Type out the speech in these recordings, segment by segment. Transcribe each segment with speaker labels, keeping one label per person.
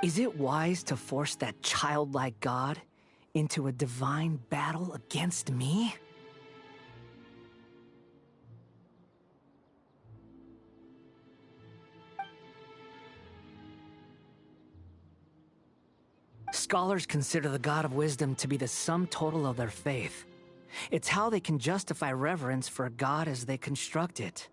Speaker 1: Is it wise to force that childlike god into a divine battle against me? Scholars consider the God of Wisdom to be the sum total of their faith. It's how they can justify reverence for a god as they construct it.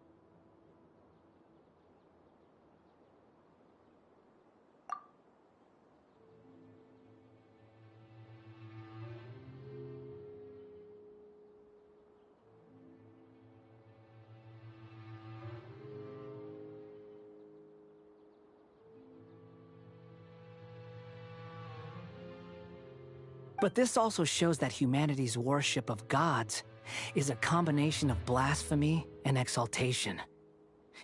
Speaker 1: But this also shows that humanity's worship of gods is a combination of blasphemy and exaltation.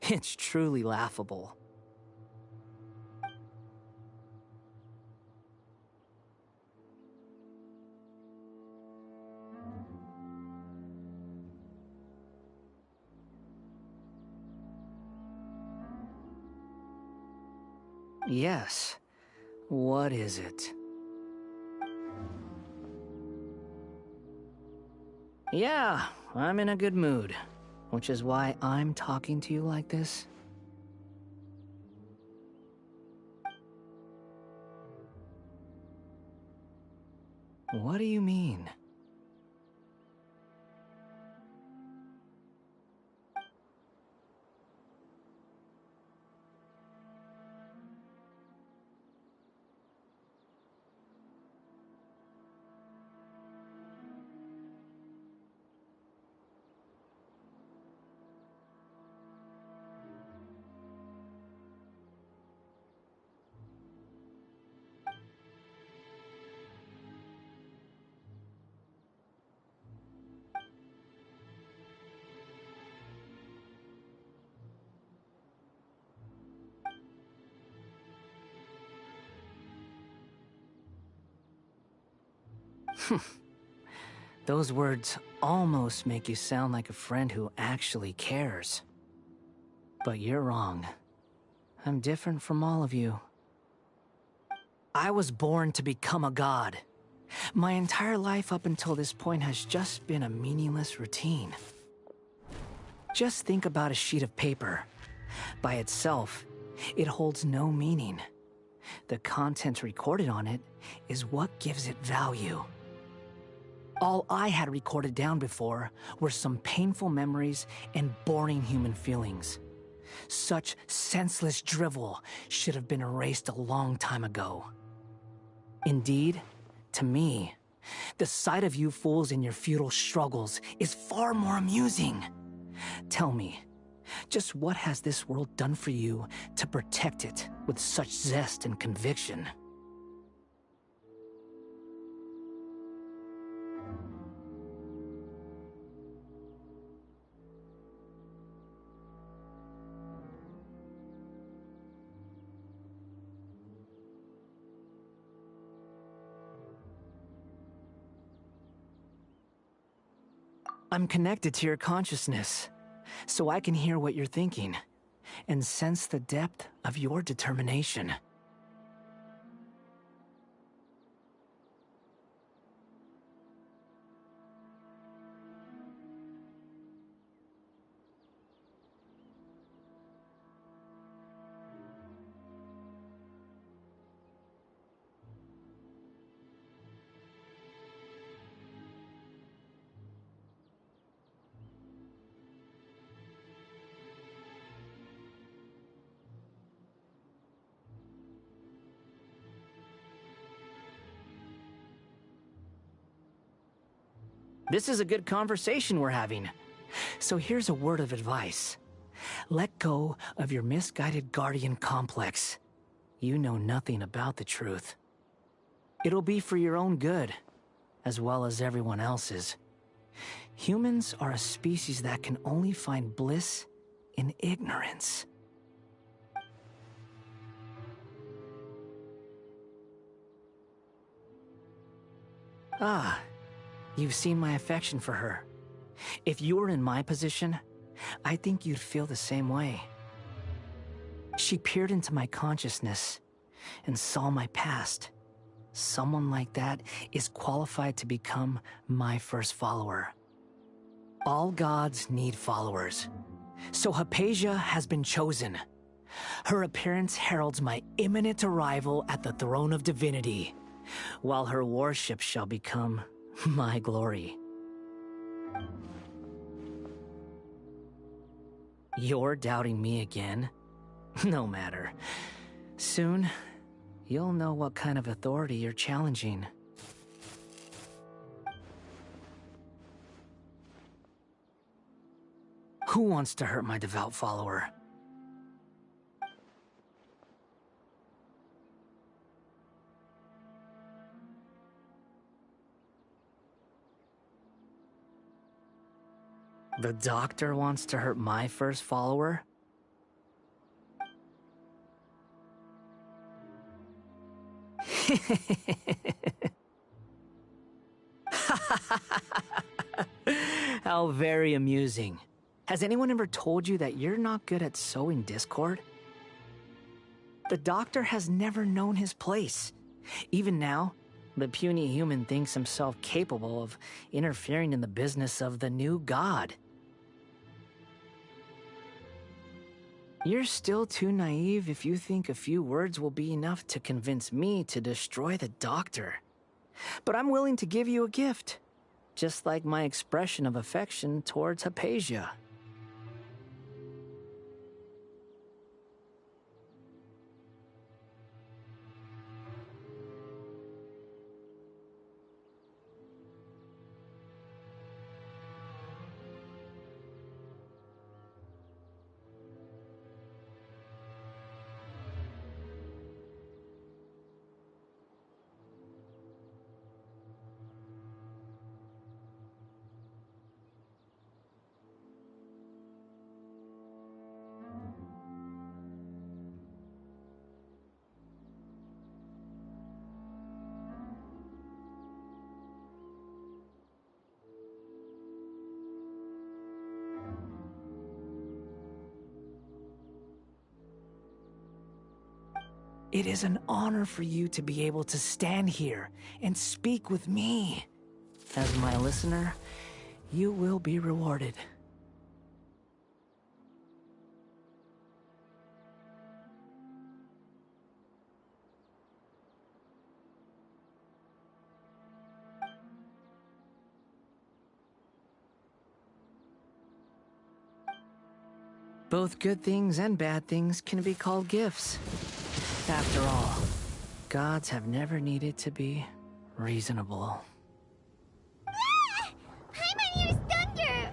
Speaker 1: It's truly laughable. Yes. What is it? Yeah, I'm in a good mood, which is why I'm talking to you like this. What do you mean? Those words almost make you sound like a friend who actually cares. But you're wrong. I'm different from all of you. I was born to become a god. My entire life up until this point has just been a meaningless routine. Just think about a sheet of paper. By itself, it holds no meaning. The content recorded on it is what gives it value. All I had recorded down before were some painful memories and boring human feelings. Such senseless drivel should have been erased a long time ago. Indeed, to me, the sight of you fools in your futile struggles is far more amusing. Tell me, just what has this world done for you to protect it with such zest and conviction? I'm connected to your consciousness, so I can hear what you're thinking, and sense the depth of your determination. This is a good conversation we're having. So here's a word of advice. Let go of your misguided guardian complex. You know nothing about the truth. It'll be for your own good, as well as everyone else's. Humans are a species that can only find bliss in ignorance. Ah. You've seen my affection for her. If you were in my position, I think you'd feel the same way. She peered into my consciousness, and saw my past. Someone like that is qualified to become my first follower. All gods need followers. So Hypatia has been chosen. Her appearance heralds my imminent arrival at the throne of divinity, while her worship shall become my glory. You're doubting me again? No matter. Soon, you'll know what kind of authority you're challenging. Who wants to hurt my devout follower? The doctor wants to hurt my first follower? How very amusing. Has anyone ever told you that you're not good at sowing discord? The doctor has never known his place. Even now, the puny human thinks himself capable of interfering in the business of the new god. You're still too naive if you think a few words will be enough to convince me to destroy the doctor. But I'm willing to give you a gift, just like my expression of affection towards Hypatia. It is an honor for you to be able to stand here and speak with me. As my listener, you will be rewarded. Both good things and bad things can be called gifts. After all, gods have never needed to be reasonable.
Speaker 2: Ah! Paimon hears thunder!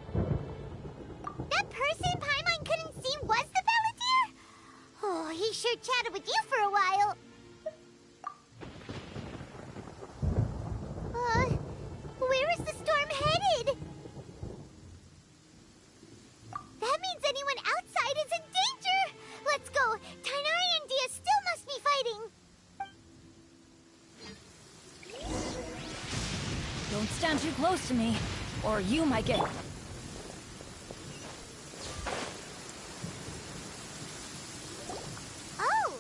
Speaker 2: That person Paimon couldn't see was the Palantir? Oh, he sure chatted with you for a while. Where is the storm headed? That means anyone outside is in danger! Let's go! Tainari and Dia still must be fighting!
Speaker 3: Don't stand too close to me, or you might get...
Speaker 2: Oh!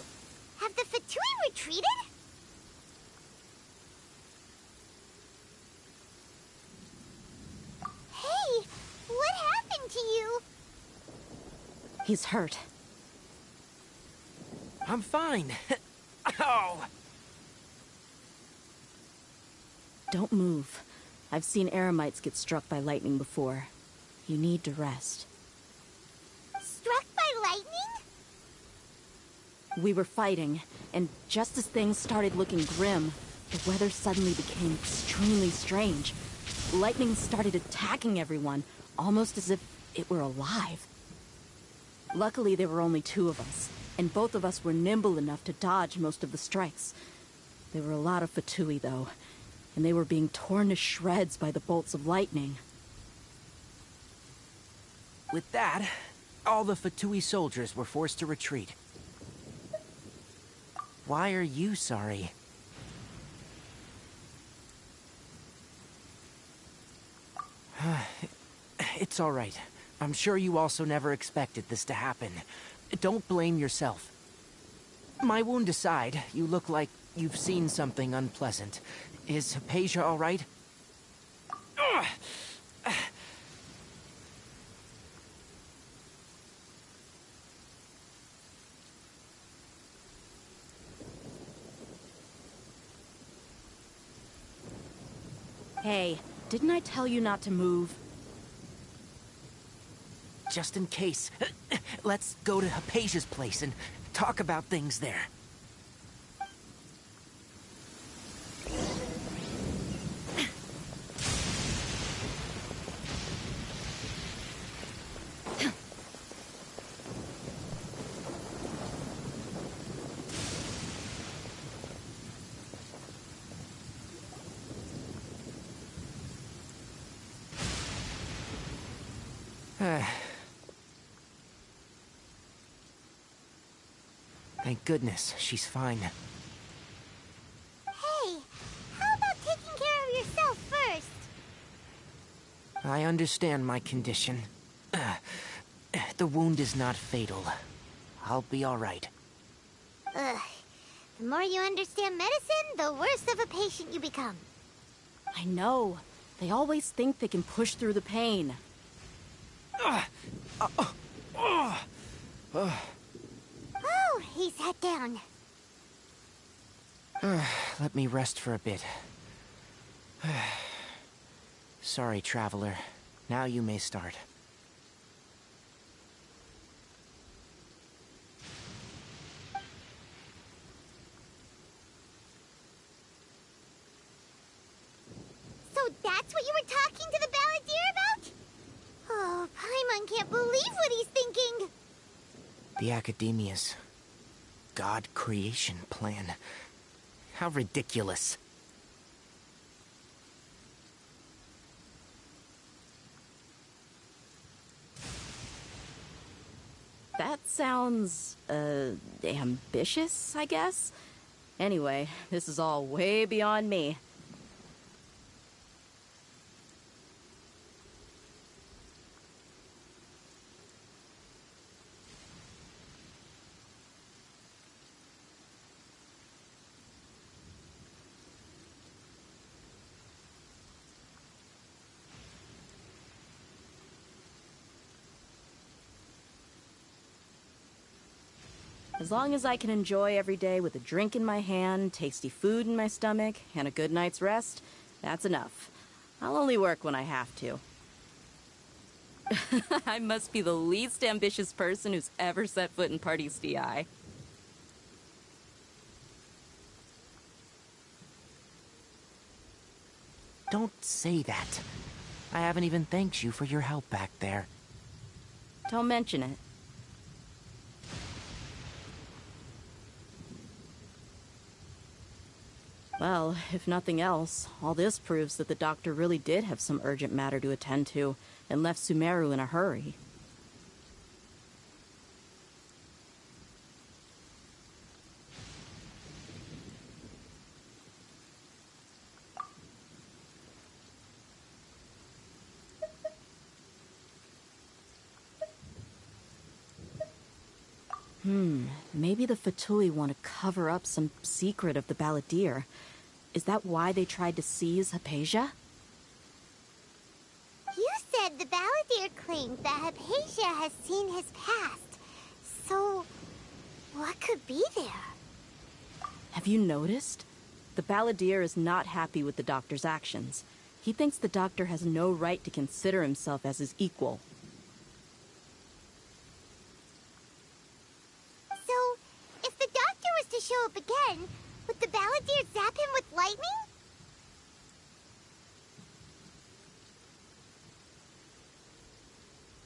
Speaker 2: Have the Fatui retreated? Hey! What happened to you?
Speaker 3: He's hurt.
Speaker 4: I'm fine. Ow!
Speaker 3: Don't move. I've seen eremites get struck by lightning before. You need to rest.
Speaker 2: Struck by lightning?
Speaker 3: We were fighting, and just as things started looking grim, the weather suddenly became extremely strange. Lightning started attacking everyone, almost as if it were alive. Luckily, there were only two of us, and both of us were nimble enough to dodge most of the strikes. There were a lot of Fatui, though, and they were being torn to shreds by the bolts of lightning.
Speaker 4: With that, all the Fatui soldiers were forced to retreat. Why are you sorry? It's all right. I'm sure you also never expected this to happen. Don't blame yourself. My wound aside, you look like you've seen something unpleasant. Is Hypatia all right? Ugh.
Speaker 3: Hey, didn't I tell you not to move?
Speaker 4: Just in case, let's go to Hypatia's place and talk about things there. Thank goodness, she's fine.
Speaker 2: Hey, how about taking care of yourself first?
Speaker 4: I understand my condition. The wound is not fatal. I'll be all right.
Speaker 2: Ugh. The more you understand medicine, the worse of a patient you become.
Speaker 3: I know. They always think they can push through the pain.
Speaker 2: Oh, he sat down.
Speaker 4: Let me rest for a bit. Sorry, traveler. Now you may start.
Speaker 2: So that's what you were talking to the balladeer about? Oh, Paimon can't believe what he's thinking.
Speaker 4: The Academia's God creation plan. How ridiculous.
Speaker 3: That sounds, ambitious, I guess? Anyway, this is all way beyond me. As long as I can enjoy every day with a drink in my hand, tasty food in my stomach, and a good night's rest, that's enough. I'll only work when I have to. I must be the least ambitious person who's ever set foot in Party's DI.
Speaker 4: Don't say that. I haven't even thanked you for your help back there.
Speaker 3: Don't mention it. Well, if nothing else, all this proves that the doctor really did have some urgent matter to attend to, and left Sumeru in a hurry. Maybe the Fatui want to cover up some secret of the balladeer. Is that why they tried to seize Hypatia?
Speaker 2: You said the balladeer claimed that Hypatia has seen his past. So, what could be there?
Speaker 3: Have you noticed? The balladeer is not happy with the doctor's actions. He thinks the doctor has no right to consider himself as his equal.
Speaker 2: So, if the doctor was to show up again, would the balladeer zap him with lightning?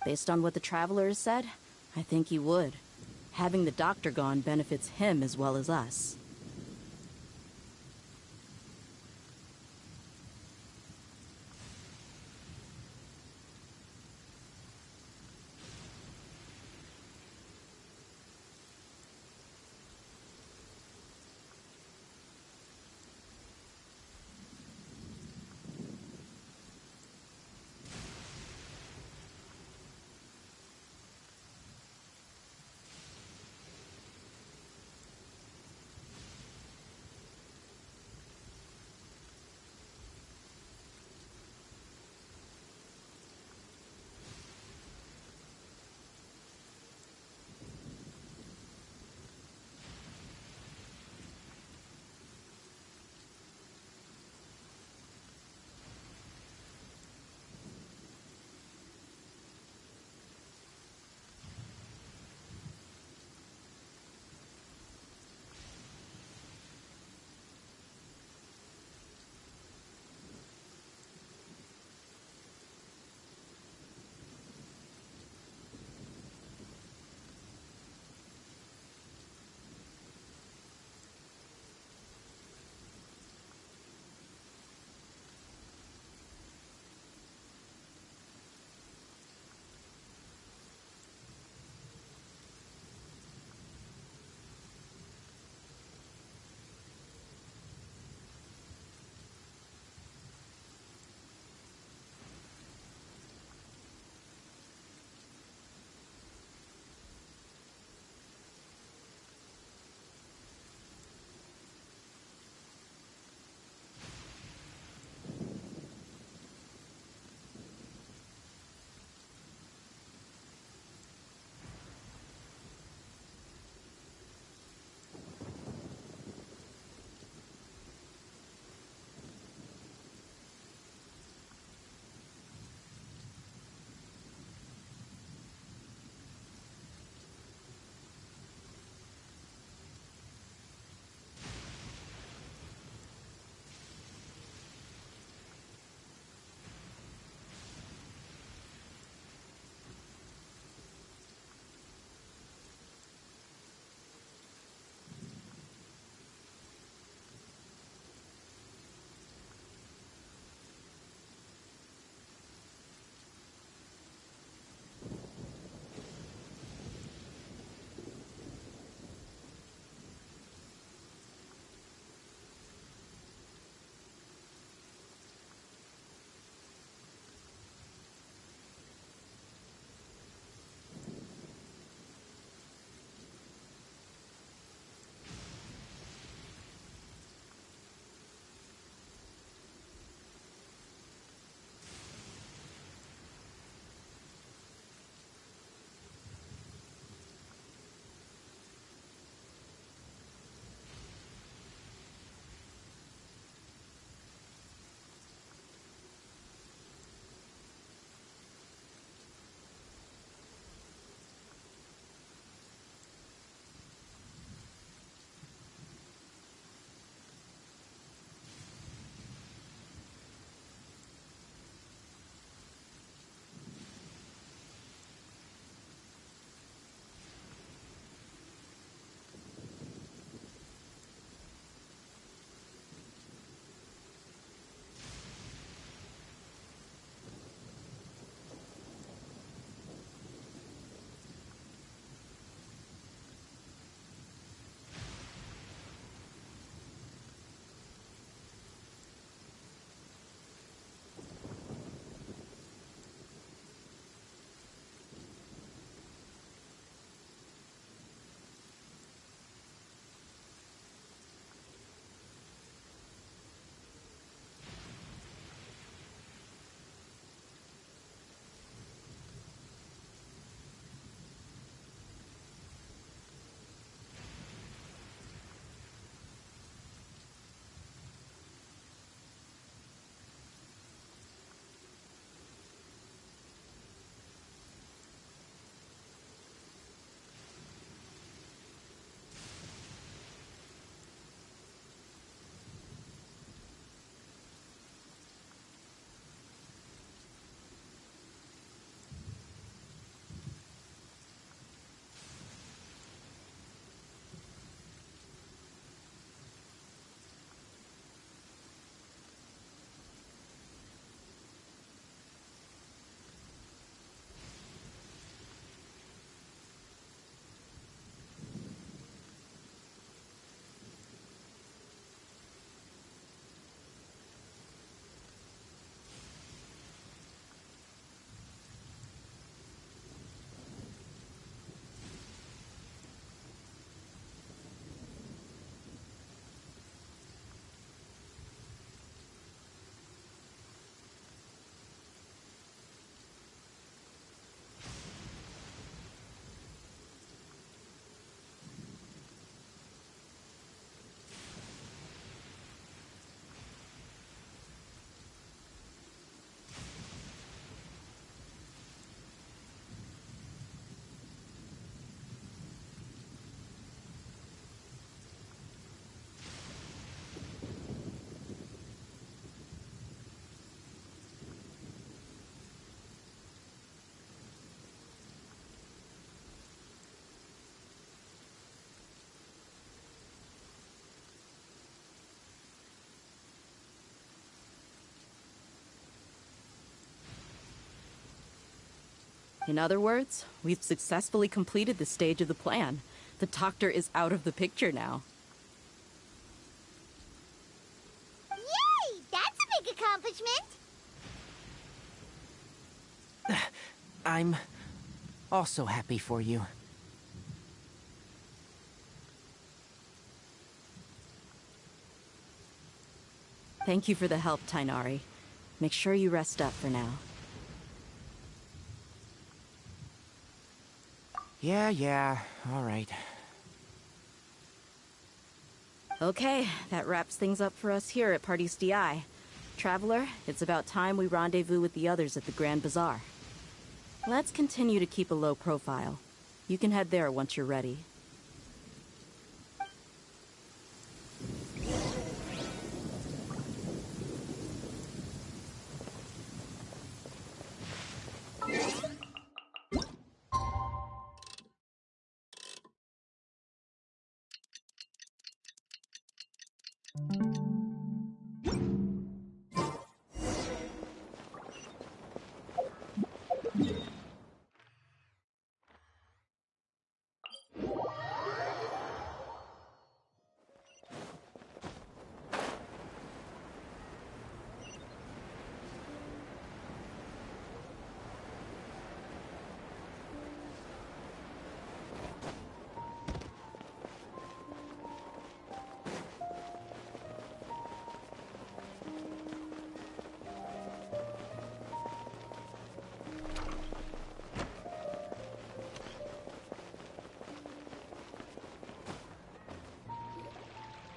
Speaker 3: Based on what the traveler has said, I think he would. Having the doctor gone benefits him as well as us. In other words, we've successfully completed this stage of the plan. The doctor is out of the picture now.
Speaker 2: Yay! That's a big accomplishment!
Speaker 4: I'm also happy for you.
Speaker 3: Thank you for the help, Tainari. Make sure you rest up for now.
Speaker 4: Yeah, all right.
Speaker 3: Okay, that wraps things up for us here at Party's DI. Traveler, it's about time we rendezvous with the others at the Grand Bazaar. Let's continue to keep a low profile. You can head there once you're ready.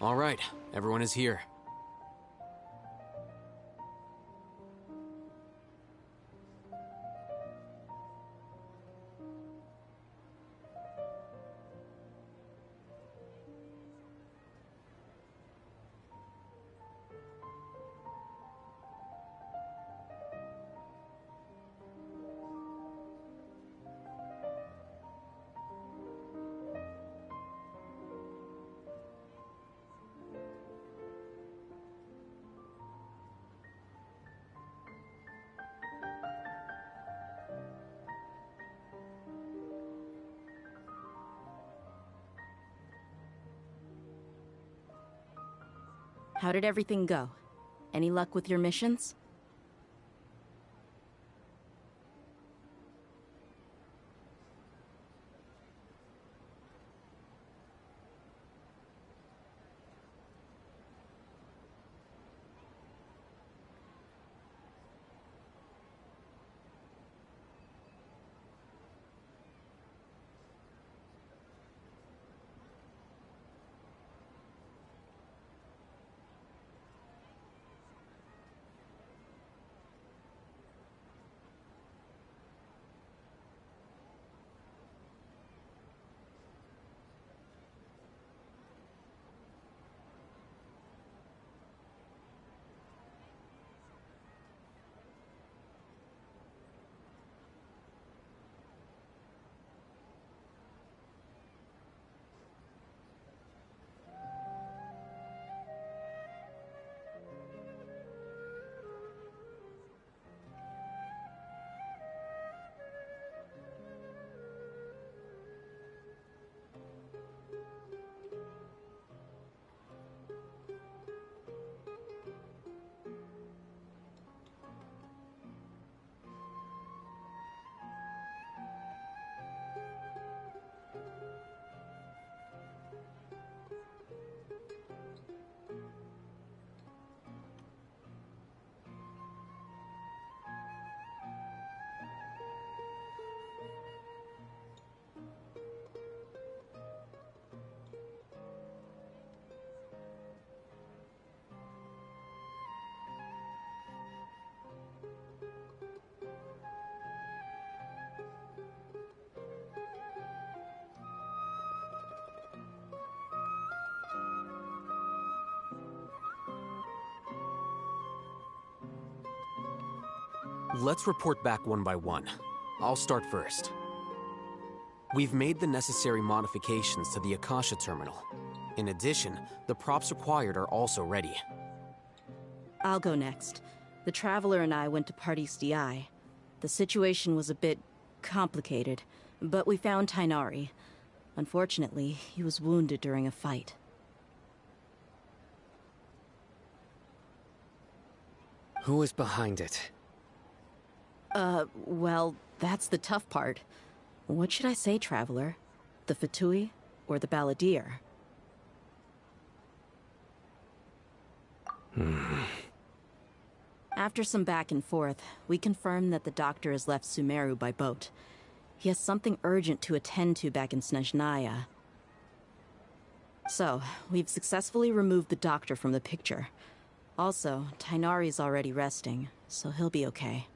Speaker 5: All right, everyone is here.
Speaker 3: How did everything go? Any luck with your missions?
Speaker 5: Let's report back one by one. I'll start first. We've made the necessary modifications to the Akasha terminal. In addition, the props required are also ready.
Speaker 3: I'll go next. The Traveler and I went to Party's DI. The situation was a bit complicated, but we found Tainari. Unfortunately, he was wounded during a fight.
Speaker 6: Who was behind it?
Speaker 3: Well, that's the tough part. What should I say, Traveler? The Fatui or the Balladeer? After some back and forth, we confirmed that the doctor has left Sumeru by boat. He has something urgent to attend to back in Snezhnaya. So, we've successfully removed the doctor from the picture. Also, Tainari's already resting, so he'll be okay.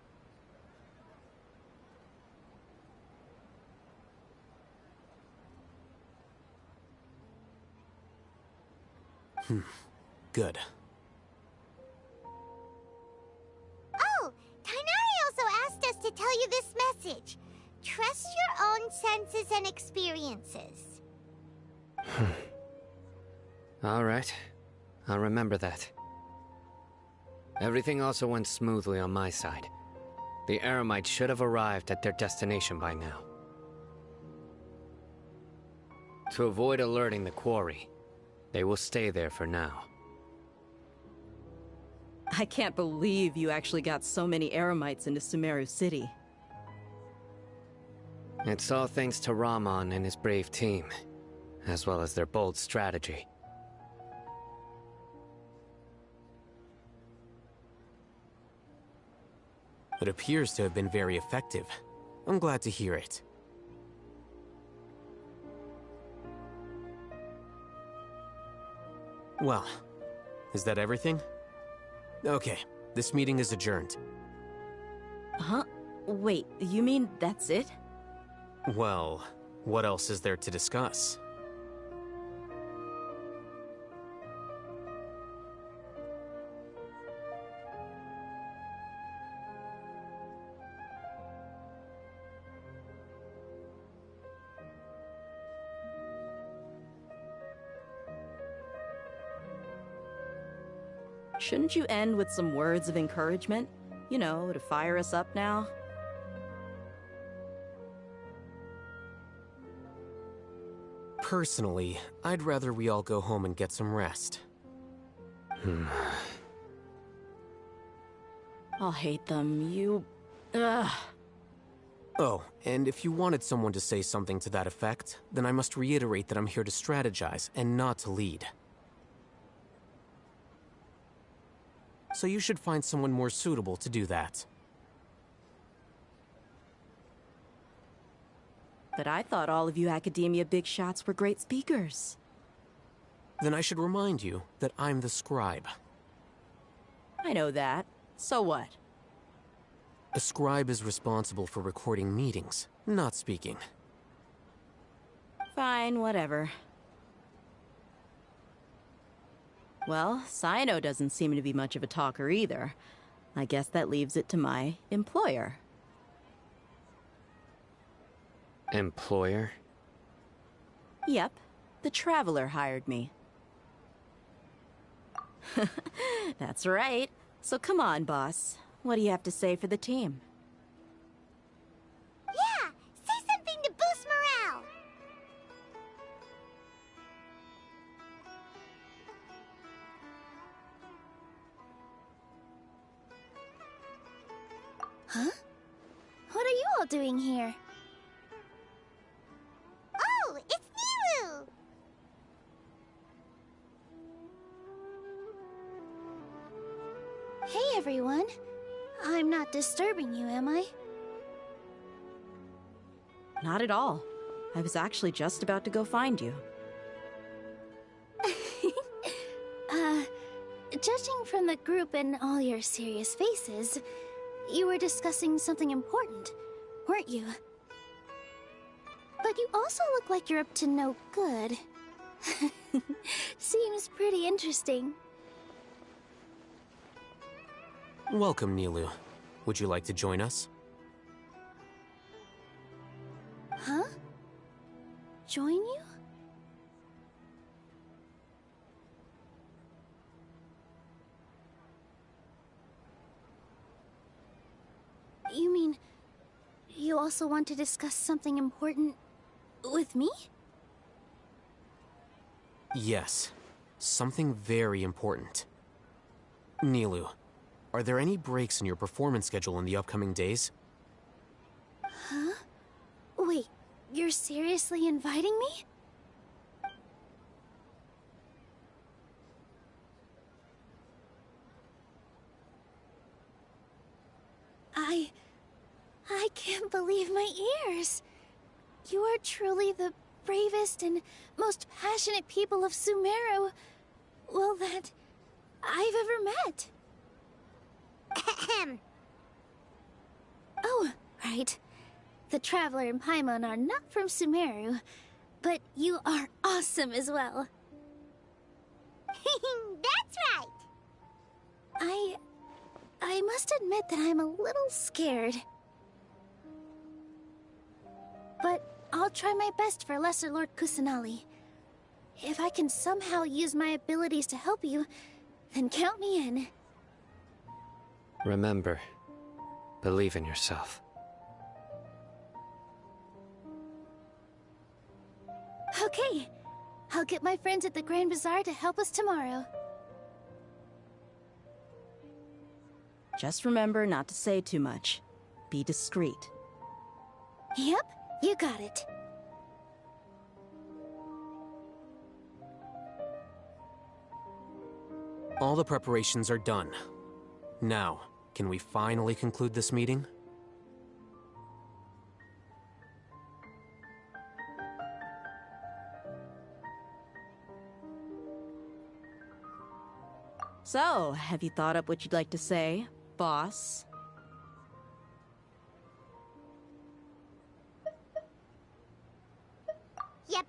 Speaker 5: Good.
Speaker 2: Oh, Tainari also asked us to tell you this message. Trust your own senses and experiences.
Speaker 6: All right. I'll remember that. Everything also went smoothly on my side. The Eremites should have arrived at their destination by now. To avoid alerting the quarry, they will stay there for now.
Speaker 3: I can't believe you actually got so many Eremites into Sumeru City.
Speaker 6: It's all thanks to Rahman and his brave team, as well as their bold strategy.
Speaker 5: It appears to have been very effective. I'm glad to hear it. Well, is that everything? Okay, this meeting is adjourned.
Speaker 3: Huh? Wait, you mean that's it?
Speaker 5: Well, what else is there to discuss?
Speaker 3: Shouldn't you end with some words of encouragement? You know, to fire us up now?
Speaker 5: Personally, I'd rather we all go home and get some rest.
Speaker 3: I'll hate them, you... Ugh.
Speaker 5: Oh, and if you wanted someone to say something to that effect, then I must reiterate that I'm here to strategize and not to lead. So you should find someone more suitable to do that.
Speaker 3: But I thought all of you Academia big shots were great speakers.
Speaker 5: Then I should remind you that I'm the scribe.
Speaker 3: I know that. So what?
Speaker 5: A scribe is responsible for recording meetings, not speaking.
Speaker 3: Fine, whatever. Well, Cyno doesn't seem to be much of a talker either. I guess that leaves it to my employer.
Speaker 6: Employer?
Speaker 3: Yep, the Traveler hired me. That's right. So come on, boss. What do you have to say for the team?
Speaker 2: Yeah, say something to boost morale. Huh? What are you all doing here? Oh, it's Nilu! Hey, everyone. I'm not disturbing you, am I?
Speaker 3: Not at all. I was actually just about to go find you.
Speaker 2: Judging from the group and all your serious faces, you were discussing something important, weren't you? But you also look like you're up to no good. Seems pretty interesting.
Speaker 5: Welcome, Nilu. Would you like to join us?
Speaker 2: Huh? Join you? You mean, you also want to discuss something important with me?
Speaker 5: Yes. Something very important. Nilu, are there any breaks in your performance schedule in the upcoming days?
Speaker 2: Huh? Wait, you're seriously inviting me? I can't believe my ears. You are truly the bravest and most passionate people of Sumeru, well, that I've ever met.
Speaker 7: Ahem.
Speaker 2: Oh, right. The Traveler and Paimon are not from Sumeru, but you are awesome as well.
Speaker 7: That's right.
Speaker 2: I must admit that I'm a little scared. But I'll try my best for Lesser Lord Kusanali. If I can somehow use my abilities to help you, then count me in.
Speaker 6: Remember, believe in yourself.
Speaker 2: Okay. I'll get my friends at the Grand Bazaar to help us tomorrow.
Speaker 3: Just remember not to say too much. Be discreet.
Speaker 2: Yep, you got it.
Speaker 5: All the preparations are done. Now, can we finally conclude this meeting?
Speaker 3: So, have you thought up what you'd like to say, boss?
Speaker 7: Yep.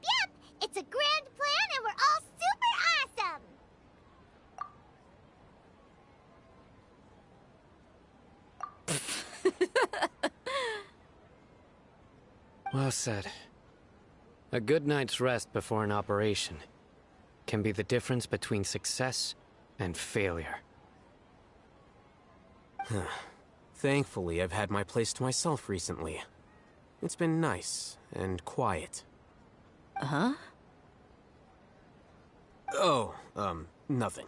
Speaker 7: It's a grand plan and we're all super awesome.
Speaker 6: Well said. A good night's rest before an operation can be the difference between success and failure.
Speaker 5: Thankfully, I've had my place to myself recently. It's been nice and quiet.
Speaker 3: Huh?
Speaker 5: Oh, nothing.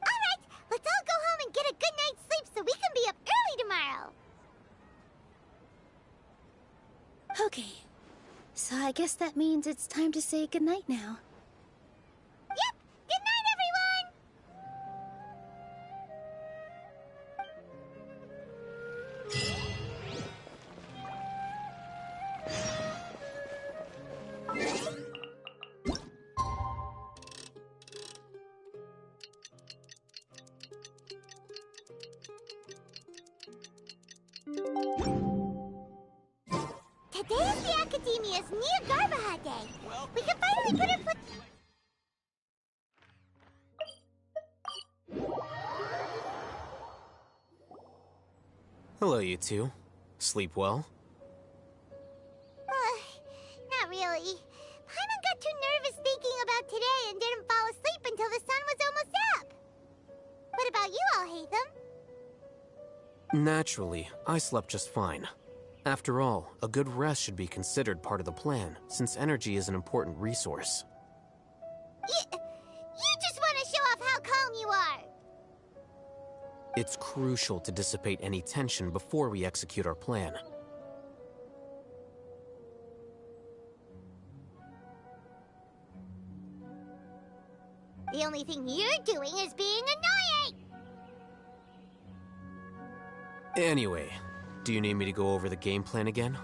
Speaker 7: Alright, let's all go home and get a good night's sleep so we can be up early tomorrow.
Speaker 2: Okay. So I guess that means it's time to say goodnight now.
Speaker 7: Yep, good night everyone! Today is the Academia's New Garbaha Day. We can finally put our foot...
Speaker 5: Hello, you two. Sleep well?
Speaker 7: Not really. Paimon got too nervous thinking about today and didn't fall asleep until the sun was almost up. What about you all, Hatham?
Speaker 5: Naturally, I slept just fine. After all, a good rest should be considered part of the plan, since energy is an important resource.
Speaker 7: You just want to show off how calm you are.
Speaker 5: It's crucial to dissipate any tension before we execute our plan.
Speaker 7: The only thing you're doing is being annoying!
Speaker 5: Anyway, do you need me to go over the game plan again?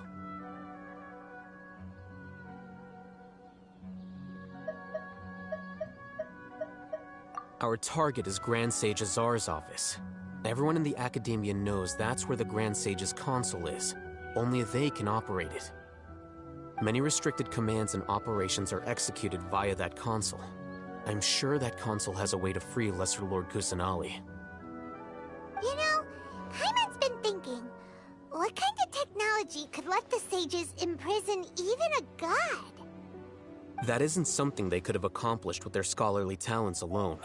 Speaker 5: Our target is Grand Sage Azar's office. Everyone in the Academia knows that's where the Grand Sage's console is. Only they can operate it. Many restricted commands and operations are executed via that console. I'm sure that console has a way to free Lesser Lord Kusanali.
Speaker 7: You know, Paimon's been thinking, what kind of technology could let the sages imprison even a god?
Speaker 5: That isn't something they could have accomplished with their scholarly talents alone.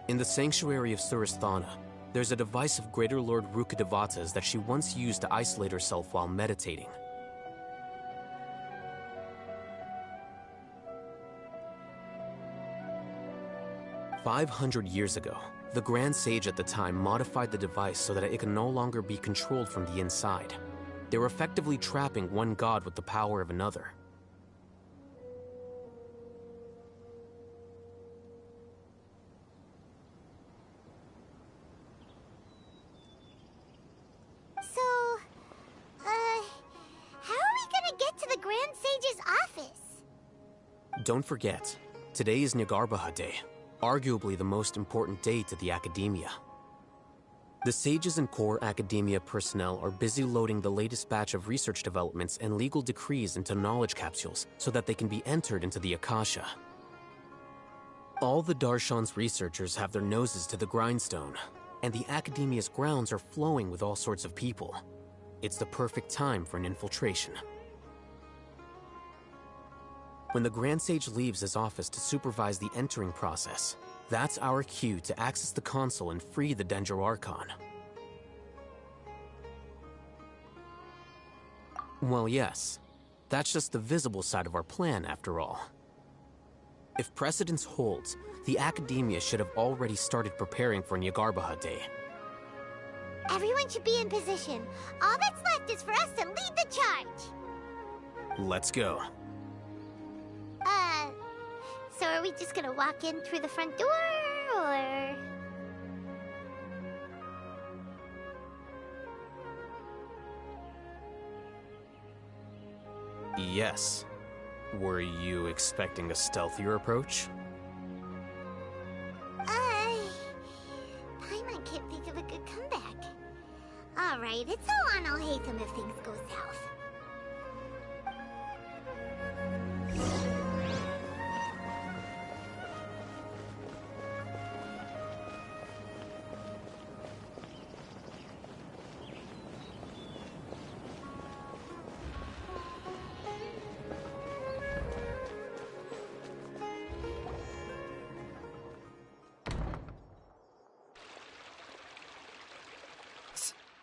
Speaker 5: In the Sanctuary of Suristhana, There's a device of Greater Lord Rukkhadevata's that she once used to isolate herself while meditating. "500 years ago, the Grand Sage at the time modified the device so that it could no longer be controlled from the inside. They were effectively trapping one god with the power of another.
Speaker 7: So, how are we gonna get to the Grand Sage's office?
Speaker 5: Don't forget, today is Nyagarbha Day, arguably the most important day to the Academia. The sages and core academia personnel are busy loading the latest batch of research developments and legal decrees into knowledge capsules so that they can be entered into the Akasha. All the Darshan's researchers have their noses to the grindstone, and the Academia's grounds are flowing with all sorts of people. It's the perfect time for an infiltration. When the Grand Sage leaves his office to supervise the entering process, that's our cue to access the console and free the Dendro Archon. Well, yes. That's just the visible side of our plan, after all. If precedence holds, the Academia should have already started preparing for Nyagarbha Day.
Speaker 7: Everyone should be in position. All that's left is for us to lead the charge.
Speaker 5: Let's go.
Speaker 7: So are we just gonna walk in through the front door, or...?
Speaker 5: Yes. Were you expecting a stealthier approach?
Speaker 7: Paimon can't think of a good comeback. Alright, it's all on Alhaitham if things go south.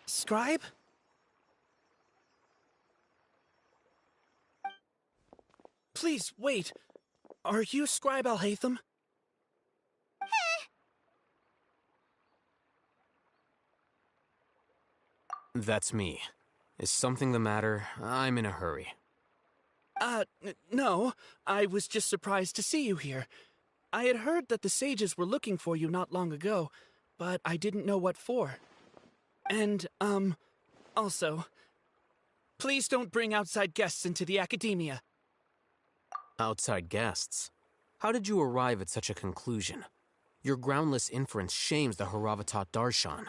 Speaker 8: Scribe? Please, wait. Are you Scribe Alhaitham?
Speaker 5: That's me. Is something the matter? I'm in a hurry.
Speaker 8: No. I was just surprised to see you here. I had heard that the sages were looking for you not long ago, but I didn't know what for. And, also, please don't bring outside guests into the Academia.
Speaker 5: Outside guests? How did you arrive at such a conclusion? Your groundless inference shames the Haravatat Darshan.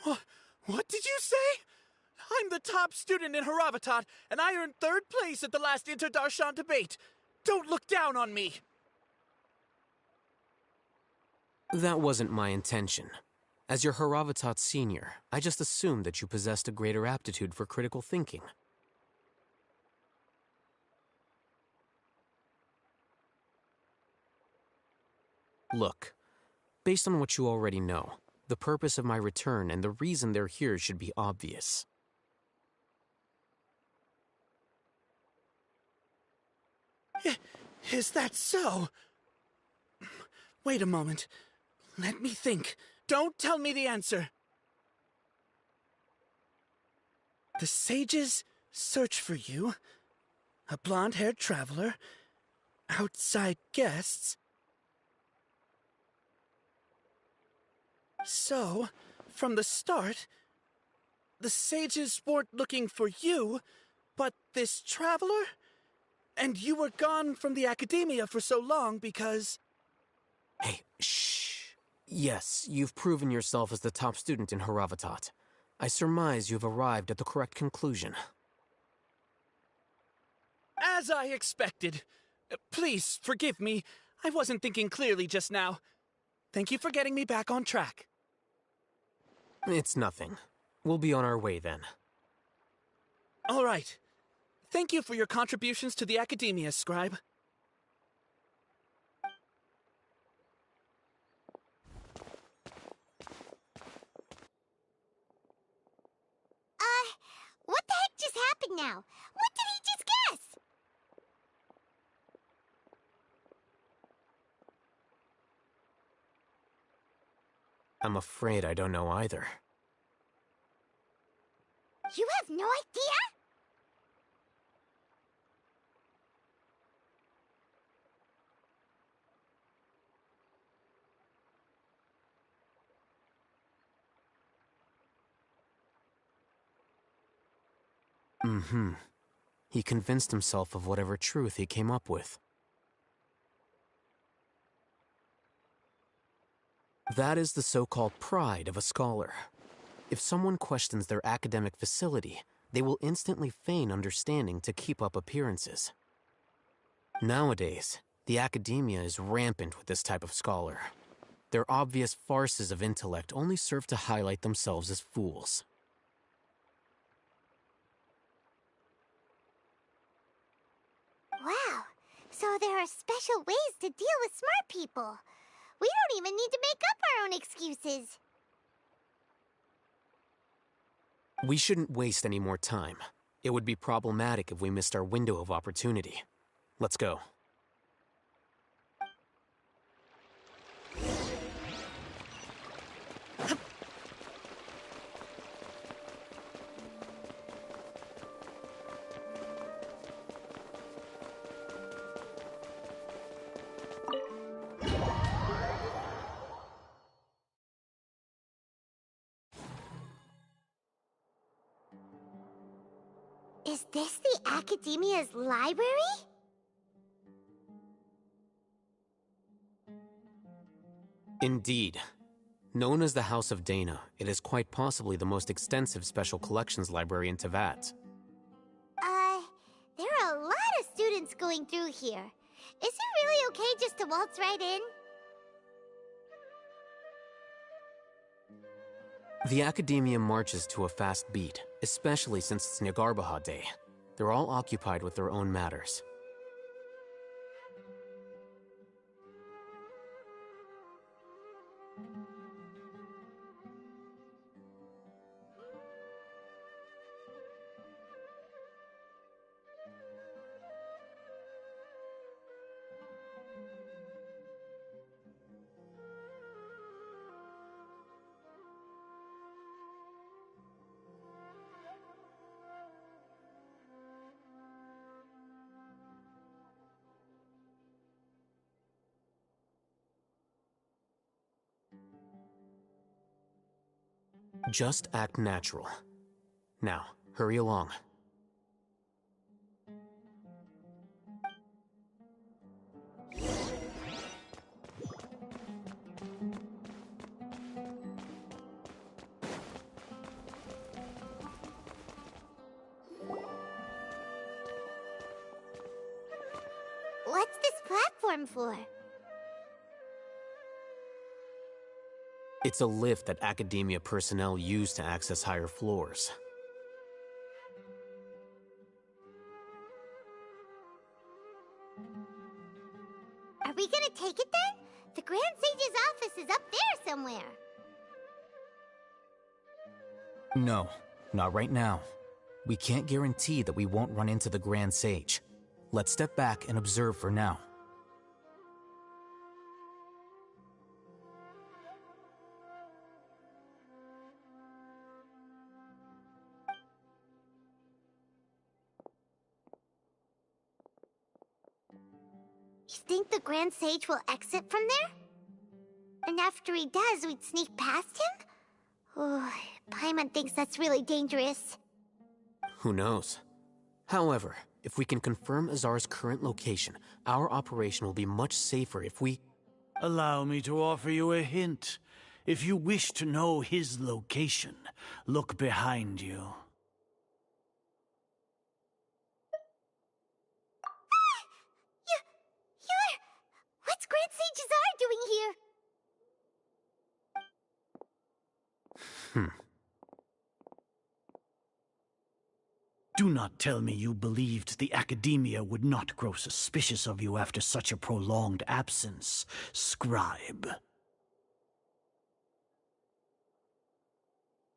Speaker 8: What did you say? I'm the top student in Haravatat, and I earned 3rd place at the last Inter-Darshan debate. Don't look down on me!
Speaker 5: That wasn't my intention. As your Haravatat senior, I just assumed that you possessed a greater aptitude for critical thinking. Look, based on what you already know, the purpose of my return and the reason they're here should be obvious.
Speaker 8: Is that so? Wait a moment. Let me think. Don't tell me the answer. The sages search for you. A blonde-haired traveler. Outside guests. So, from the start, the sages weren't looking for you, but this traveler? And you were gone from the Academia for so long because...
Speaker 5: Hey, shh. Yes, you've proven yourself as the top student in Haravatat. I surmise you've arrived at the correct conclusion.
Speaker 8: As I expected. Please, forgive me. I wasn't thinking clearly just now. Thank you for getting me back on track.
Speaker 5: It's nothing. We'll be on our way then.
Speaker 8: All right. Thank you for your contributions to the Academia, Scribe.
Speaker 7: happened now? What did he just guess?
Speaker 5: I'm afraid I don't know either.
Speaker 7: You have no idea?
Speaker 5: Mm-hmm. He convinced himself of whatever truth he came up with. That is the so-called pride of a scholar. If someone questions their academic facility, they will instantly feign understanding to keep up appearances. Nowadays, the academia is rampant with this type of scholar. Their obvious farces of intellect only serve to highlight themselves as fools.
Speaker 7: Wow, so there are special ways to deal with smart people. We don't even need to make up our own excuses.
Speaker 5: We shouldn't waste any more time. It would be problematic if we missed our window of opportunity. Let's go.
Speaker 7: Is this the Academia's library?
Speaker 5: Indeed. Known as the House of Dana, it is quite possibly the most extensive special collections library in Teyvat.
Speaker 7: There are a lot of students going through here. Is it really okay just to waltz right in?
Speaker 5: The Academia marches to a fast beat, especially since it's Nagarbaha Day. They're all occupied with their own matters. Just act natural. Now, hurry along.
Speaker 7: What's this platform for?
Speaker 5: It's a lift that Academia personnel use to access higher floors.
Speaker 7: Are we gonna take it then? The Grand Sage's office is up there somewhere.
Speaker 9: No, not right now. We can't guarantee that we won't run into the Grand Sage. Let's step back and observe for now.
Speaker 7: You think the Grand Sage will exit from there? And after he does, we'd sneak past him? Oh, Paimon thinks that's really dangerous.
Speaker 5: Who knows? However, if we can confirm Azar's current location, our operation will be much safer if we...
Speaker 10: Allow me to offer you a hint. If you wish to know his location, look behind you.
Speaker 7: What's Grand Sage Azar doing here?
Speaker 10: Do not tell me you believed the Academia would not grow suspicious of you after such a prolonged absence, scribe.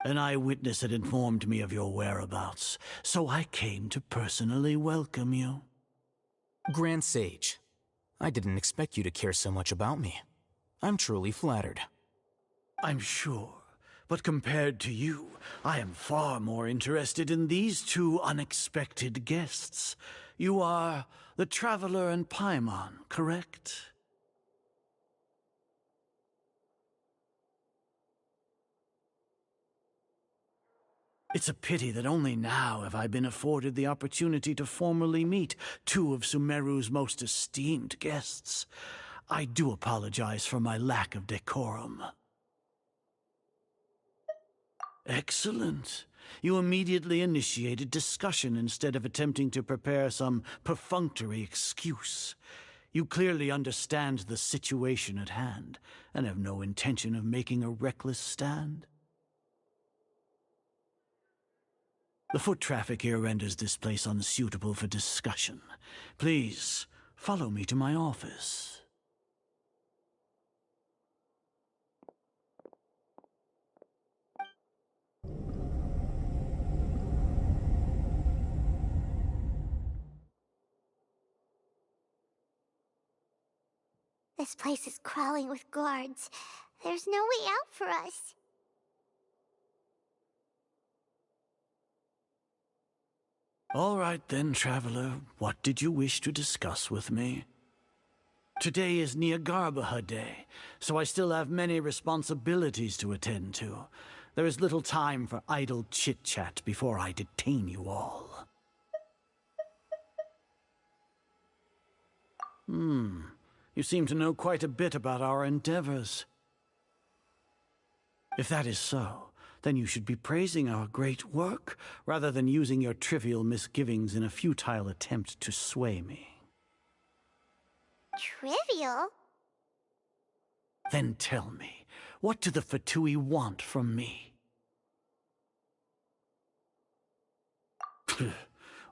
Speaker 10: An eyewitness had informed me of your whereabouts, so I came to personally welcome you.
Speaker 9: Grand Sage, I didn't expect you to care so much about me. I'm truly flattered.
Speaker 10: I'm sure, but compared to you, I am far more interested in these two unexpected guests. You are the Traveler and Paimon, correct? It's a pity that only now have I been afforded the opportunity to formally meet two of Sumeru's most esteemed guests. I do apologize for my lack of decorum. Excellent. You immediately initiated discussion instead of attempting to prepare some perfunctory excuse. You clearly understand the situation at hand, and have no intention of making a reckless stand. The foot traffic here renders this place unsuitable for discussion. Please, follow me to my office.
Speaker 7: This place is crawling with guards. There's no way out for us.
Speaker 10: All right then, Traveler. What did you wish to discuss with me? Today is Niagarbaha Day, so I still have many responsibilities to attend to. There is little time for idle chit-chat before I detain you all. You seem to know quite a bit about our endeavors. If that is so, then you should be praising our great work, rather than using your trivial misgivings in a futile attempt to sway me.
Speaker 7: Trivial?
Speaker 10: Then tell me, what do the Fatui want from me?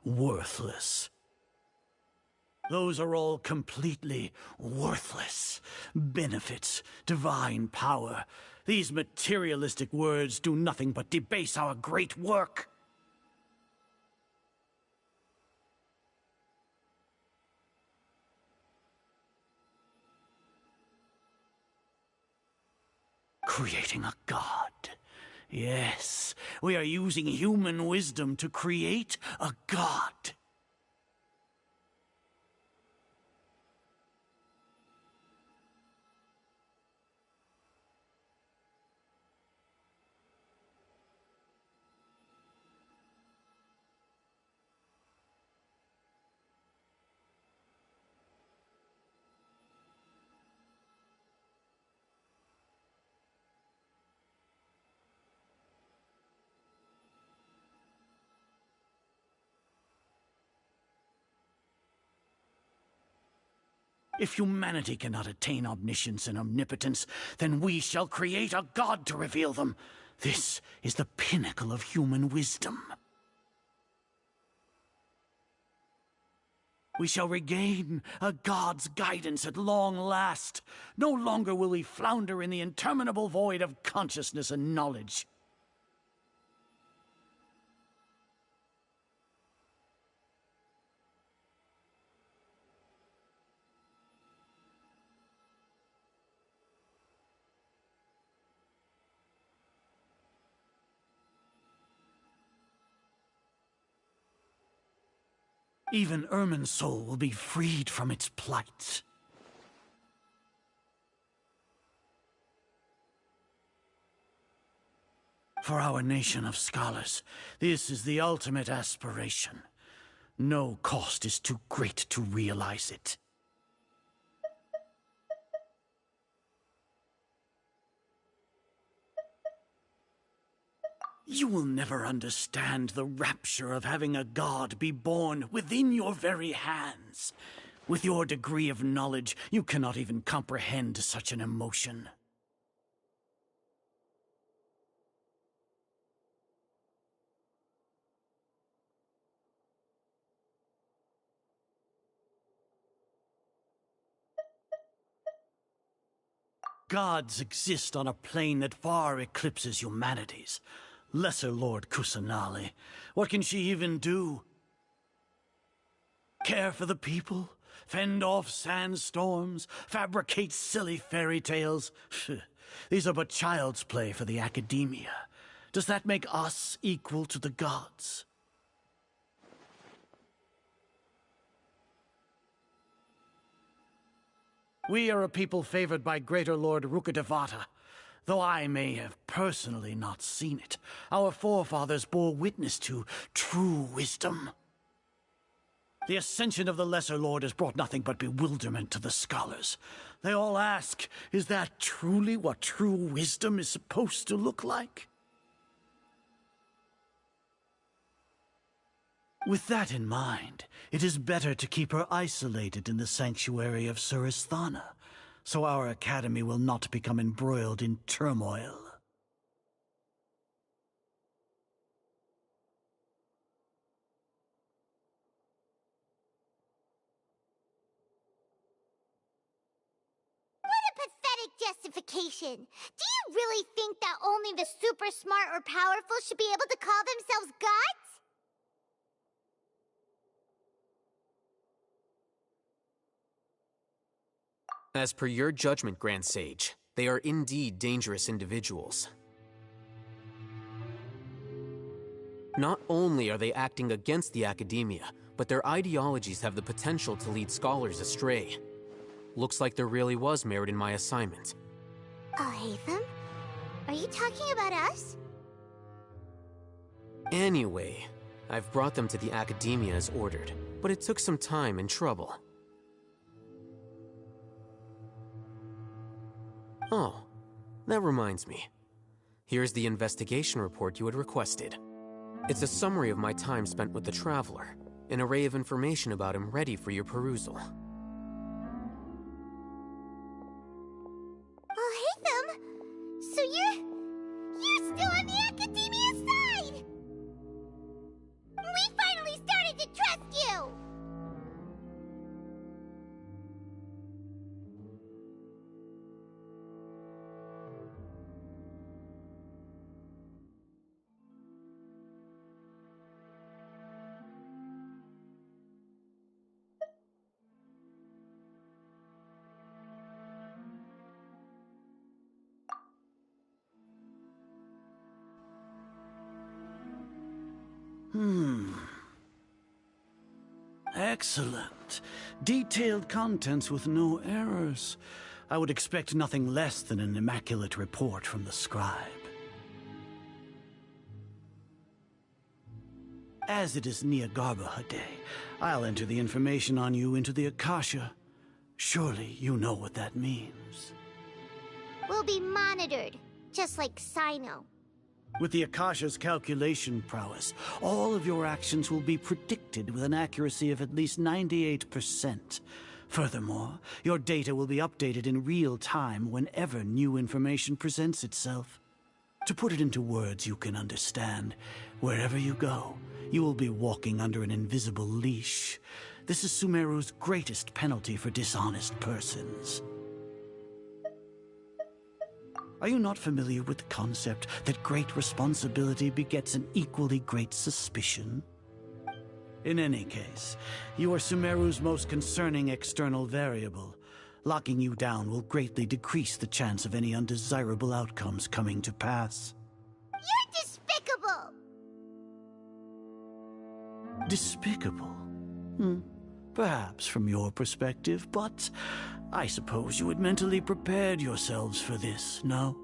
Speaker 10: Worthless. Those are all completely worthless. Benefits, divine power. These materialistic words do nothing but debase our great work. Creating a god. Yes, we are using human wisdom to create a god. If humanity cannot attain omniscience and omnipotence, then we shall create a god to reveal them. This is the pinnacle of human wisdom. We shall regain a god's guidance at long last. No longer will we flounder in the interminable void of consciousness and knowledge. Even Ermin's soul will be freed from its plight. For our nation of scholars, this is the ultimate aspiration. No cost is too great to realize it. You will never understand the rapture of having a god be born within your very hands. With your degree of knowledge, you cannot even comprehend such an emotion. Gods exist on a plane that far eclipses humanity's. Lesser Lord Kusanali. What can she even do? Care for the people? Fend off sandstorms? Fabricate silly fairy tales? These are but child's play for the academia. Does that make us equal to the gods? We are a people favored by Greater Lord Rukkhadevata. Though I may have personally not seen it, our forefathers bore witness to true wisdom. The ascension of the Lesser Lord has brought nothing but bewilderment to the scholars. They all ask, is that truly what true wisdom is supposed to look like? With that in mind, it is better to keep her isolated in the sanctuary of Suristhana, so our academy will not become embroiled in turmoil.
Speaker 7: What a pathetic justification! Do you really think that only the super smart or powerful should be able to call themselves gods?
Speaker 5: As per your judgment, Grand Sage, they are indeed dangerous individuals. Not only are they acting against the academia, but their ideologies have the potential to lead scholars astray. Looks like there really was merit in my assignment.
Speaker 7: Oh, Hatham? Are you talking about us?
Speaker 5: Anyway, I've brought them to the academia as ordered, but it took some time and trouble. Oh, that reminds me. Here's the investigation report you had requested. It's a summary of my time spent with the Traveler, an array of information about him ready for your perusal.
Speaker 7: Oh, Hatham! So you're still on the academia side! We finally started to trust you!
Speaker 10: Excellent. Detailed contents with no errors. I would expect nothing less than an immaculate report from the scribe. As it is Niagarbaha Day, I'll enter the information on you into the Akasha. Surely you know what that means.
Speaker 7: We'll be monitored, just like Sino.
Speaker 10: With the Akasha's calculation prowess, all of your actions will be predicted with an accuracy of at least 98%. Furthermore, your data will be updated in real time whenever new information presents itself. To put it into words you can understand, wherever you go, you will be walking under an invisible leash. This is Sumeru's greatest penalty for dishonest persons. Are you not familiar with the concept that great responsibility begets an equally great suspicion? In any case, you are Sumeru's most concerning external variable. Locking you down will greatly decrease the chance of any undesirable outcomes coming to pass.
Speaker 7: You're despicable!
Speaker 10: Despicable? Perhaps from your perspective, but I suppose you had mentally prepared yourselves for this, no?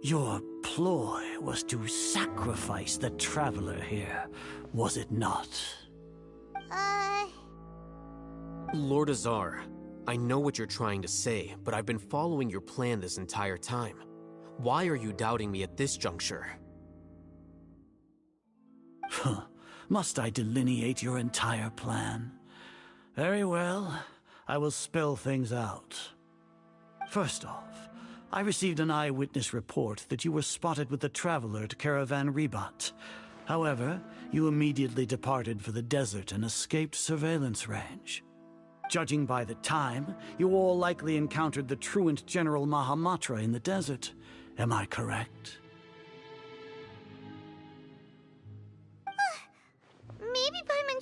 Speaker 10: Your ploy was to sacrifice the Traveler here, was it not?
Speaker 5: Lord Azar, I know what you're trying to say, but I've been following your plan this entire time. Why are you doubting me at this juncture?
Speaker 10: Must I delineate your entire plan? Very well. I will spell things out. First off, I received an eyewitness report that you were spotted with the Traveler to Caravan Ribat. However, you immediately departed for the desert and escaped surveillance range. Judging by the time, you all likely encountered the truant General Mahamatra in the desert. Am I correct?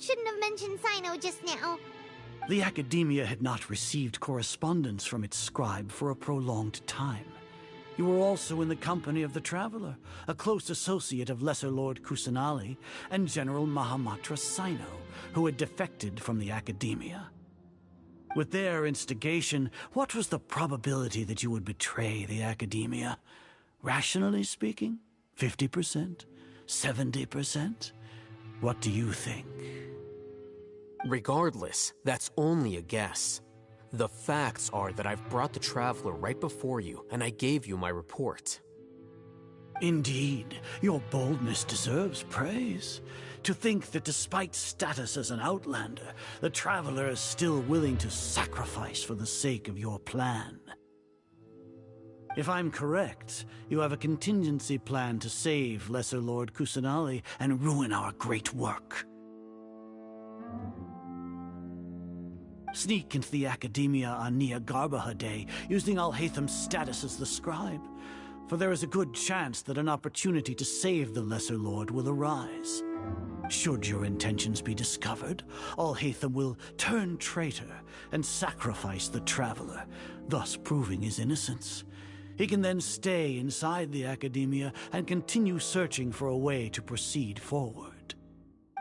Speaker 7: shouldn't have mentioned Sino just now.
Speaker 10: The Academia had not received correspondence from its scribe for a prolonged time. You were also in the company of the Traveler, a close associate of Lesser Lord Kusanali and General Mahamatra Sino, who had defected from the Academia. With their instigation, what was the probability that you would betray the Academia? Rationally speaking, 50%? 70%? What do you think?
Speaker 5: Regardless, that's only a guess. The facts are that I've brought the Traveler right before you, and I gave you my report.
Speaker 10: Indeed, your boldness deserves praise. To think that despite status as an outlander, the Traveler is still willing to sacrifice for the sake of your plan. If I'm correct, you have a contingency plan to save Lesser Lord Kusanali and ruin our great work. Sneak into the Academia on Nia Garbaha Day, using Alhaitham's status as the scribe, for there is a good chance that an opportunity to save the Lesser Lord will arise. Should your intentions be discovered, Alhaitham will turn traitor and sacrifice the Traveler, thus proving his innocence. He can then stay inside the Academia and continue searching for a way to proceed forward.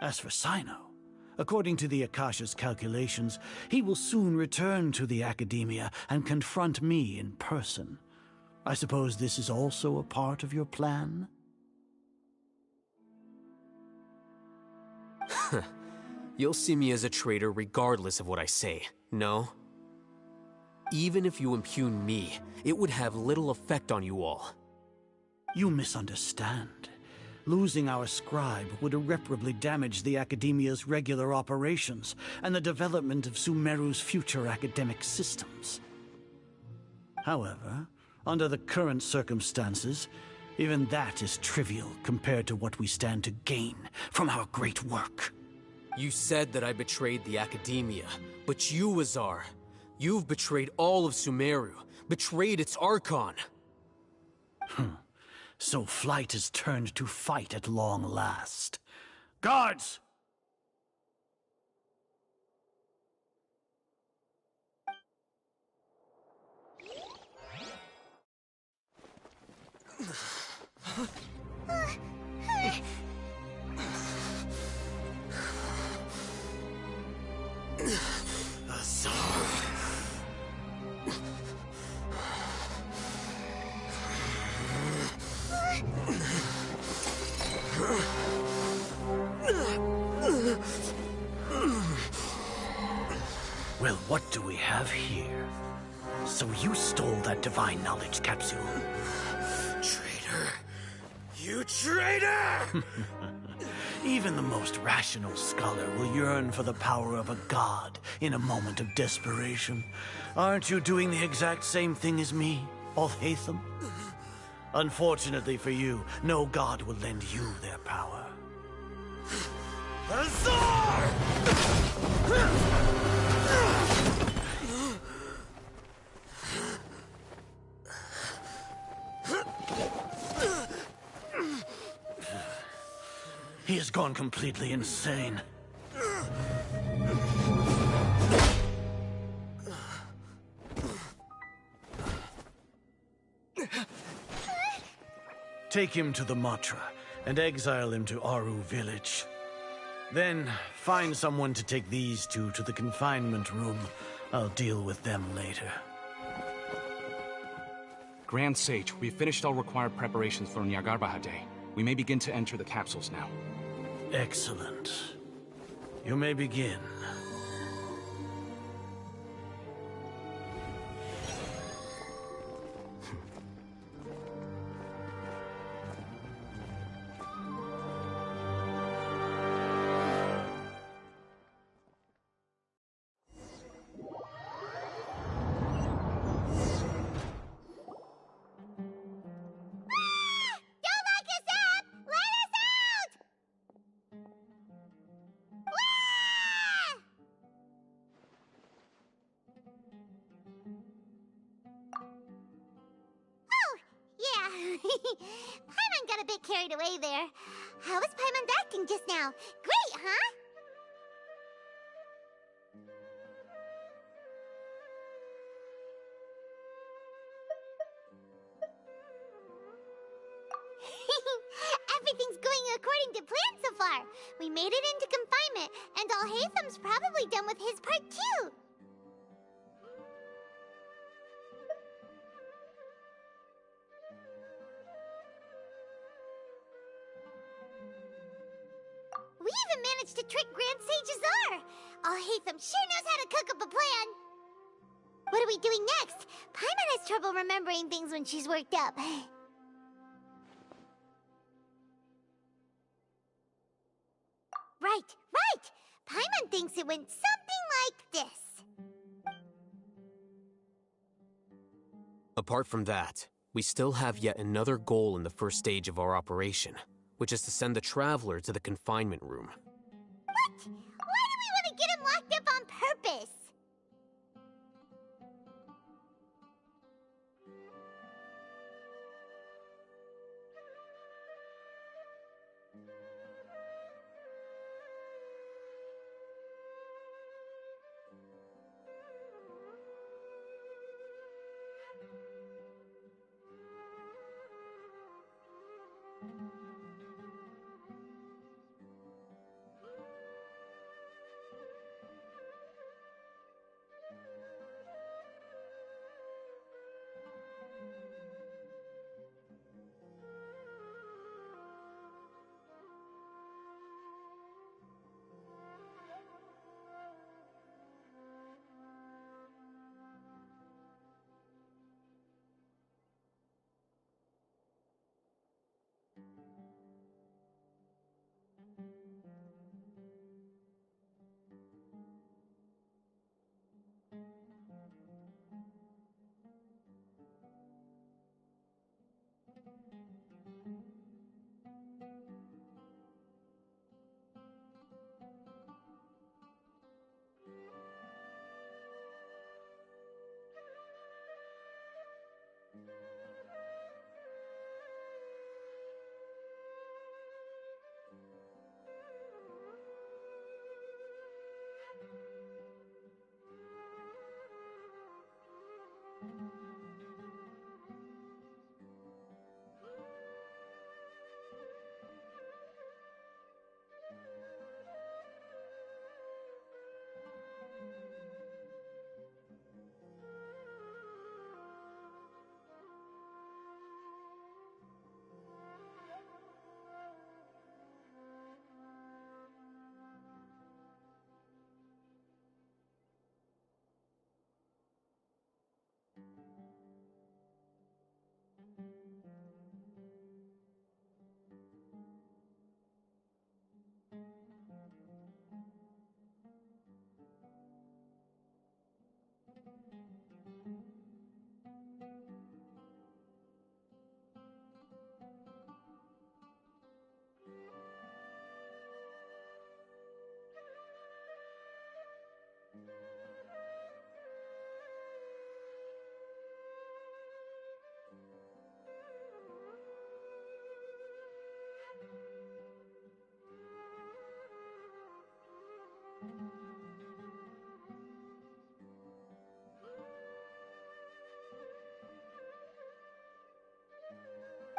Speaker 10: As for Sino, according to the Akasha's calculations, he will soon return to the Academia and confront me in person. I suppose this is also a part of your plan?
Speaker 5: You'll see me as a traitor regardless of what I say, no? Even if you impugn me, it would have little effect on you all.
Speaker 10: You misunderstand. Losing our scribe would irreparably damage the Academia's regular operations and the development of Sumeru's future academic systems. However, under the current circumstances, even that is trivial compared to what we stand to gain from our great work.
Speaker 5: You said that I betrayed the Academia, but you, Azar, you've betrayed all of Sumeru, betrayed its Archon.
Speaker 10: So flight has turned to fight at long last. Guards! Well, what do we have here? So you stole that divine knowledge capsule?
Speaker 5: Traitor! You traitor!
Speaker 10: Even the most rational scholar will yearn for the power of a god in a moment of desperation. Aren't you doing the exact same thing as me, Alhaitham? Unfortunately for you, no god will lend you their power. Azar! He has gone completely insane. Take him to the Matra and exile him to Aru village. Then find someone to take these two to the confinement room. I'll deal with them later.
Speaker 11: Grand Sage, we've finished all required preparations for Nyagarbha Day. We may begin to enter the capsules now.
Speaker 10: Excellent. You may begin.
Speaker 7: Paimon got a bit carried away there. How was Paimon acting just now? Great, huh? according to plan so far. We made it into confinement, and Alhaitham's probably done with his part too. We even managed to trick Grand Sage Azar! Alhaitham sure knows how to cook up a plan! What are we doing next? Paimon has trouble remembering things when she's worked up. Right! Paimon thinks it went something like this.
Speaker 5: Apart from that, we still have yet another goal in the first stage of our operation, which is to send the Traveler to the confinement room.
Speaker 7: What? Why do we want to get him locked up on purpose?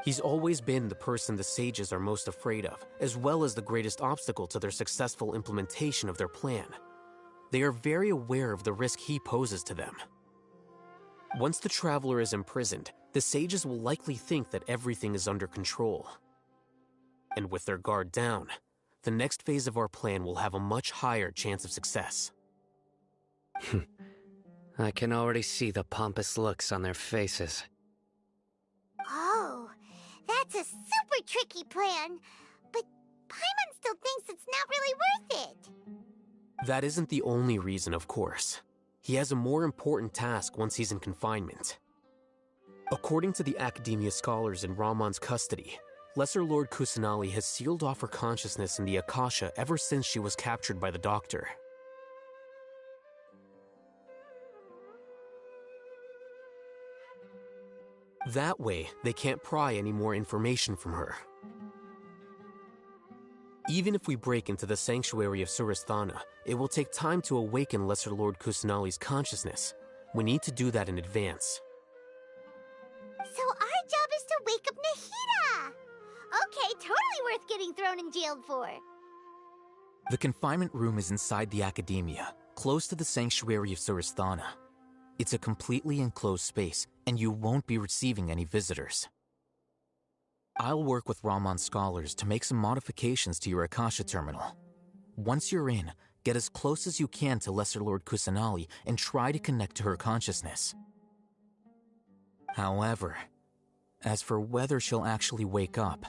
Speaker 5: He's always been the person the sages are most afraid of, as well as the greatest obstacle to their successful implementation of their plan. They are very aware of the risk he poses to them. Once the Traveler is imprisoned, the sages will likely think that everything is under control. And with their guard down, the next phase of our plan will have a much higher chance of success.
Speaker 6: I can already see the pompous looks on their faces.
Speaker 7: Oh, that's a super tricky plan. But Paimon still thinks it's not really worth it.
Speaker 5: That isn't the only reason, of course. He has a more important task once he's in confinement. According to the Academia scholars in Ramon's custody, Lesser Lord Kusanali has sealed off her consciousness in the Akasha ever since she was captured by the Doctor. That way, they can't pry any more information from her. Even if we break into the sanctuary of Surasthana, it will take time to awaken Lesser Lord Kusanali's consciousness. We need to do that in advance.
Speaker 7: So our job is to wake up Nahida! Okay, totally worth getting thrown in jail for.
Speaker 9: The confinement room is inside the Academia, close to the sanctuary of Surasthana. It's a completely enclosed space, and you won't be receiving any visitors. I'll work with Raman scholars to make some modifications to your Akasha terminal. Once you're in, get as close as you can to Lesser Lord Kusanali and try to connect to her consciousness. However, as for whether she'll actually wake up,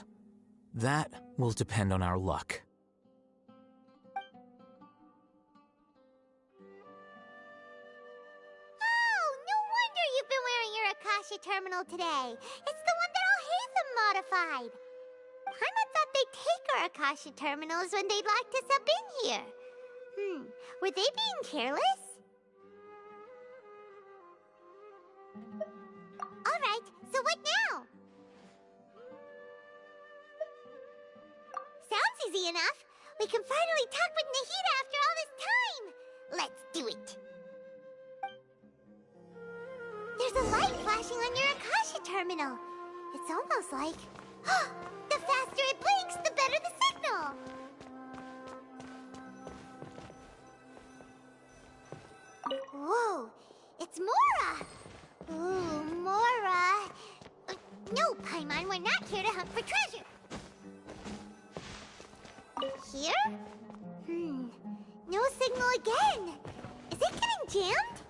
Speaker 9: that will depend on our luck.
Speaker 7: Oh, no wonder you've been wearing your Akasha terminal today. It's the one that Al-Haytham modified. Paimon thought they'd take our Akasha terminals when they locked us up in here. Were they being careless? Alright, so what now? Sounds easy enough. We can finally talk with Nahida after all this time. Let's do it. There's a light flashing on your Akasha terminal. It's almost like... the faster it blinks, the better the signal. Whoa, it's Mora. Ooh, Mora. No, Paimon, we're not here to hunt for treasure. Here? No signal again. Is it getting jammed?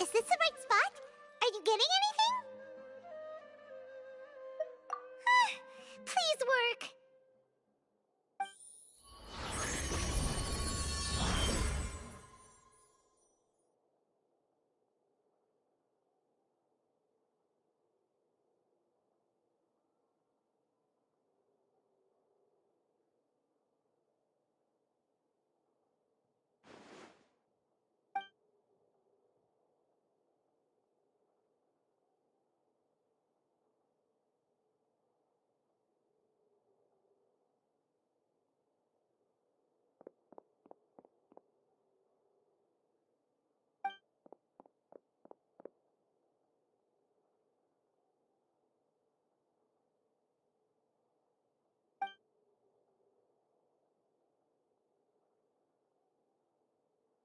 Speaker 7: Is this the right spot? Are you getting anything? Please work.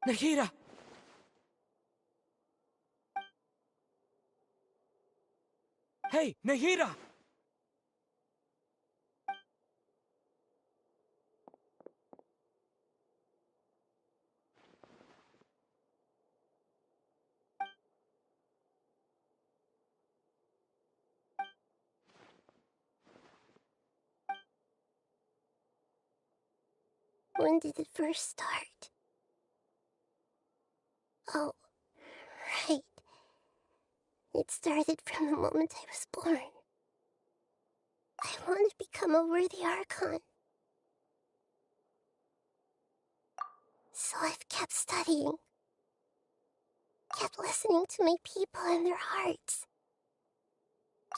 Speaker 8: Nahida! Hey, Nahida!
Speaker 12: When did it first start? Oh, right. It started from the moment I was born. I want to become a worthy Archon. So I've kept studying. Kept listening to my people and their hearts.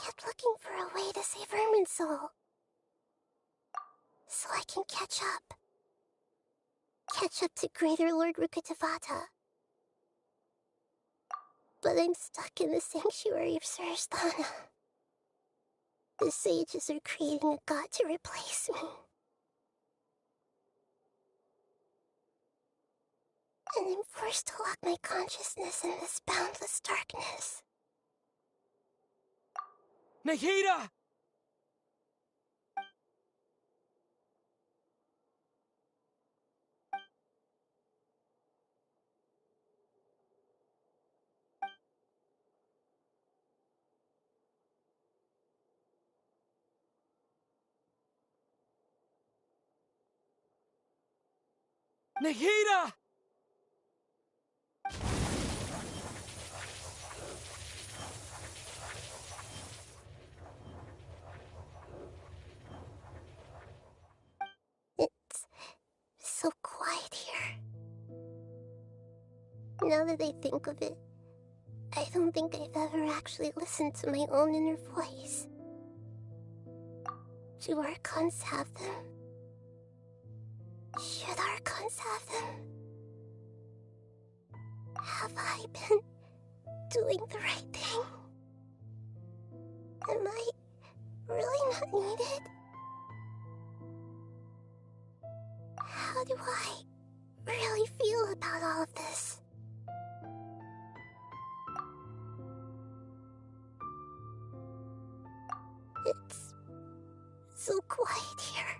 Speaker 12: Kept looking for a way to save Irminsul. So I can catch up. Catch up to Greater Lord Rukkhadevata. But I'm stuck in the sanctuary of Surasthana. The sages are creating a god to replace me. And I'm forced to lock my consciousness in this boundless darkness.
Speaker 4: Nahida! Nahida!
Speaker 12: It's so quiet here. Now that I think of it, I don't think I've ever actually listened to my own inner voice. Do Archons have them? Should Archons have them? Have I been doing the right thing? Am I really not needed? How do I really feel about all of this? It's so quiet here.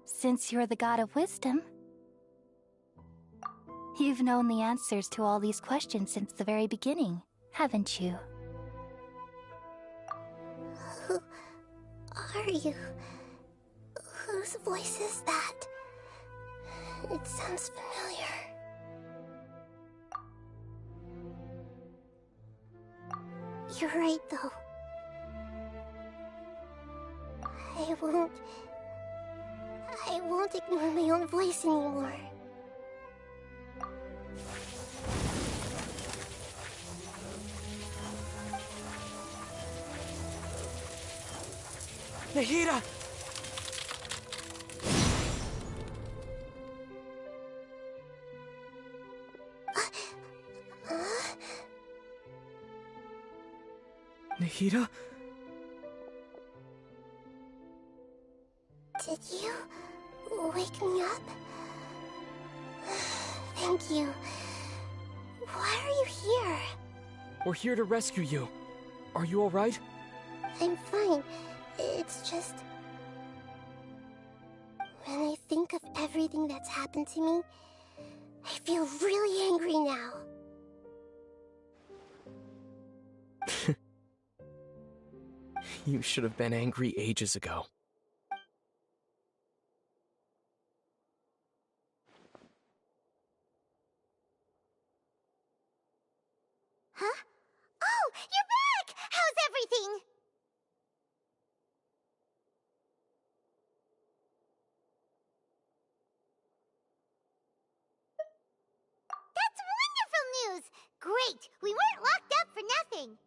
Speaker 2: Since you're the god of wisdom, you've known the answers to all these questions since the very beginning, haven't you?
Speaker 12: Who are you? Whose voice is that? It sounds familiar. You're right, though. I won't ignore my own voice anymore.
Speaker 4: Nahida! Nahida?
Speaker 12: Did you wake me up? Thank you. Why are you here?
Speaker 5: We're here to rescue you. Are you alright?
Speaker 12: I'm fine. It's just... when I think of everything that's happened to me, I feel really angry now.
Speaker 13: You should have been angry ages ago.
Speaker 7: Huh? Oh, you're back! How's everything? That's wonderful news! Great! We weren't locked up for nothing!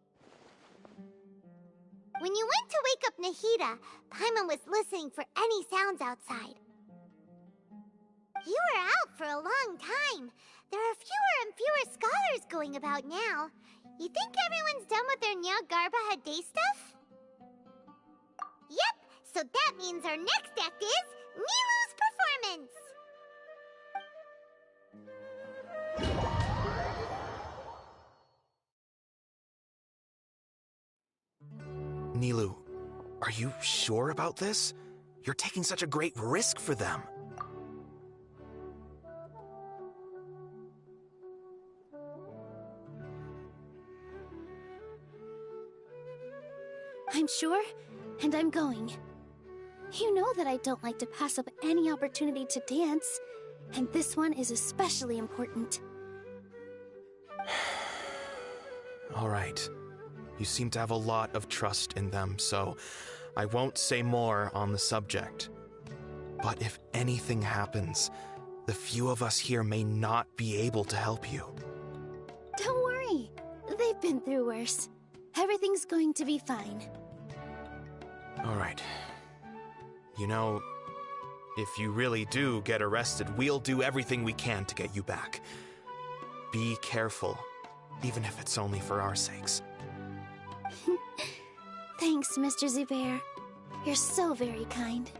Speaker 7: When you went to wake up Nahida, Paimon was listening for any sounds outside. You were out for a long time. There are fewer and fewer scholars going about now. You think everyone's done with their Nyagarbha Day stuff? Yep, so that means our next act is Nilou's performance!
Speaker 14: Nilou, are you sure about this? You're taking such a great risk for them.
Speaker 2: I'm sure, and I'm going. You know that I don't like to pass up any opportunity to dance, and this one is especially important.
Speaker 14: All right. You seem to have a lot of trust in them, so I won't say more on the subject. But if anything happens, the few of us here may not be able to help you.
Speaker 2: Don't worry. They've been through worse. Everything's going to be fine.
Speaker 14: All right. You know, if you really do get arrested, we'll do everything we can to get you back. Be careful, even if it's only for our sakes.
Speaker 2: Thanks, Mr. Zubair. You're so very kind.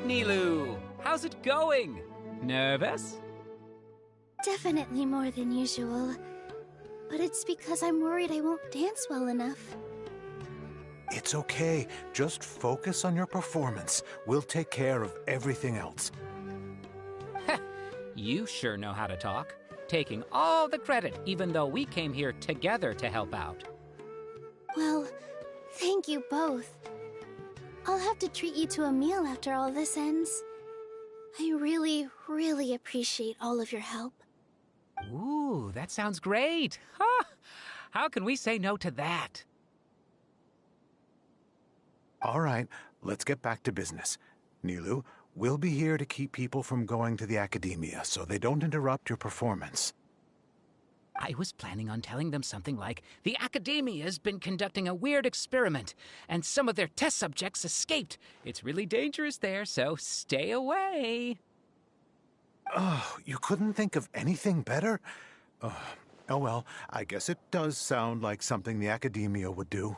Speaker 15: Nilou, how's it going? Nervous?
Speaker 2: Definitely more than usual. But it's because I'm worried I won't dance well enough.
Speaker 16: It's okay. Just focus on your performance. We'll take care of everything else.
Speaker 15: You sure know how to talk. Taking all the credit, even though we came here together to help out.
Speaker 2: Well, thank you both. I'll have to treat you to a meal after all this ends. I really, really appreciate all of your help.
Speaker 15: Ooh, that sounds great. Huh? How can we say no to that?
Speaker 16: All right, let's get back to business. Nilou, we'll be here to keep people from going to the academia so they don't interrupt your performance.
Speaker 15: I was planning on telling them something like, the Academia's been conducting a weird experiment, and some of their test subjects escaped. It's really dangerous there, so stay away.
Speaker 16: Oh, you couldn't think of anything better? Oh well, I guess it does sound like something the Academia would do.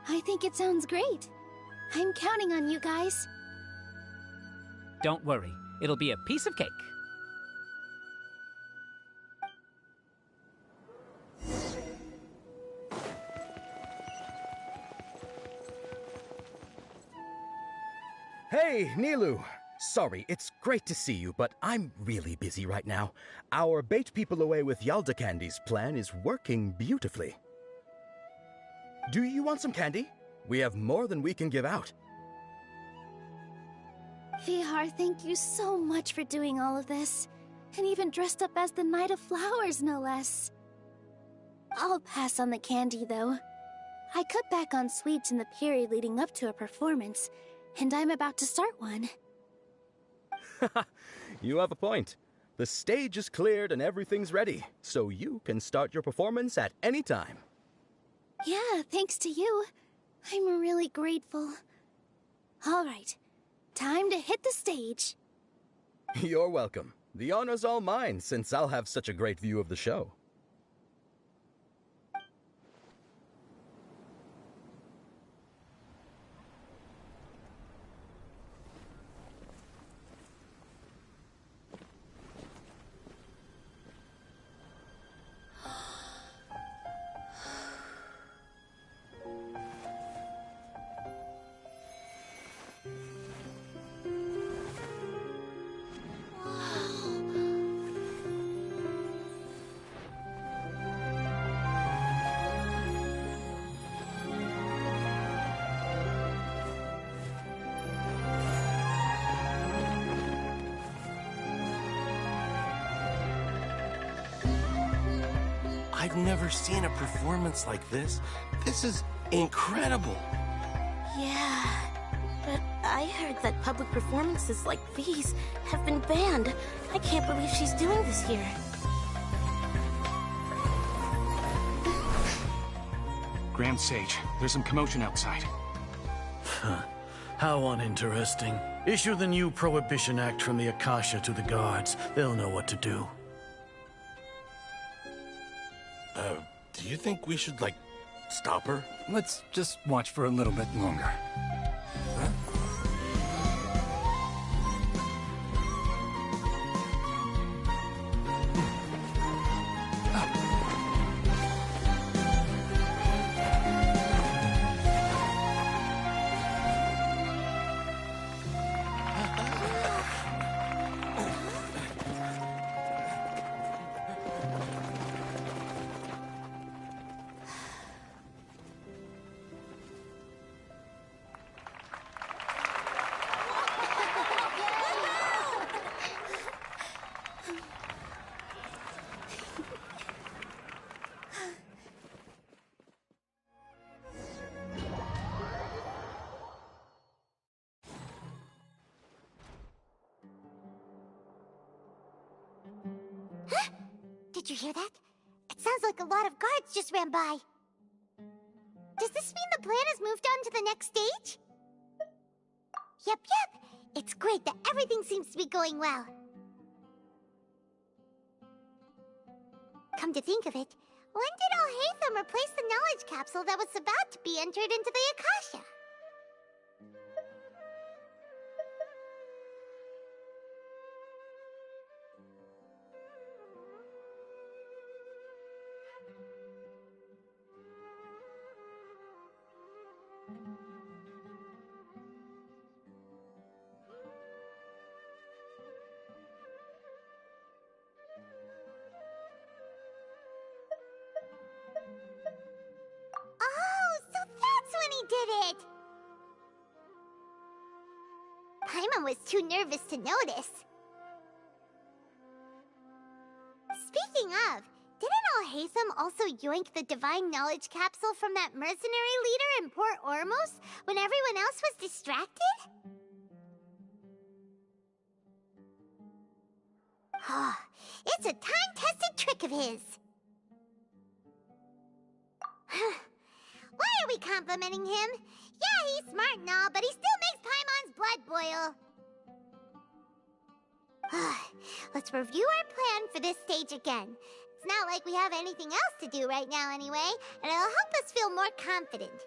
Speaker 2: I think it sounds great. I'm counting on you guys.
Speaker 15: Don't worry, it'll be a piece of cake.
Speaker 17: Hey, Nilou! Sorry, it's great to see you, but I'm really busy right now. Our Bait People Away with Yalda Candy's plan is working beautifully. Do you want some candy? We have more than we can give out.
Speaker 2: Vihar, thank you so much for doing all of this. And even dressed up as the Knight of Flowers, no less. I'll pass on the candy, though. I cut back on sweets in the period leading up to a performance, and I'm about to start one.
Speaker 17: You have a point. The stage is cleared and everything's ready, so you can start your performance at any time.
Speaker 2: Yeah, thanks to you. I'm really grateful. All right, time to hit the stage.
Speaker 17: You're welcome. The honor's all mine, since I'll have such a great view of the show.
Speaker 18: I've never seen a performance like this. This is incredible.
Speaker 12: Yeah, but I heard that public performances like these have been banned. I can't believe she's doing this here.
Speaker 11: Grand Sage, there's some commotion outside.
Speaker 10: How uninteresting. Issue the new Prohibition Act from the Akasha to the guards. They'll know what to do.
Speaker 18: Do you think we should, like, stop her?
Speaker 19: Let's just watch for a little bit longer.
Speaker 7: Did you hear that? It sounds like a lot of guards just ran by. Does this mean the plan has moved on to the next stage? Yep. It's great that everything seems to be going well. Come to think of it, when did Alhaitham replace the knowledge capsule that was about to be entered into the Akasha? Did it! Paimon was too nervous to notice. Speaking of, didn't Alhaitham also yoink the divine knowledge capsule from that mercenary leader in Port Ormos when everyone else was distracted? It's a time-tested trick of his. Why are we complimenting him? Yeah, he's smart and all, but he still makes Paimon's blood boil. Let's review our plan for this stage again. It's not like we have anything else to do right now anyway, and it'll help us feel more confident.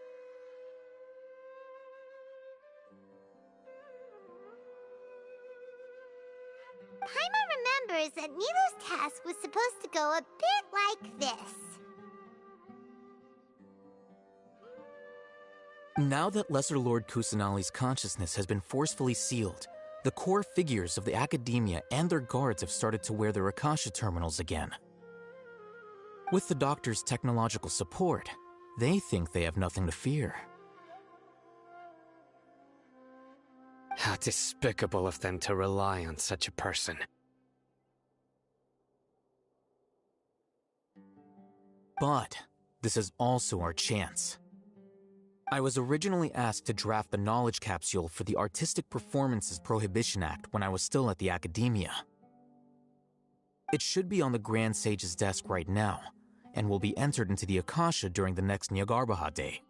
Speaker 7: Paimon remembers that Nilo's task was supposed to go a bit like this.
Speaker 9: Now that Lesser Lord Kusanali's consciousness has been forcefully sealed, the core figures of the Academia and their guards have started to wear their Akasha terminals again. With the Doctor's technological support, they think they have nothing to fear.
Speaker 6: How despicable of them to rely on such a person.
Speaker 9: But this is also our chance. I was originally asked to draft the knowledge capsule for the Artistic Performances Prohibition Act when I was still at the Academia. It should be on the Grand Sage's desk right now, and will be entered into the Akasha during the next Nyargarbaha Day.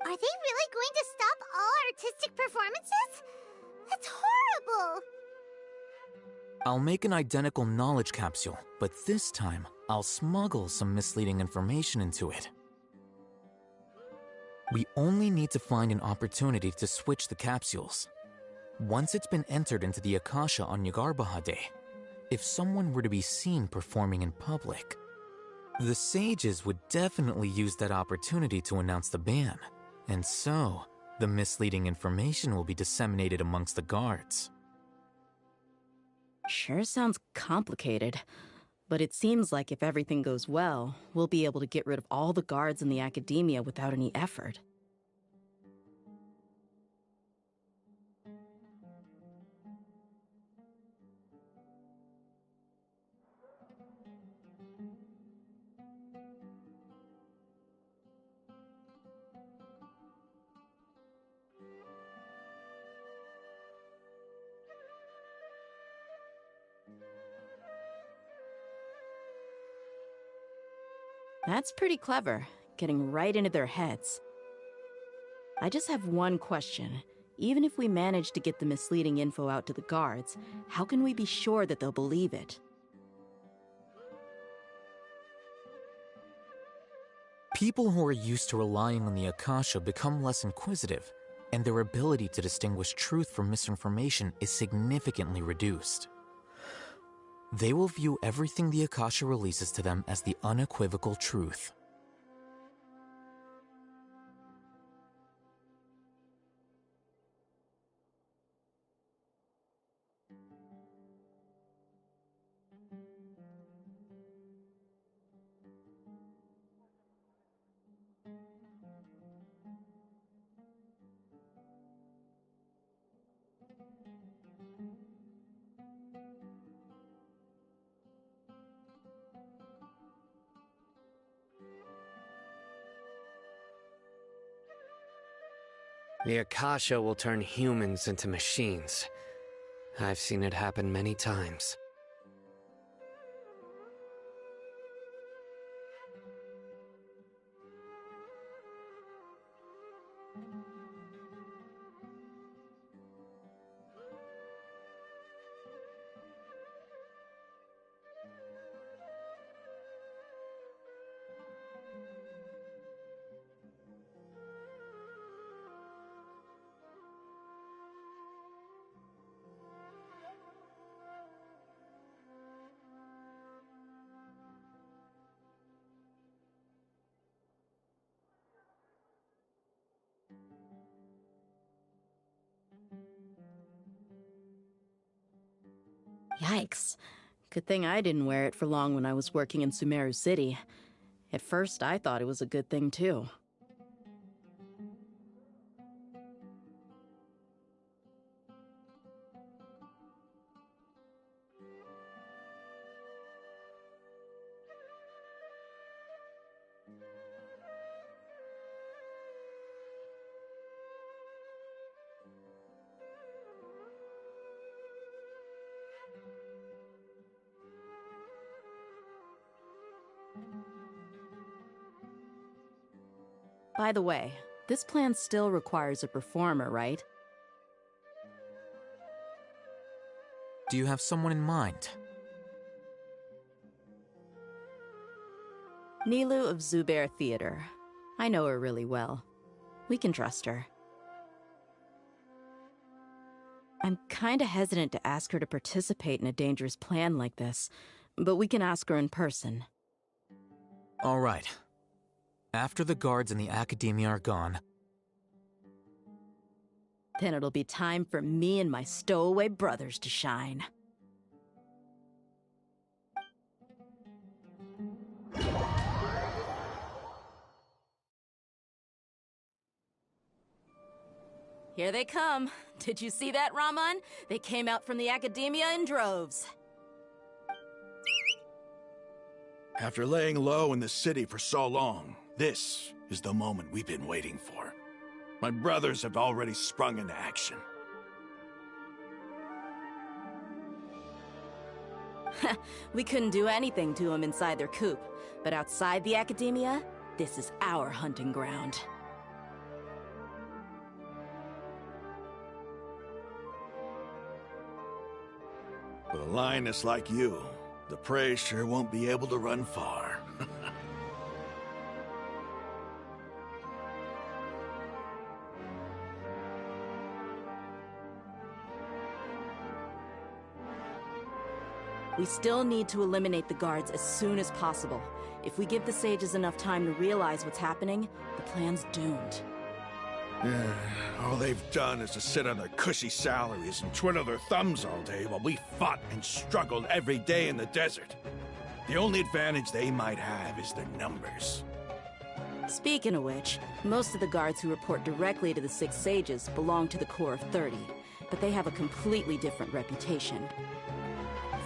Speaker 7: Are they really going to stop all artistic performances? That's horrible!
Speaker 9: I'll make an identical knowledge capsule, but this time, I'll smuggle some misleading information into it. We only need to find an opportunity to switch the capsules. Once it's been entered into the Akasha on Nyargarbaha Day, if someone were to be seen performing in public, the sages would definitely use that opportunity to announce the ban, and so the misleading information will be disseminated amongst the guards.
Speaker 3: Sure sounds complicated, but it seems like if everything goes well, we'll be able to get rid of all the guards in the Academia without any effort. That's pretty clever, getting right into their heads. I just have one question. Even if we manage to get the misleading info out to the guards, how can we be sure that they'll believe it?
Speaker 9: People who are used to relying on the Akasha become less inquisitive, and their ability to distinguish truth from misinformation is significantly reduced. They will view everything the Akasha releases to them as the unequivocal truth.
Speaker 6: The Akasha will turn humans into machines. I've seen it happen many times.
Speaker 3: Yikes. Good thing I didn't wear it for long when I was working in Sumeru City. At first, I thought it was a good thing, too. By the way, this plan still requires a performer, right?
Speaker 9: Do you have someone in mind?
Speaker 3: Nilu of Zubair Theater. I know her really well. We can trust her. I'm kinda hesitant to ask her to participate in a dangerous plan like this, but we can ask her in person.
Speaker 9: All right. After the guards and the Academia are gone,
Speaker 3: then it'll be time for me and my stowaway brothers to shine. Here they come. Did you see that, Raman? They came out from the Academia in droves.
Speaker 20: After laying low in the city for so long, this is the moment we've been waiting for. My brothers have already sprung into action.
Speaker 3: We couldn't do anything to them inside their coop, but outside the Academia, this is our hunting ground.
Speaker 20: With a lioness like you, the prey sure won't be able to run far.
Speaker 3: We still need to eliminate the guards as soon as possible. If we give the sages enough time to realize what's happening, the plan's doomed.
Speaker 20: All they've done is to sit on their cushy salaries and twiddle their thumbs all day while we fought and struggled every day in the desert. The only advantage they might have is their numbers.
Speaker 3: Speaking of which, most of the guards who report directly to the Six Sages belong to the Corps of 30, but they have a completely different reputation.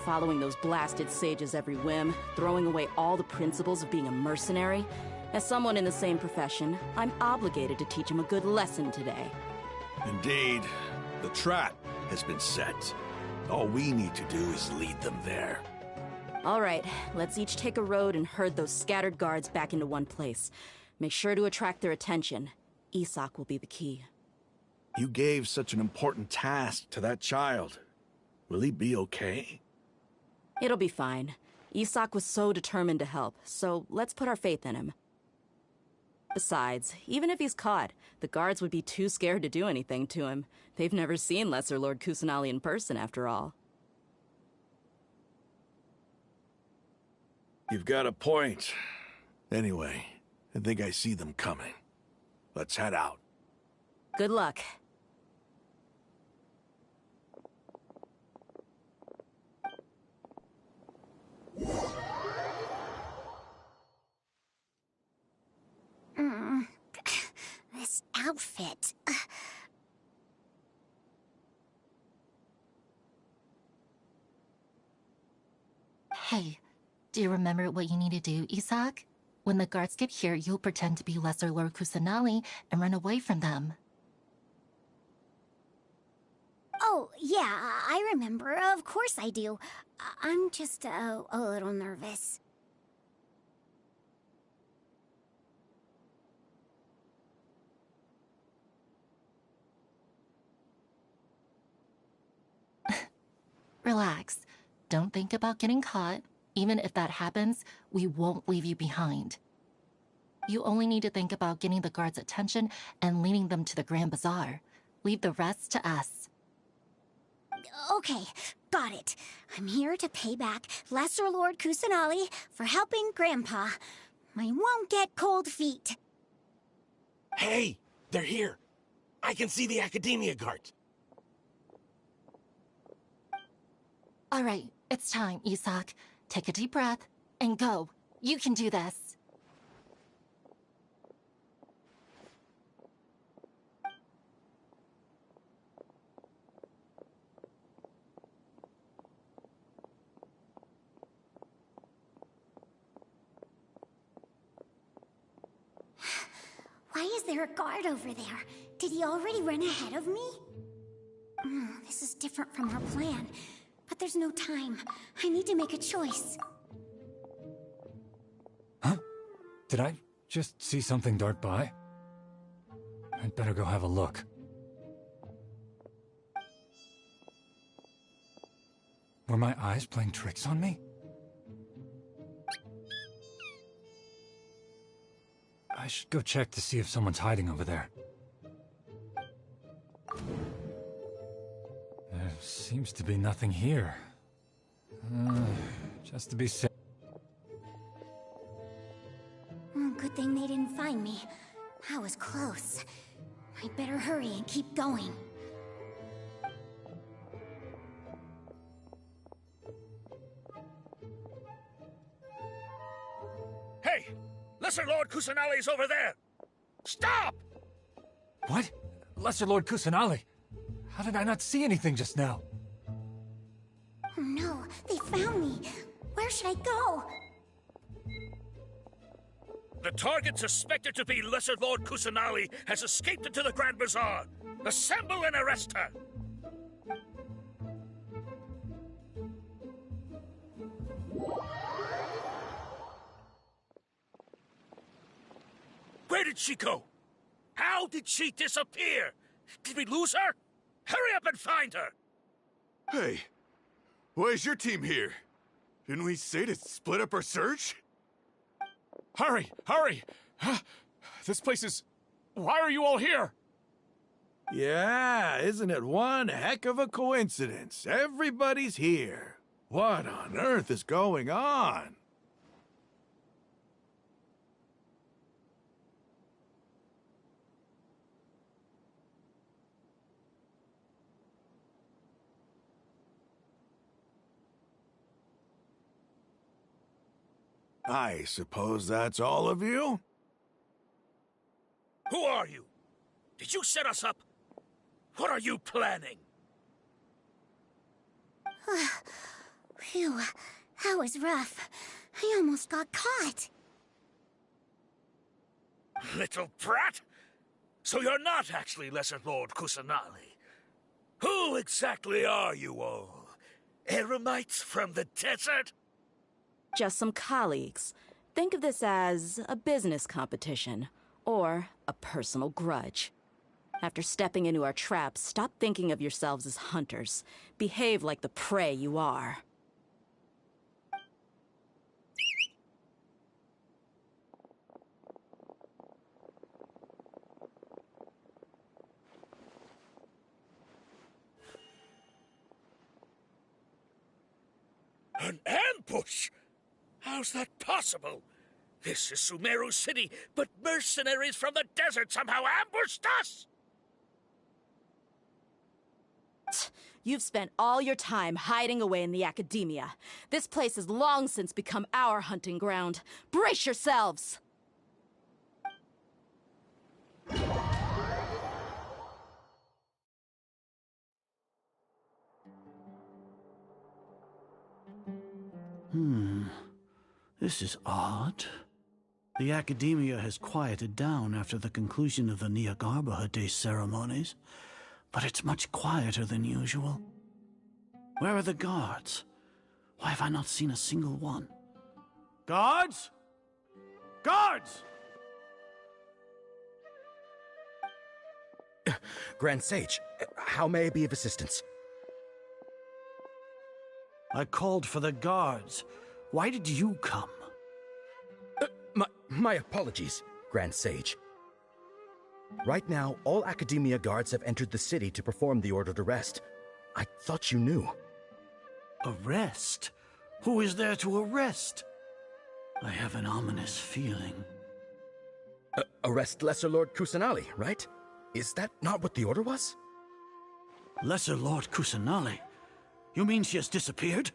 Speaker 3: Following those blasted sages every whim, throwing away all the principles of being a mercenary. As someone in the same profession, I'm obligated to teach them a good lesson today.
Speaker 20: Indeed, the trap has been set. All we need to do is lead them there.
Speaker 3: All right, let's each take a road and herd those scattered guards back into one place. Make sure to attract their attention. Isak will be the key.
Speaker 20: You gave such an important task to that child. Will he be okay?
Speaker 3: It'll be fine. Isak was so determined to help, so let's put our faith in him. Besides, even if he's caught, the guards would be too scared to do anything to him. They've never seen Lesser Lord Kusanali in person, after all.
Speaker 20: You've got a point. Anyway, I think I see them coming. Let's head out.
Speaker 3: Good luck.
Speaker 12: This outfit.
Speaker 21: Hey, do you remember what you need to do, Isak? When the guards get here, you'll pretend to be Lesser Lord Kusanali and run away from them.
Speaker 12: Oh, yeah, I remember. Of course I do. I'm just a little nervous.
Speaker 21: Relax. Don't think about getting caught. Even if that happens, we won't leave you behind. You only need to think about getting the guards' attention and leading them to the Grand Bazaar. Leave the rest to us.
Speaker 12: Okay, got it. I'm here to pay back Lesser Lord Kusanali for helping Grandpa. I won't get cold feet.
Speaker 18: Hey, they're here. I can see the Academia guards.
Speaker 21: All right, it's time, Isak. Take a deep breath and go. You can do this.
Speaker 12: Why is there a guard over there? Did he already run ahead of me? This is different from our plan. But there's no time. I need to make a choice.
Speaker 19: Huh? Did I just see something dart by? I'd better go have a look. Were my eyes playing tricks on me? I should go check to see if someone's hiding over there. There seems to be nothing here. Just to be safe.
Speaker 12: Good thing they didn't find me. I was close. I'd better hurry and keep going.
Speaker 20: Hey! Lesser Lord Kusanali's over there! Stop!
Speaker 19: What? Lesser Lord Kusanali? How did I not see anything just now?
Speaker 12: Oh no, they found me. Where should I go?
Speaker 20: The target suspected to be Lesser Lord Kusanali has escaped into the Grand Bazaar. Assemble and arrest her! Where did she go? How did she disappear? Did we lose her? Hurry up and find her!
Speaker 22: Hey, why is your team here? Didn't we say to split up our search?
Speaker 11: Hurry! Hurry! This place is... Why are you all here?
Speaker 20: Yeah, isn't it one heck of a coincidence? Everybody's here. What on earth is going on? I suppose that's all of you? Who are you? Did you set us up? What are you planning?
Speaker 12: Phew, that was rough. I almost got caught.
Speaker 20: Little brat! So you're not actually Lesser Lord Kusanali. Who exactly are you all?
Speaker 1: Eremites from the desert?
Speaker 3: Just some colleagues. Think of this as a business competition, or a personal grudge. After stepping into our traps, stop thinking of yourselves as hunters. Behave like the prey you are.
Speaker 1: An ambush? How's that possible? This is Sumeru City, but mercenaries from the desert somehow ambushed us!
Speaker 3: You've spent all your time hiding away in the academia. This place has long since become our hunting ground. Brace yourselves!
Speaker 10: This is odd. The academia has quieted down after the conclusion of the Niagarbaha Day ceremonies, but it's much quieter than usual. Where are the guards? Why have I not seen a single one? Guards? Guards!
Speaker 17: Grand Sage, how may I be of assistance?
Speaker 10: I called for the guards. Why did you come?
Speaker 17: My apologies, Grand Sage. Right now, all Academia guards have entered the city to perform the ordered arrest. I thought you knew.
Speaker 10: Arrest? Who is there to arrest? I have an ominous feeling.
Speaker 17: Arrest Lesser Lord Kusanali, right? Is that not what the order was?
Speaker 10: Lesser Lord Kusanali? You mean she has disappeared?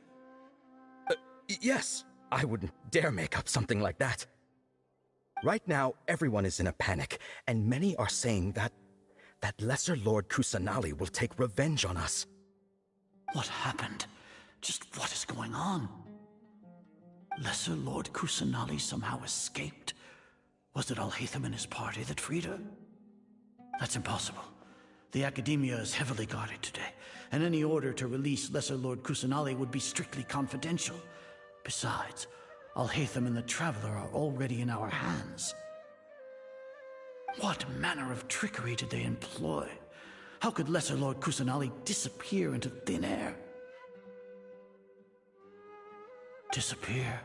Speaker 17: Yes. I wouldn't dare make up something like that. Right now, everyone is in a panic, and many are saying that Lesser Lord Kusanali will take revenge on us.
Speaker 10: What happened? Just what is going on? Lesser Lord Kusanali somehow escaped? Was it Alhaitham and his party that freed her? That's impossible. The Academia is heavily guarded today, and any order to release Lesser Lord Kusanali would be strictly confidential. Besides, Alhaitham and the Traveler are already in our hands. What manner of trickery did they employ? How could Lesser Lord Kusanali disappear into thin air? Disappear?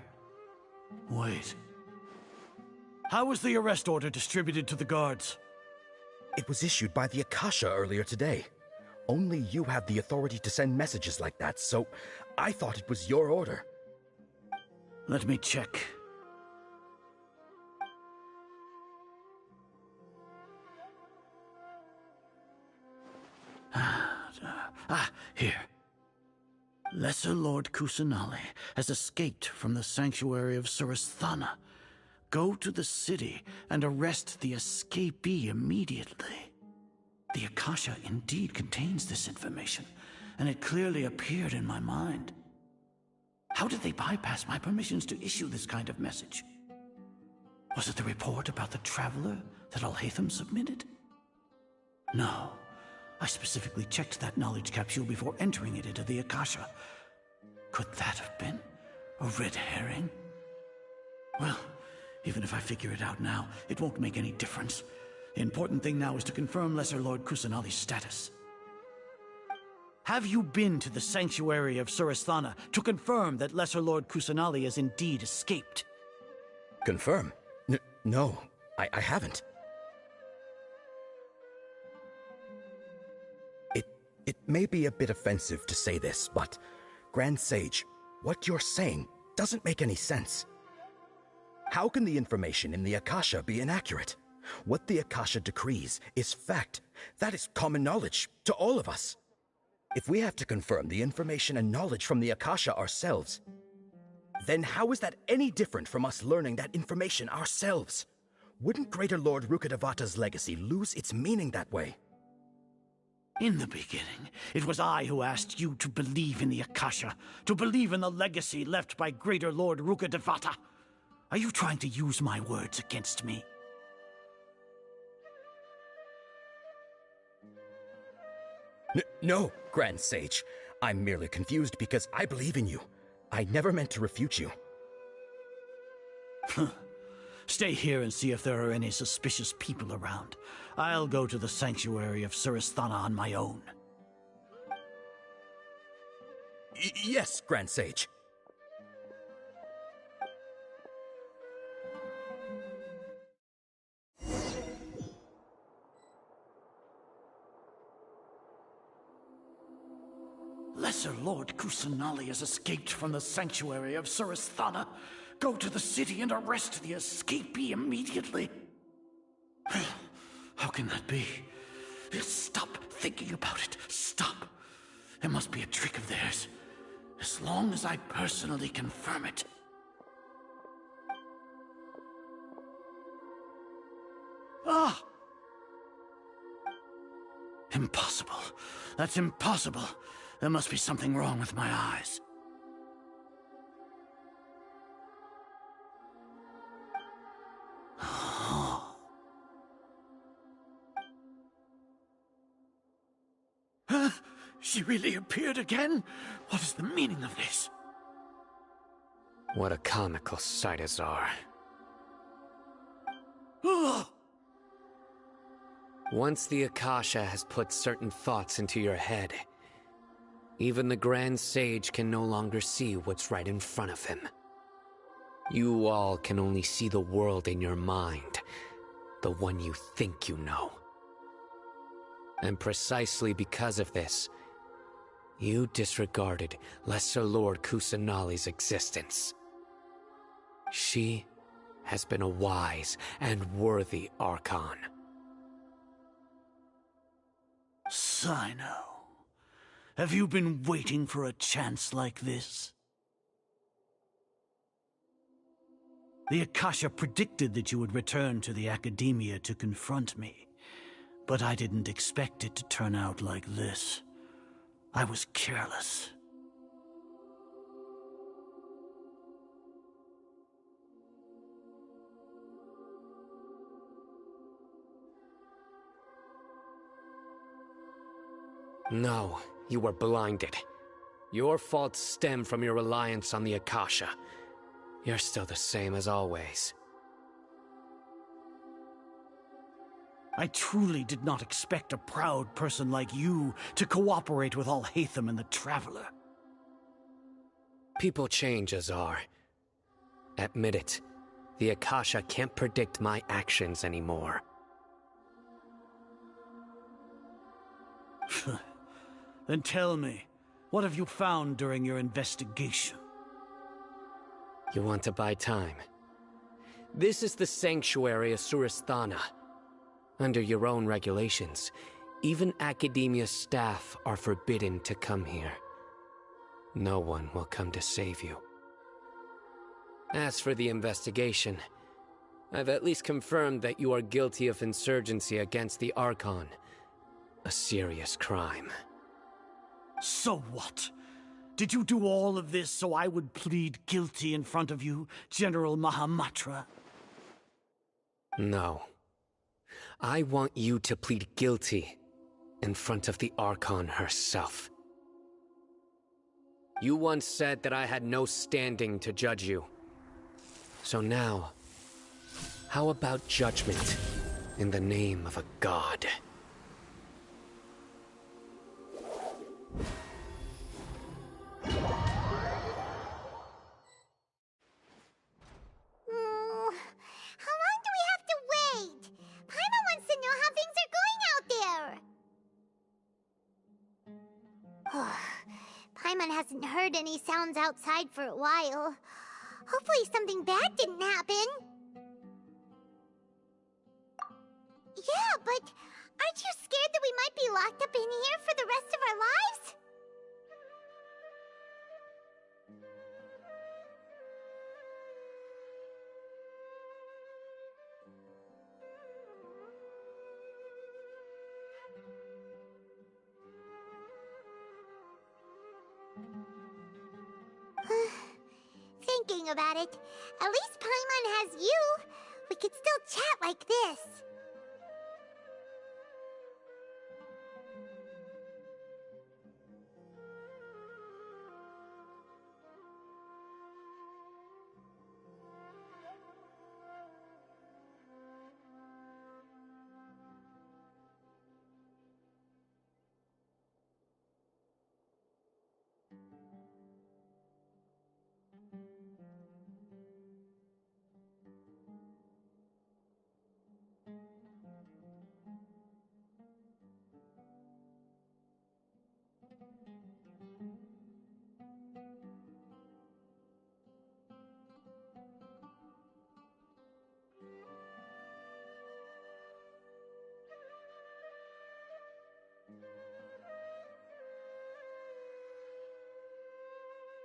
Speaker 10: Wait. How was the arrest order distributed to the guards?
Speaker 17: It was issued by the Akasha earlier today. Only you have the authority to send messages like that, so I thought it was your order.
Speaker 10: Let me check. Here. Lesser Lord Kusanali has escaped from the sanctuary of Surasthana. Go to the city and arrest the escapee immediately. The Akasha indeed contains this information, and it clearly appeared in my mind. How did they bypass my permissions to issue this kind of message? Was it the report about the Traveler that Alhaitham submitted? No. I specifically checked that knowledge capsule before entering it into the Akasha. Could that have been a red herring? Well, even if I figure it out now, it won't make any difference. The important thing now is to confirm Lesser Lord Kusanali's status. Have you been to the sanctuary of Surasthana to confirm that Lesser Lord Kusanali has indeed escaped?
Speaker 17: Confirm? No, I haven't. It may be a bit offensive to say this, but Grand Sage, what you're saying doesn't make any sense. How can the information in the Akasha be inaccurate? What the Akasha decrees is fact. That is common knowledge to all of us. If we have to confirm the information and knowledge from the Akasha ourselves, then how is that any different from us learning that information ourselves? Wouldn't Greater Lord Rukkhadevata's legacy lose its meaning that way?
Speaker 10: In the beginning, it was I who asked you to believe in the Akasha, to believe in the legacy left by Greater Lord Rukkhadevata. Are you trying to use my words against me?
Speaker 17: No, Grand Sage. I'm merely confused because I believe in you. I never meant to refute you.
Speaker 10: Stay here and see if there are any suspicious people around. I'll go to the sanctuary of Surasthana on my own.
Speaker 17: Yes, Grand Sage.
Speaker 10: Lesser Lord Kusanali has escaped from the sanctuary of Surasthana. Go to the city and arrest the escapee immediately. How can that be? Stop thinking about it. Stop. It must be a trick of theirs. As long as I personally confirm it. Ah! Impossible. That's impossible. There must be something wrong with my eyes. Huh? She really appeared again? What is the meaning of this?
Speaker 6: What a comical sight, Azar. Once the Akasha has put certain thoughts into your head, even the Grand Sage can no longer see what's right in front of him. You all can only see the world in your mind, the one you think you know. And precisely because of this, you disregarded Lesser Lord Kusanali's existence. She has been a wise and worthy Archon.
Speaker 10: Sino, have you been waiting for a chance like this? The Akasha predicted that you would return to the Academia to confront me, but I didn't expect it to turn out like this. I was careless.
Speaker 6: No, you were blinded. Your faults stem from your reliance on the Akasha. You're still the same as always.
Speaker 10: I truly did not expect a proud person like you to cooperate with Alhaitham and the Traveler.
Speaker 6: People change, Azar. Admit it. The Akasha can't predict my actions anymore.
Speaker 10: Then tell me, what have you found during your investigation?
Speaker 6: You want to buy time? This is the sanctuary of Surasthana. Under your own regulations, even Academia staff are forbidden to come here. No one will come to save you. As for the investigation, I've at least confirmed that you are guilty of insurgency against the Archon. A serious crime.
Speaker 10: So what? Did you do all of this so I would plead guilty in front of you, General Mahamatra?
Speaker 6: No. I want you to plead guilty in front of the Archon herself. You once said that I had no standing to judge you. So now, how about judgment in the name of a god?
Speaker 7: How long do we have to wait? Paimon wants to know how things are going out there. Paimon hasn't heard any sounds outside for a while. Hopefully something bad didn't happen. Yeah, but aren't you scared that we might be locked up in here for the rest of our lives? Thinking about it, at least Paimon has you. We could still chat like this.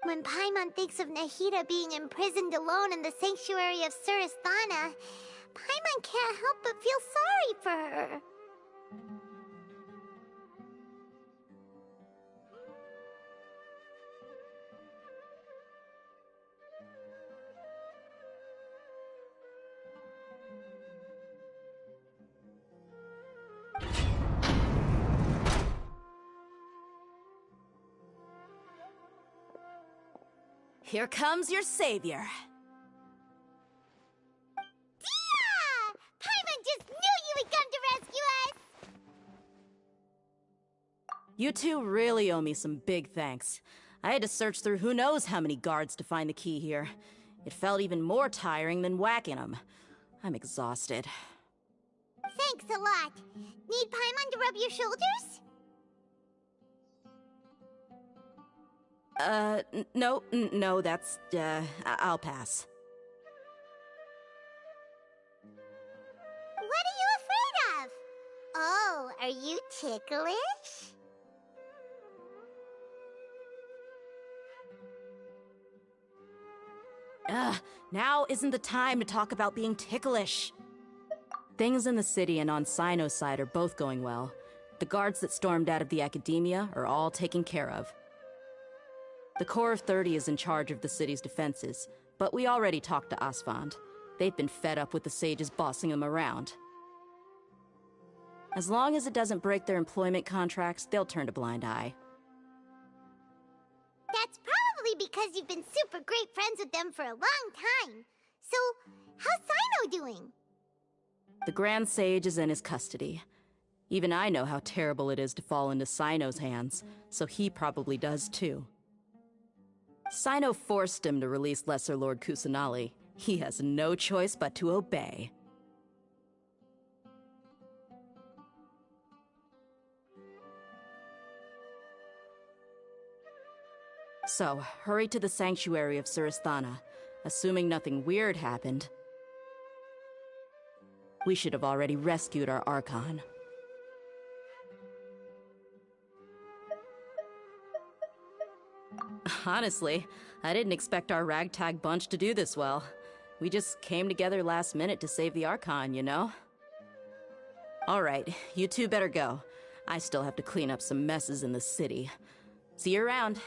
Speaker 7: When Paimon thinks of Nahida being imprisoned alone in the sanctuary of Surasthana, Paimon can't help but feel sorry for her.
Speaker 3: Here comes your savior.
Speaker 7: Tia! Paimon just knew you would come to rescue us!
Speaker 3: You two really owe me some big thanks. I had to search through who knows how many guards to find the key here. It felt even more tiring than whacking them. I'm exhausted.
Speaker 7: Thanks a lot. Need Paimon to rub your shoulders?
Speaker 3: No, that's, I'll pass.
Speaker 7: What are you afraid of? Oh, are you ticklish?
Speaker 3: Now isn't the time to talk about being ticklish. Things in the city and on Sino's side are both going well. The guards that stormed out of the Academia are all taken care of. The Corps of 30 is in charge of the city's defenses, but we already talked to Asfand. They've been fed up with the sages bossing them around. As long as it doesn't break their employment contracts, they'll turn a blind eye.
Speaker 7: That's probably because you've been super great friends with them for a long time. So, how's Sino doing?
Speaker 3: The Grand Sage is in his custody. Even I know how terrible it is to fall into Sino's hands, so he probably does too. Sino forced him to release Lesser Lord Kusanali. He has no choice but to obey. So, hurry to the sanctuary of Surasthana. Assuming nothing weird happened, we should have already rescued our Archon. Honestly, I didn't expect our ragtag bunch to do this well. We just came together last minute to save the Archon, you know? Alright, you two better go. I still have to clean up some messes in the city. See you around.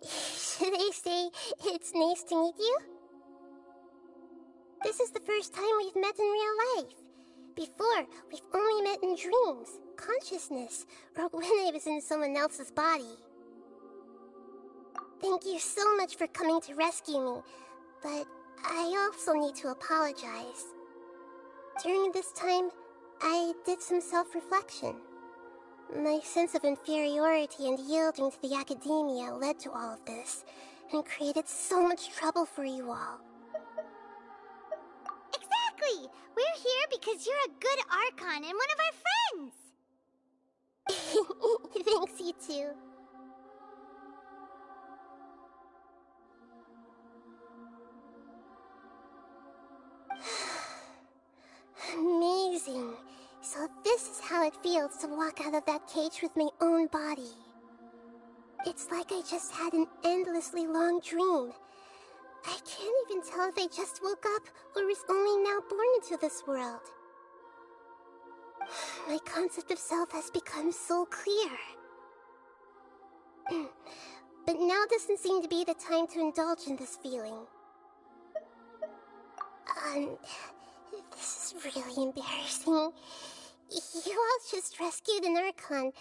Speaker 12: Should I say it's nice to meet you? This is the first time we've met in real life. Before, we've only met in dreams, consciousness, or when I was in someone else's body. Thank you so much for coming to rescue me, but I also need to apologize. During this time, I did some self-reflection. My sense of inferiority and yielding to the Academia led to all of this, and created so much trouble for you all.
Speaker 7: Exactly! We're here because you're a good Archon and one of our friends!
Speaker 12: Thanks, you too. Amazing. So this is how it feels to walk out of that cage with my own body. It's like I just had an endlessly long dream. I can't even tell if I just woke up or was only now born into this world. My concept of self has become so clear. But now doesn't seem to be the time to indulge in this feeling. This is really embarrassing. You all just rescued an Archon,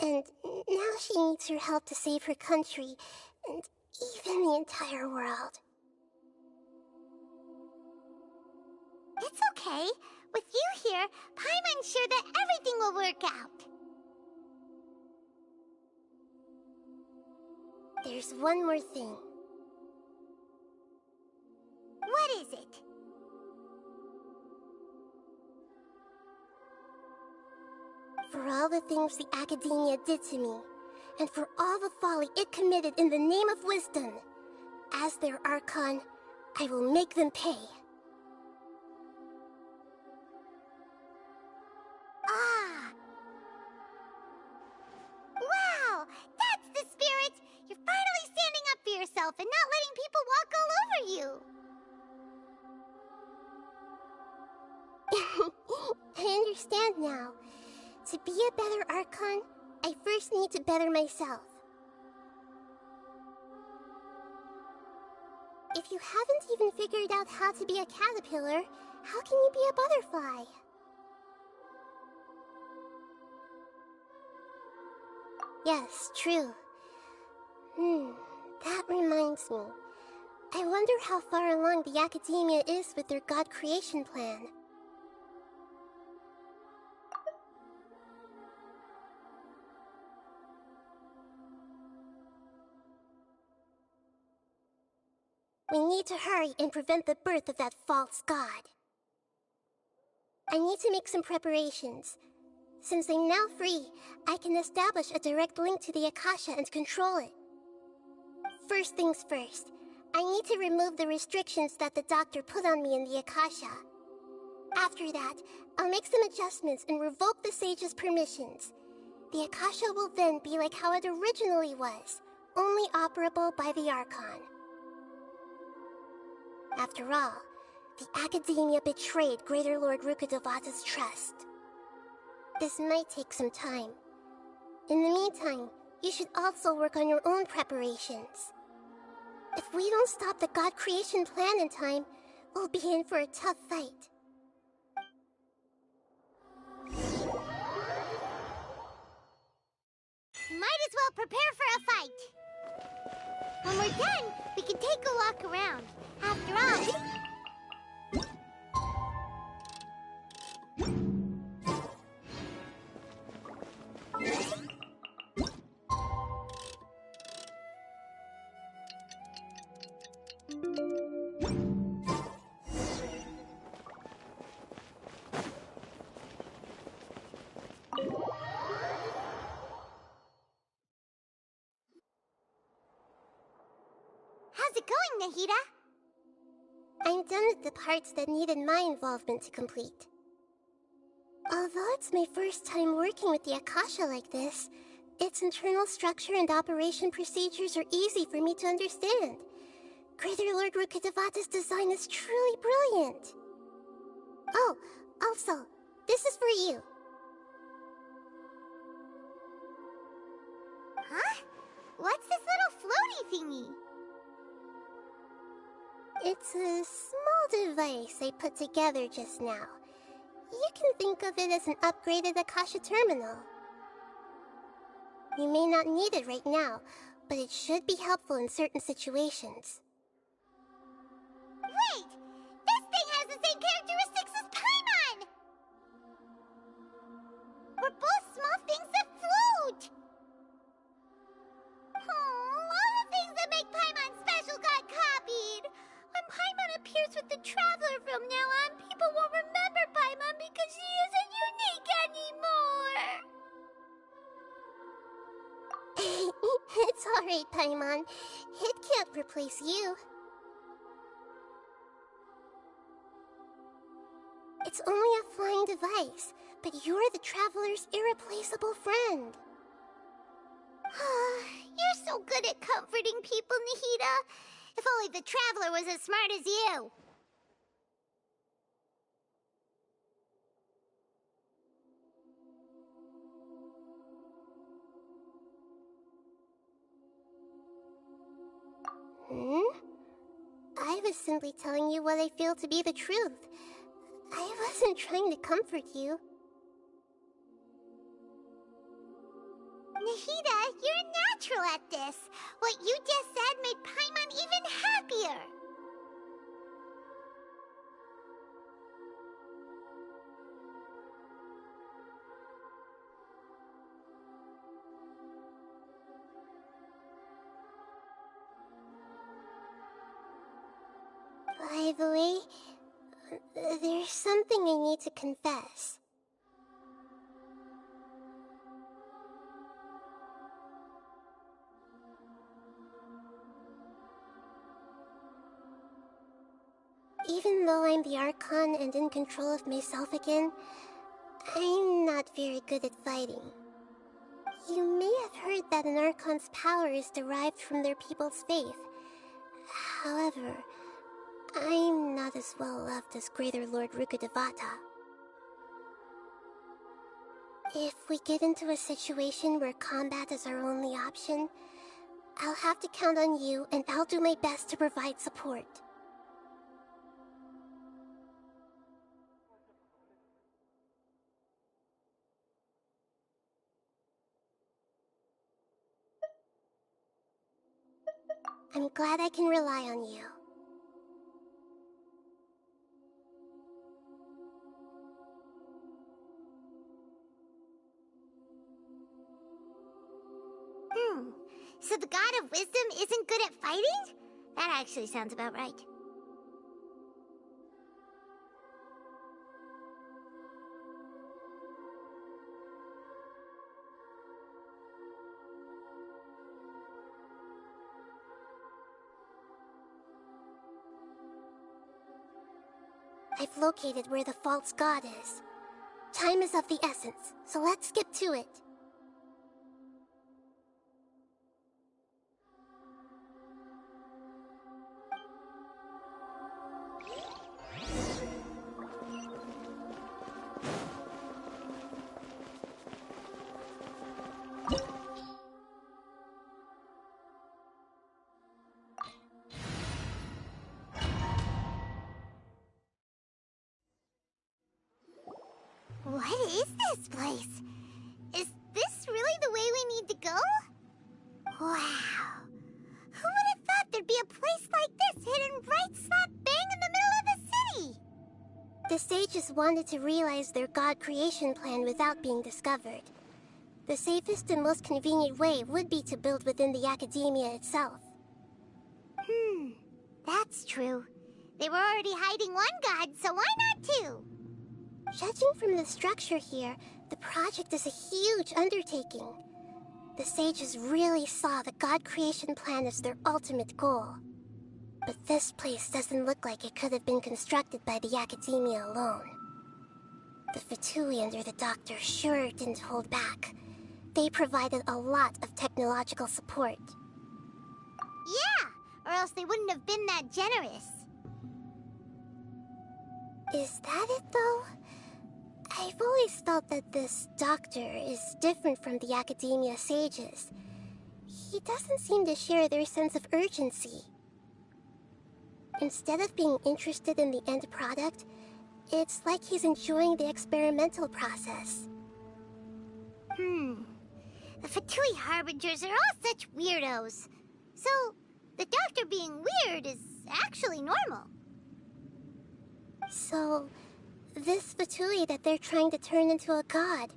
Speaker 12: and now she needs your help to save her country, and even the entire world.
Speaker 7: It's okay. With you here, Paimon's sure that everything will work out.
Speaker 12: There's one more thing.
Speaker 7: What is it?
Speaker 12: For all the things the Academia did to me, and for all the folly it committed in the name of wisdom, as their Archon, I will make them pay.
Speaker 7: Ah! Wow! That's the spirit! You're finally standing up for yourself and not letting people walk all over you!
Speaker 12: I understand now. To be a better Archon, I first need to better myself. If you haven't even figured out how to be a caterpillar, how can you be a butterfly? Yes, true. That reminds me. I wonder how far along the Academia is with their God creation plan. We need to hurry and prevent the birth of that false god. I need to make some preparations. Since I'm now free, I can establish a direct link to the Akasha and control it. First things first, I need to remove the restrictions that the doctor put on me in the Akasha. After that, I'll make some adjustments and revoke the sage's permissions. The Akasha will then be like how it originally was, only operable by the Archon. After all, the Academia betrayed Greater Lord Rukkhadevata's trust. This might take some time. In the meantime, you should also work on your own preparations. If we don't stop the God creation plan in time, we'll be in for a tough fight.
Speaker 7: Might as well prepare for a fight. When we're done, we can take a walk around. After all, how's it going, Nahida?
Speaker 12: I'm done with the parts that needed my involvement to complete. Although it's my first time working with the Akasha like this, its internal structure and operation procedures are easy for me to understand. Greater Lord Rukkhadevata's design is truly brilliant. Oh, also, this is for you.
Speaker 7: Huh? What's this little floaty thingy?
Speaker 12: It's a small device I put together just now. You can think of it as an upgraded Akasha terminal. You may not need it right now, but it should be helpful in certain situations.
Speaker 7: Wait! This thing has the same characteristics as Paimon! We're both small things that float! All the things that make Paimon special got copied! When Paimon appears with the Traveler from now on, people won't remember Paimon because she isn't unique anymore!
Speaker 12: It's alright, Paimon. It can't replace you. It's only a flying device, but you're the Traveler's irreplaceable friend.
Speaker 7: You're so good at comforting people, Nahida. If only the Traveler was as smart as you.
Speaker 12: Hmm? I was simply telling you what I feel to be the truth. I wasn't trying to comfort you.
Speaker 7: Nahida, you're a natural at this. What you just said made Paimon even happier.
Speaker 12: By the way, there's something I need to confess. Even though I'm the Archon and in control of myself again, I'm not very good at fighting. You may have heard that an Archon's power is derived from their people's faith. However, I'm not as well loved as Greater Lord Rukkhadevata. If we get into a situation where combat is our only option, I'll have to count on you, and I'll do my best to provide support. I'm glad I can rely on you.
Speaker 7: So the God of Wisdom isn't good at fighting? That actually sounds about right.
Speaker 12: I've located where the false god is. Time is of the essence, so let's skip to it.
Speaker 7: What is this place? Is this really the way we need to go? Wow. Who would have thought there'd be a place like this hidden right slap bang in the middle of the city?
Speaker 12: The sages wanted to realize their god creation plan without being discovered. The safest and most convenient way would be to build within the academia itself.
Speaker 7: That's true. They were already hiding one god, so why not two?
Speaker 12: Judging from the structure here, the project is a huge undertaking. The sages really saw the god creation plan as their ultimate goal. But this place doesn't look like it could have been constructed by the academia alone. The Fatui under the Doctor sure didn't hold back. They provided a lot of technological support.
Speaker 7: Yeah, or else they wouldn't have been that generous.
Speaker 12: Is that it, though? I've always felt that this Doctor is different from the academia sages. He doesn't seem to share their sense of urgency. Instead of being interested in the end product, it's like he's enjoying the experimental process.
Speaker 7: The Fatui Harbingers are all such weirdos. So, the Doctor being weird is actually normal.
Speaker 12: So, this Fatui that they're trying to turn into a god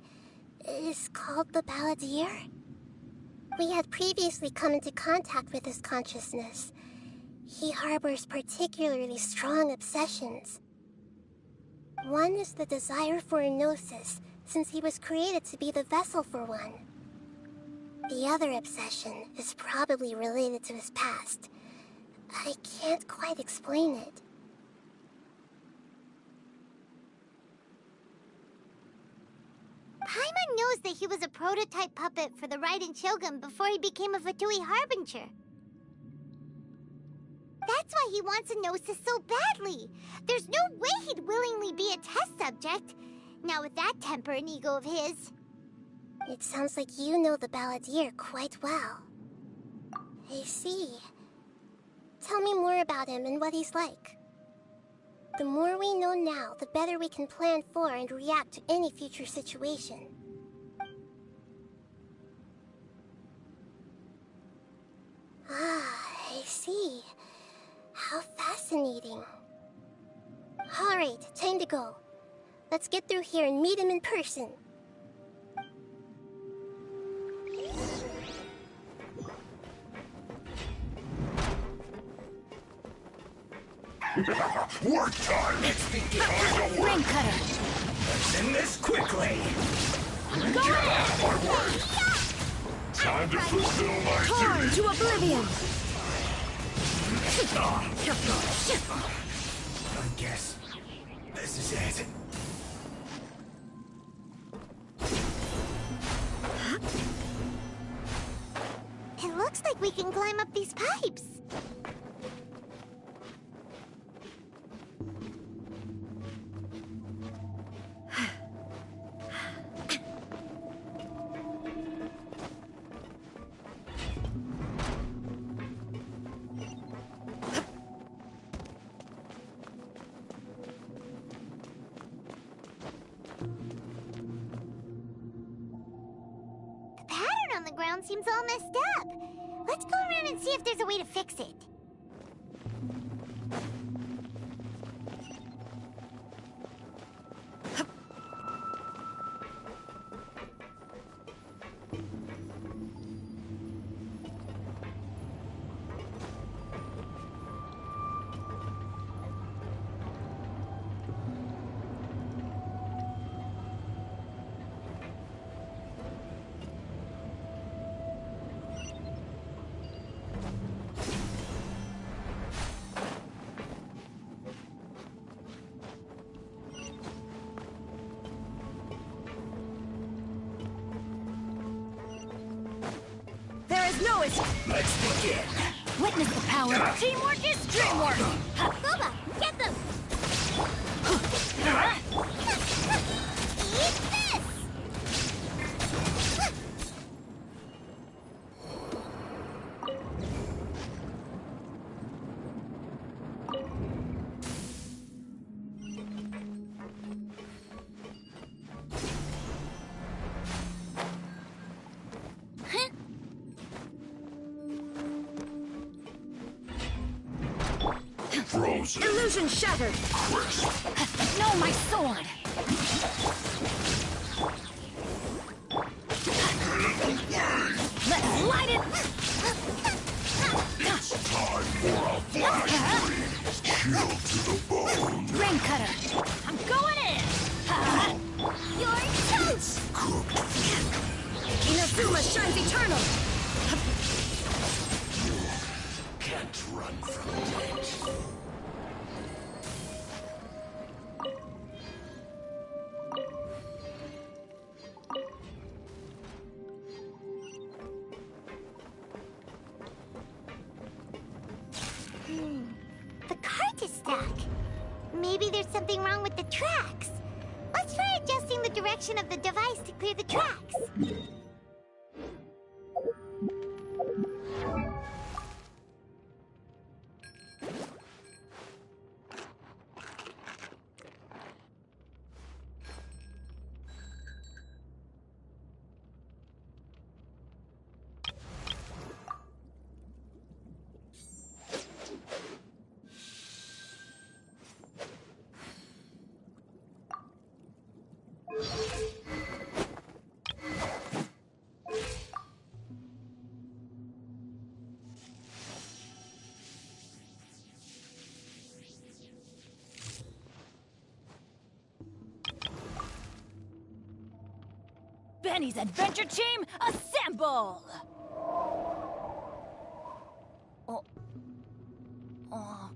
Speaker 12: is called the Balladeer? We had previously come into contact with his consciousness. He harbors particularly strong obsessions. One is the desire for a gnosis, since he was created to be the vessel for one. The other obsession is probably related to his past. I can't quite explain it.
Speaker 7: Paimon knows that he was a prototype puppet for the Raiden Shogun before he became a Fatui Harbinger. That's why he wants a gnosis so badly. There's no way he'd willingly be a test subject. Now with that temper and ego of his.
Speaker 12: It sounds like you know the Balladeer quite well. I see. Tell me more about him and what he's like. The more we know now, the better we can plan for and react to any future situation. Ah, I see. How fascinating. Alright, time to go. Let's get through here and meet him in person.
Speaker 4: Work time! It's behind the work!
Speaker 8: Ring cutter!
Speaker 4: Let's end this quickly!
Speaker 8: Go
Speaker 4: Get
Speaker 8: ahead!
Speaker 4: out of my way! Time to fulfill my
Speaker 8: Torn
Speaker 4: duty!
Speaker 8: to oblivion!
Speaker 4: I guess this is it.
Speaker 7: It looks like we can climb up these pipes. On the ground seems all messed up. Let's go around and see if there's a way to fix it.
Speaker 8: There is no escape!
Speaker 4: Let's begin!
Speaker 8: Witness the power! Teamwork is dreamwork!
Speaker 7: Boba, get them! Eat this!
Speaker 4: Frozen.
Speaker 8: Illusion shattered!
Speaker 4: Crisp.
Speaker 8: No, my sword! Let's light it!
Speaker 4: It's time for a flash freeze. Chill to the bone.
Speaker 8: Ring cutter! I'm going in!
Speaker 7: You're toast!
Speaker 8: Inazuma shines eternal!
Speaker 4: Can't run from it.
Speaker 7: The cart is stuck. Maybe there's something wrong with the tracks. Let's try adjusting the direction of the device to clear the tracks.
Speaker 8: Benny's adventure team, assemble! Oh. Oh.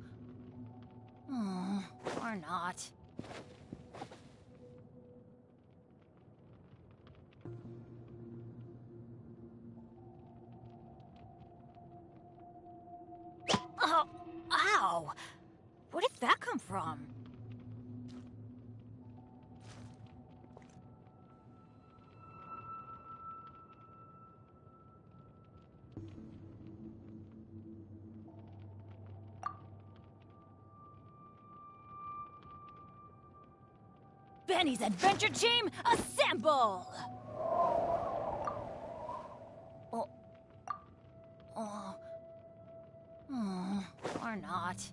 Speaker 8: Or not. Oh, ow! Where did that come from? Benny's adventure team, assemble! Or not.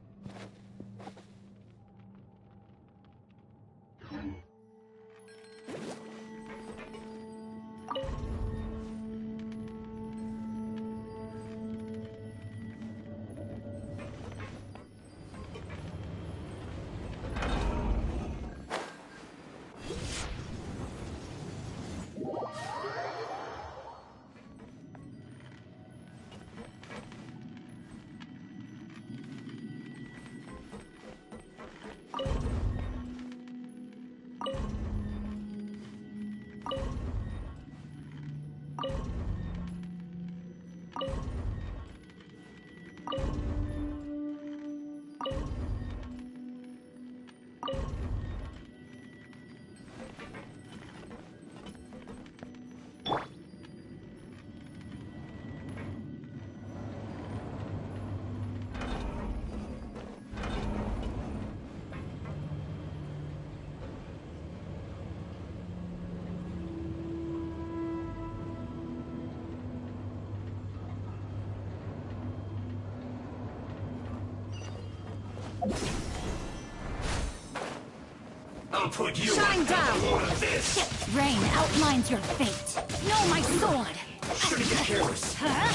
Speaker 4: I'll put you
Speaker 8: Shine
Speaker 4: on
Speaker 8: down!
Speaker 4: more of this!
Speaker 8: Rain outlines your fate. Know my sword!
Speaker 4: Shouldn't get careless.
Speaker 8: Huh?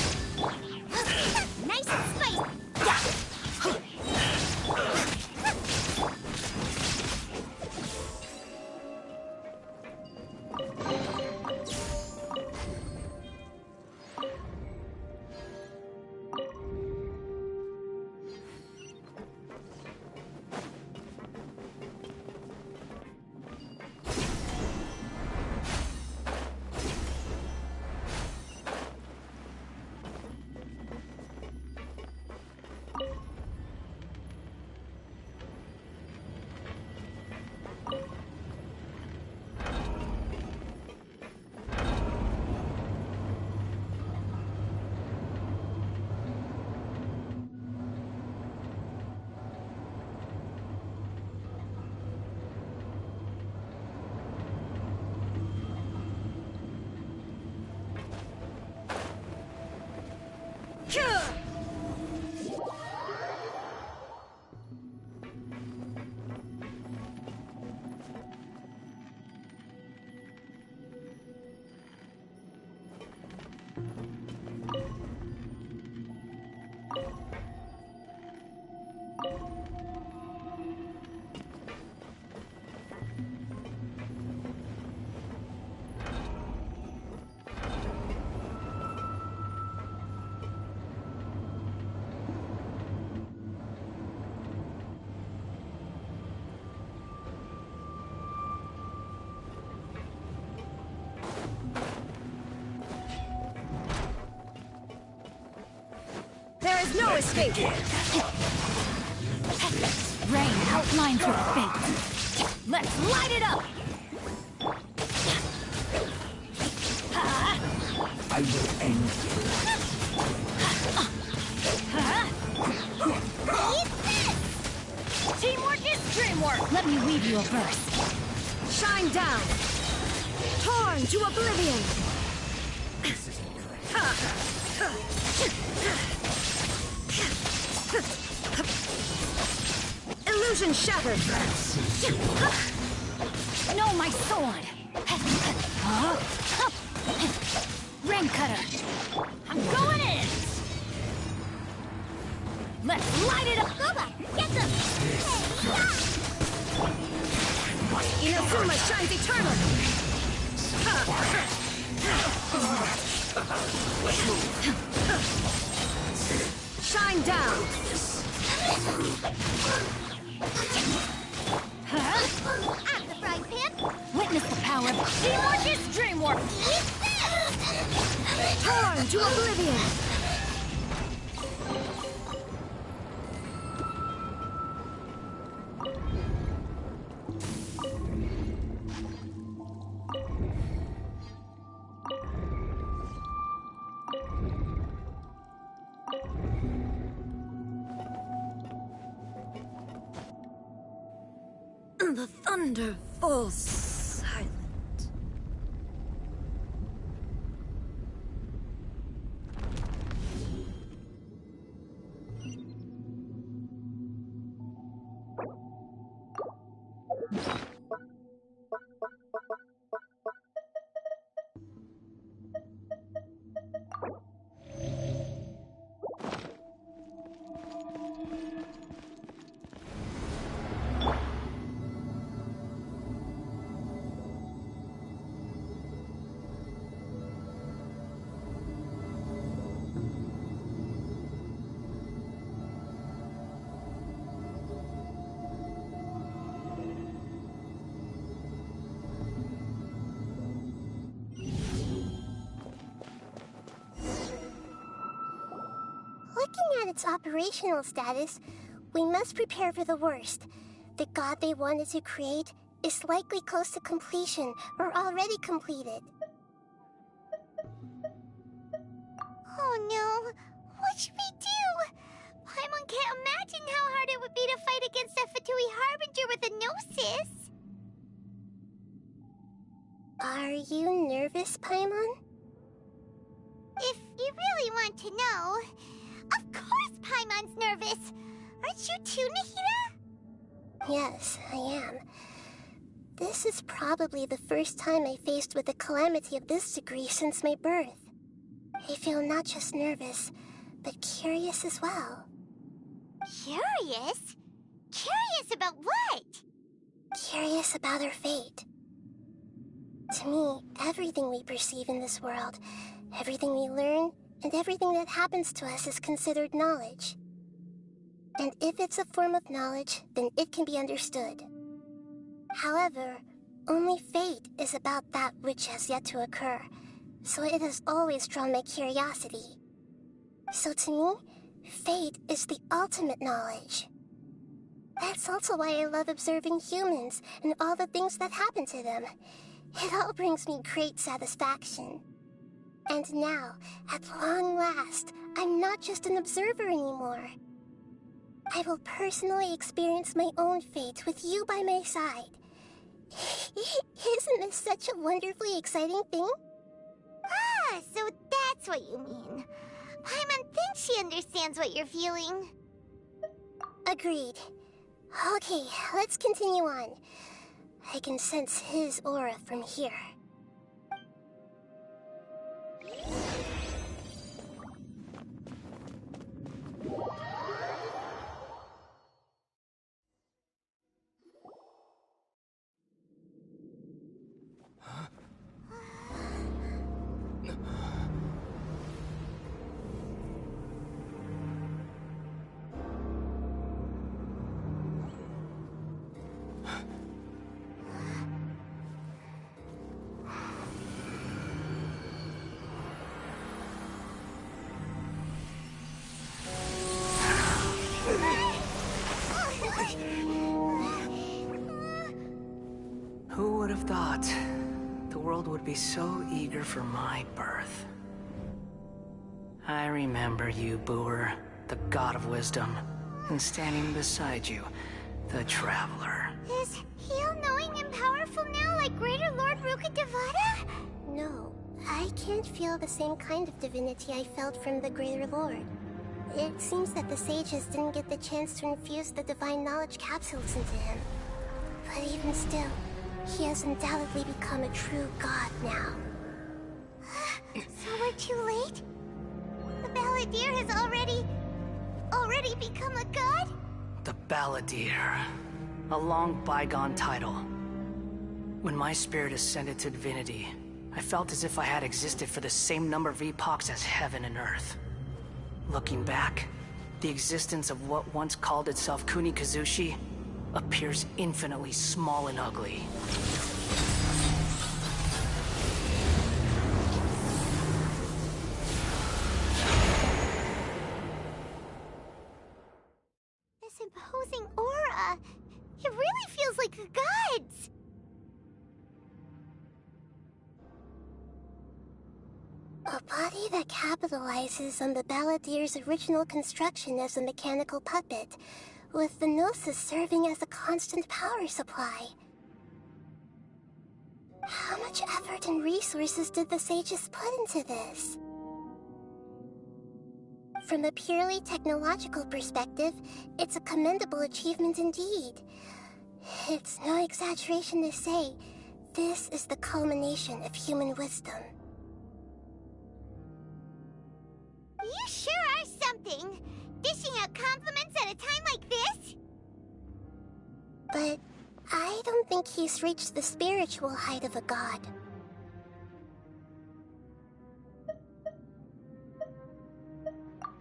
Speaker 7: Nice and spicy.
Speaker 8: There is no escape! Rain outlines your fate. Let's light it up!
Speaker 4: I will end you.
Speaker 8: Teamwork is dreamwork! Let me weave you a verse. Shine down! Torn to oblivion!
Speaker 4: This isn't good.
Speaker 8: Illusion shattered! Know my sword! Rain cutter! I'm going in! Let's light it up!
Speaker 7: Boba, get them!
Speaker 8: Inazuma shines eternal! Shine down!
Speaker 7: At the frying pan!
Speaker 8: Witness the power of teamwork is dreamwork! Torn to oblivion! Even the thunder falls silent.
Speaker 12: Looking at its operational status, we must prepare for the worst. The god they wanted to create is likely close to completion or already completed.
Speaker 7: Oh no, what should we do? Paimon can't imagine how hard it would be to fight against a Fatui Harbinger with a Gnosis.
Speaker 12: Are you nervous, Paimon?
Speaker 7: If you really want to know, of course Paimon's nervous. Aren't you too, Nahida?
Speaker 12: Yes, I am. This is probably the first time I faced with a calamity of this degree since my birth. I feel not just nervous, but curious as well.
Speaker 7: Curious? Curious about what?
Speaker 12: Curious about our fate. To me, everything we perceive in this world, everything we learn, and everything that happens to us is considered knowledge. And if it's a form of knowledge, then it can be understood. However, only fate is about that which has yet to occur, so it has always drawn my curiosity. So to me, fate is the ultimate knowledge. That's also why I love observing humans and all the things that happen to them. It all brings me great satisfaction. And now, at long last, I'm not just an observer anymore. I will personally experience my own fate with you by my side. Isn't this such a wonderfully exciting thing?
Speaker 7: Ah, so that's what you mean. Paimon thinks she understands what you're feeling.
Speaker 12: Agreed. Okay, let's continue on. I can sense his aura from here.
Speaker 5: Who would have thought the world would be so eager for my birth? I remember you, Booer, the god of wisdom, and standing beside you, the traveler.
Speaker 7: Is he all-knowing and powerful now like Greater Lord Rukkhadevata?
Speaker 12: No, I can't feel the same kind of divinity I felt from the Greater Lord. It seems that the sages didn't get the chance to infuse the divine knowledge capsules into him. But even still, he has undoubtedly become a true god now.
Speaker 7: So we're too late? The Balladeer has already become a god?
Speaker 5: The Balladeer. A long bygone title. When my spirit ascended to divinity, I felt as if I had existed for the same number of epochs as heaven and earth. Looking back, the existence of what once called itself Kunikazushi appears infinitely small and ugly.
Speaker 7: This imposing aura, it really feels like the gods!
Speaker 12: A body that capitalizes on the Balladeer's original construction as a mechanical puppet, with the Gnosis serving as a constant power supply. How much effort and resources did the sages put into this? From a purely technological perspective, it's a commendable achievement indeed. It's no exaggeration to say, this is the culmination of human wisdom.
Speaker 7: You sure are something! Dishing out compliments at a time like this?
Speaker 12: But I don't think he's reached the spiritual height of a god.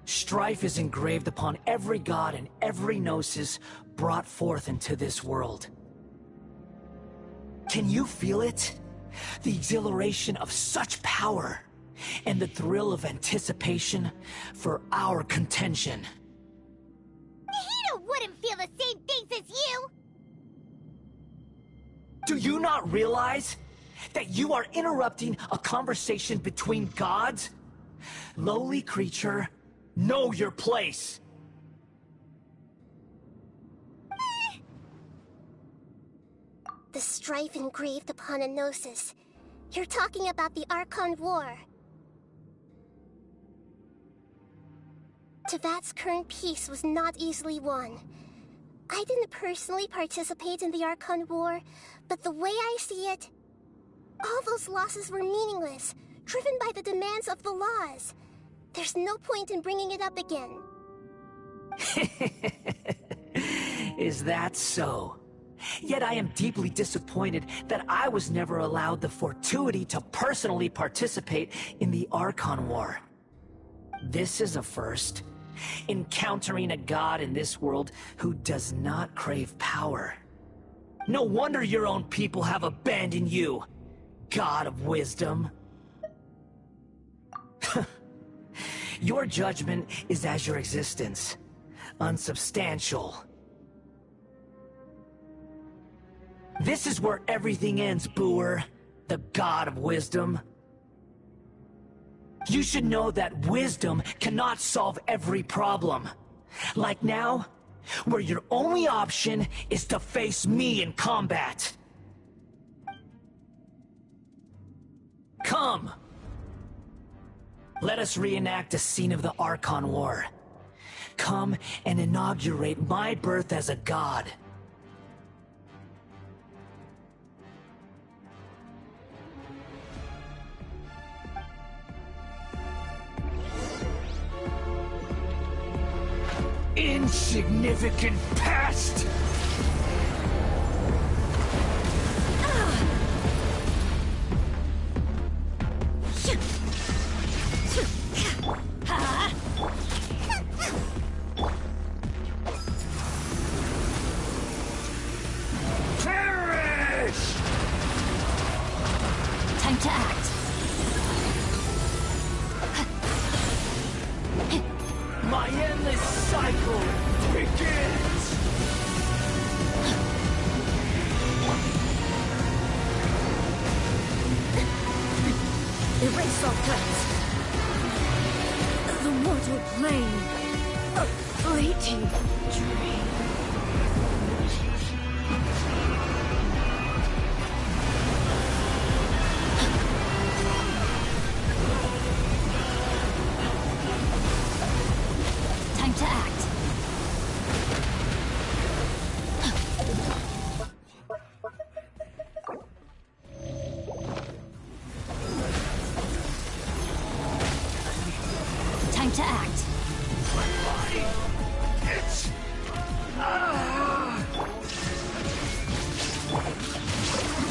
Speaker 5: Strife is engraved upon every god and every gnosis brought forth into this world. Can you feel it? The exhilaration of such power, and the thrill of anticipation for our contention.
Speaker 7: Nahida wouldn't feel the same things as you!
Speaker 5: Do you not realize that you are interrupting a conversation between gods? Lowly creature, know your place!
Speaker 12: The strife engraved upon a Gnosis. You're talking about the Archon War. Tevat's current peace was not easily won. I didn't personally participate in the Archon War, but the way I see it, all those losses were meaningless, driven by the demands of the laws. There's no point in bringing it up again.
Speaker 5: Is that so? Yet I am deeply disappointed that I was never allowed the fortuity to personally participate in the Archon War. This is a first. Encountering a god in this world who does not crave power. No wonder your own people have abandoned you, God of Wisdom. Your judgment is as your existence, unsubstantial. This is where everything ends, Booer, the God of Wisdom. You should know that wisdom cannot solve every problem. Like now, where your only option is to face me in combat. Come! Let us reenact a scene of the Archon War. Come and inaugurate my birth as a god. Insignificant pest! Perish!
Speaker 21: Time to act.
Speaker 5: My endless cycle begins!
Speaker 8: Erase all cuts. The mortal plane. A fleeting dream.
Speaker 21: Time to act. Time to act.
Speaker 5: It's...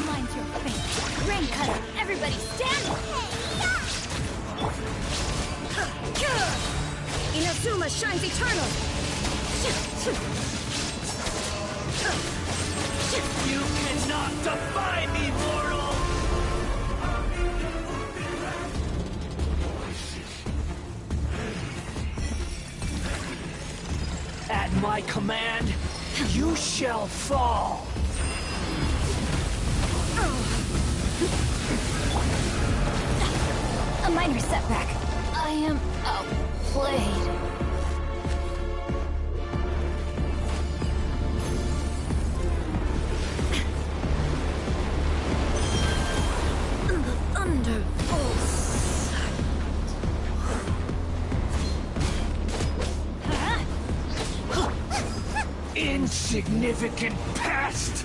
Speaker 2: Mind your fate. Rain cutter, everybody stand!
Speaker 8: Inazuma shines eternal!
Speaker 5: You cannot defy me, mortal! At my command, you shall fall!
Speaker 2: A minor setback. I am outplayed.
Speaker 1: insignificant pest!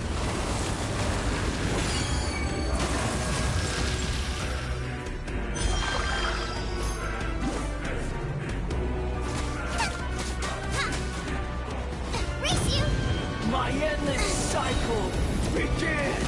Speaker 1: My endless cycle begins!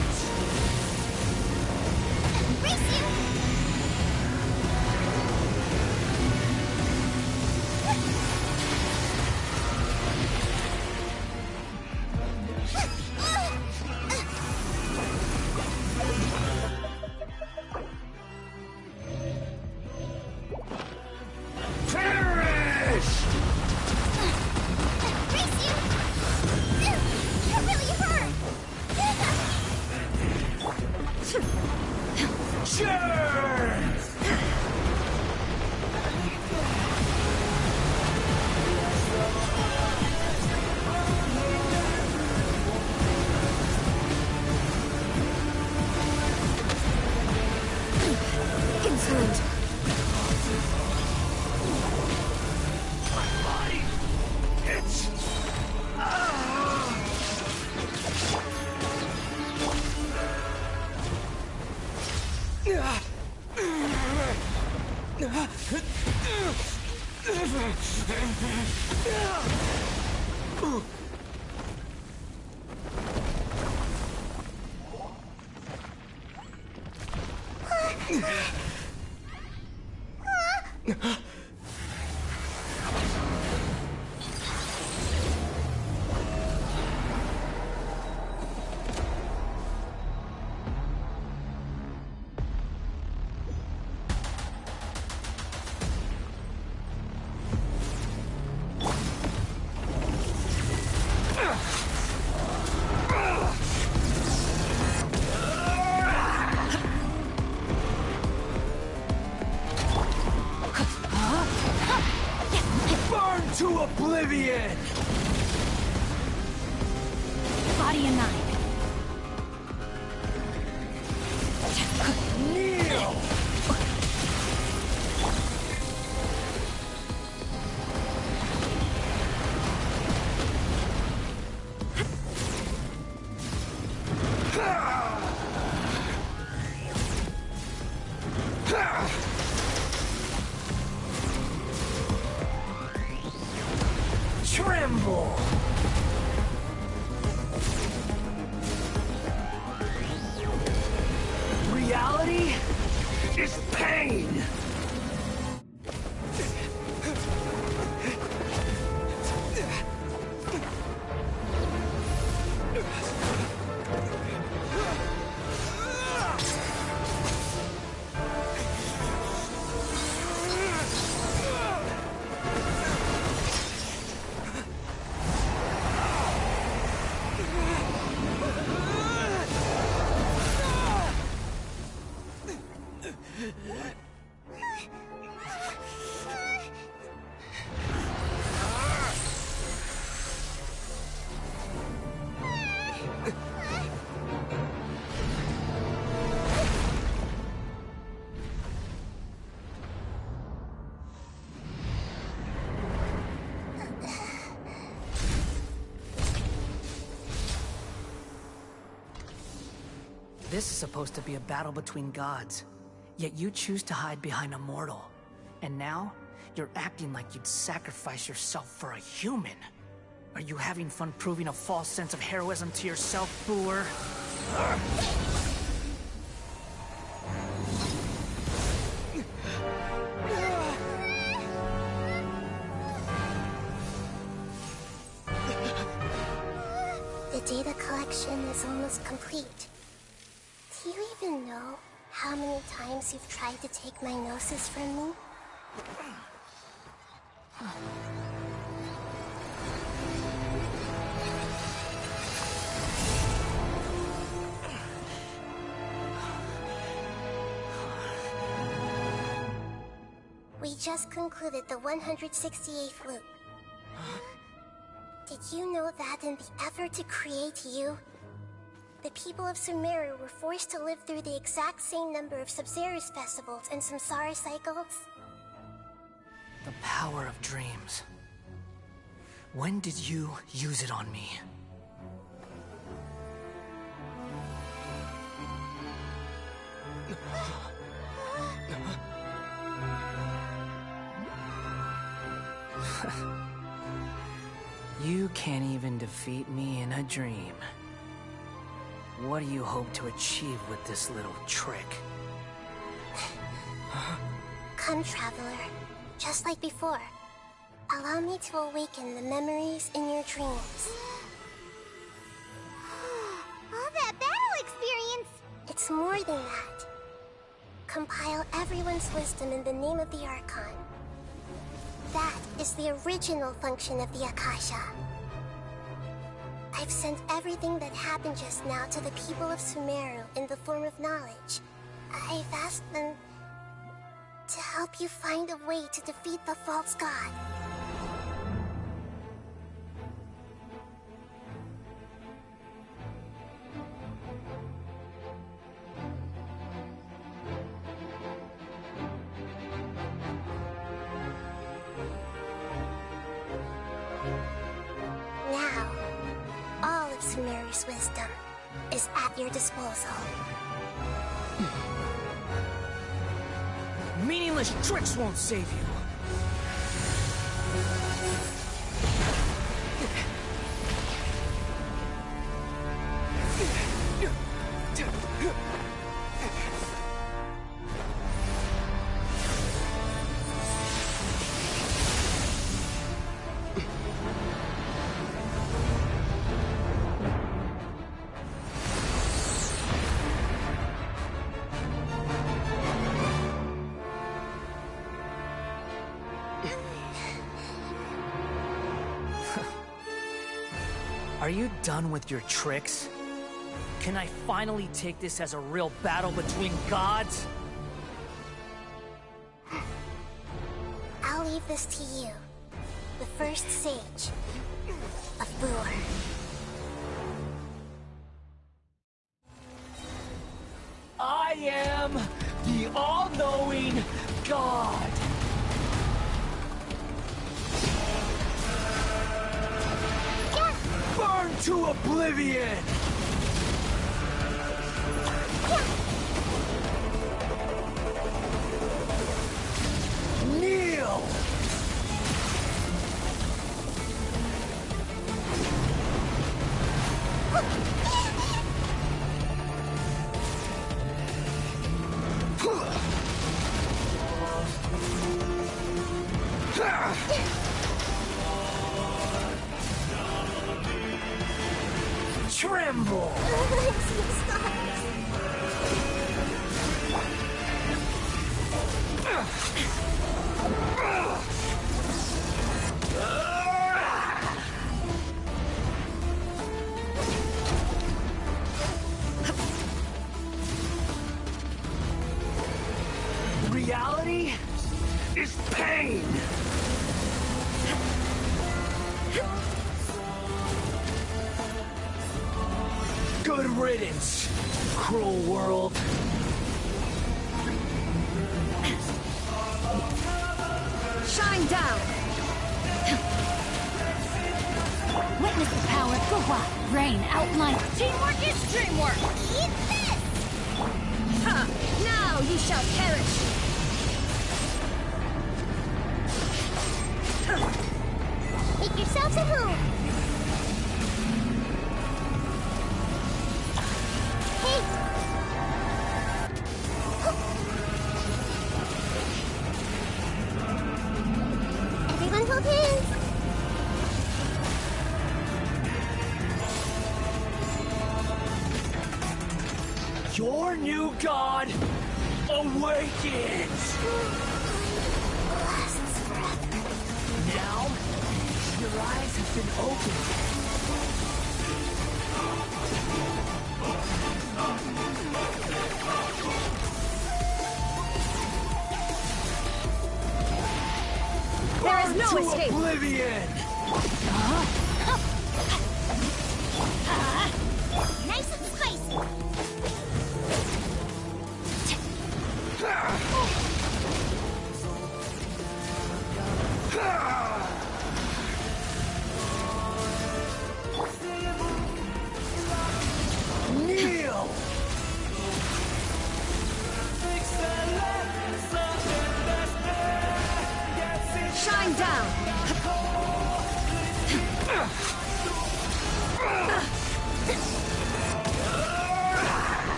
Speaker 1: To oblivion!
Speaker 8: Body and mind.
Speaker 1: Kneel! Tremble! Reality is pain!
Speaker 5: This is supposed to be a battle between gods, yet you choose to hide behind a mortal. And now, you're acting like you'd sacrifice yourself for a human. Are you having fun proving a false sense of heroism to yourself, Booer?
Speaker 12: The data collection is almost complete. Do you even know how many times you've tried to take my gnosis from me? We just concluded the 168th loop. Did you know that in the effort to create you, the people of Sumeru were forced to live through the exact same number of Sub-Zerus festivals and Samsara cycles?
Speaker 5: The power of dreams. When did you use it on me? You can't even defeat me in a dream. What do you hope to achieve with this little trick?
Speaker 12: Come, Traveler. Just like before. Allow me to awaken the memories in your dreams.
Speaker 7: All that battle experience!
Speaker 12: It's more than that. Compile everyone's wisdom in the name of the Archon. That is the original function of the Akasha. I've sent everything that happened just now to the people of Sumeru in the form of knowledge. I've asked them to help you find a way to defeat the false god. Now, all of Sumeru's wisdom is at your disposal.
Speaker 5: Meaningless tricks won't save you. Are you done with your tricks? Can I finally take this as a real battle between gods?
Speaker 12: I'll leave this to you, the first sage of Boor.
Speaker 5: I am the all-knowing God! Burn to oblivion! Kneel! Tremble! Reality is pain! Good riddance, cruel world.
Speaker 8: Shine down!
Speaker 2: Witness the power of Guhua. Rain outline. Teamwork is dreamwork. Eat this!
Speaker 8: Ha! Now you shall perish!
Speaker 7: Make yourselves at home!
Speaker 12: Everyone hold hands!
Speaker 5: Your new god awakens!
Speaker 12: Lasts forever.
Speaker 5: Now, your eyes have been opened.
Speaker 8: There is no escape!
Speaker 5: Oblivion!
Speaker 7: Nice and spicy!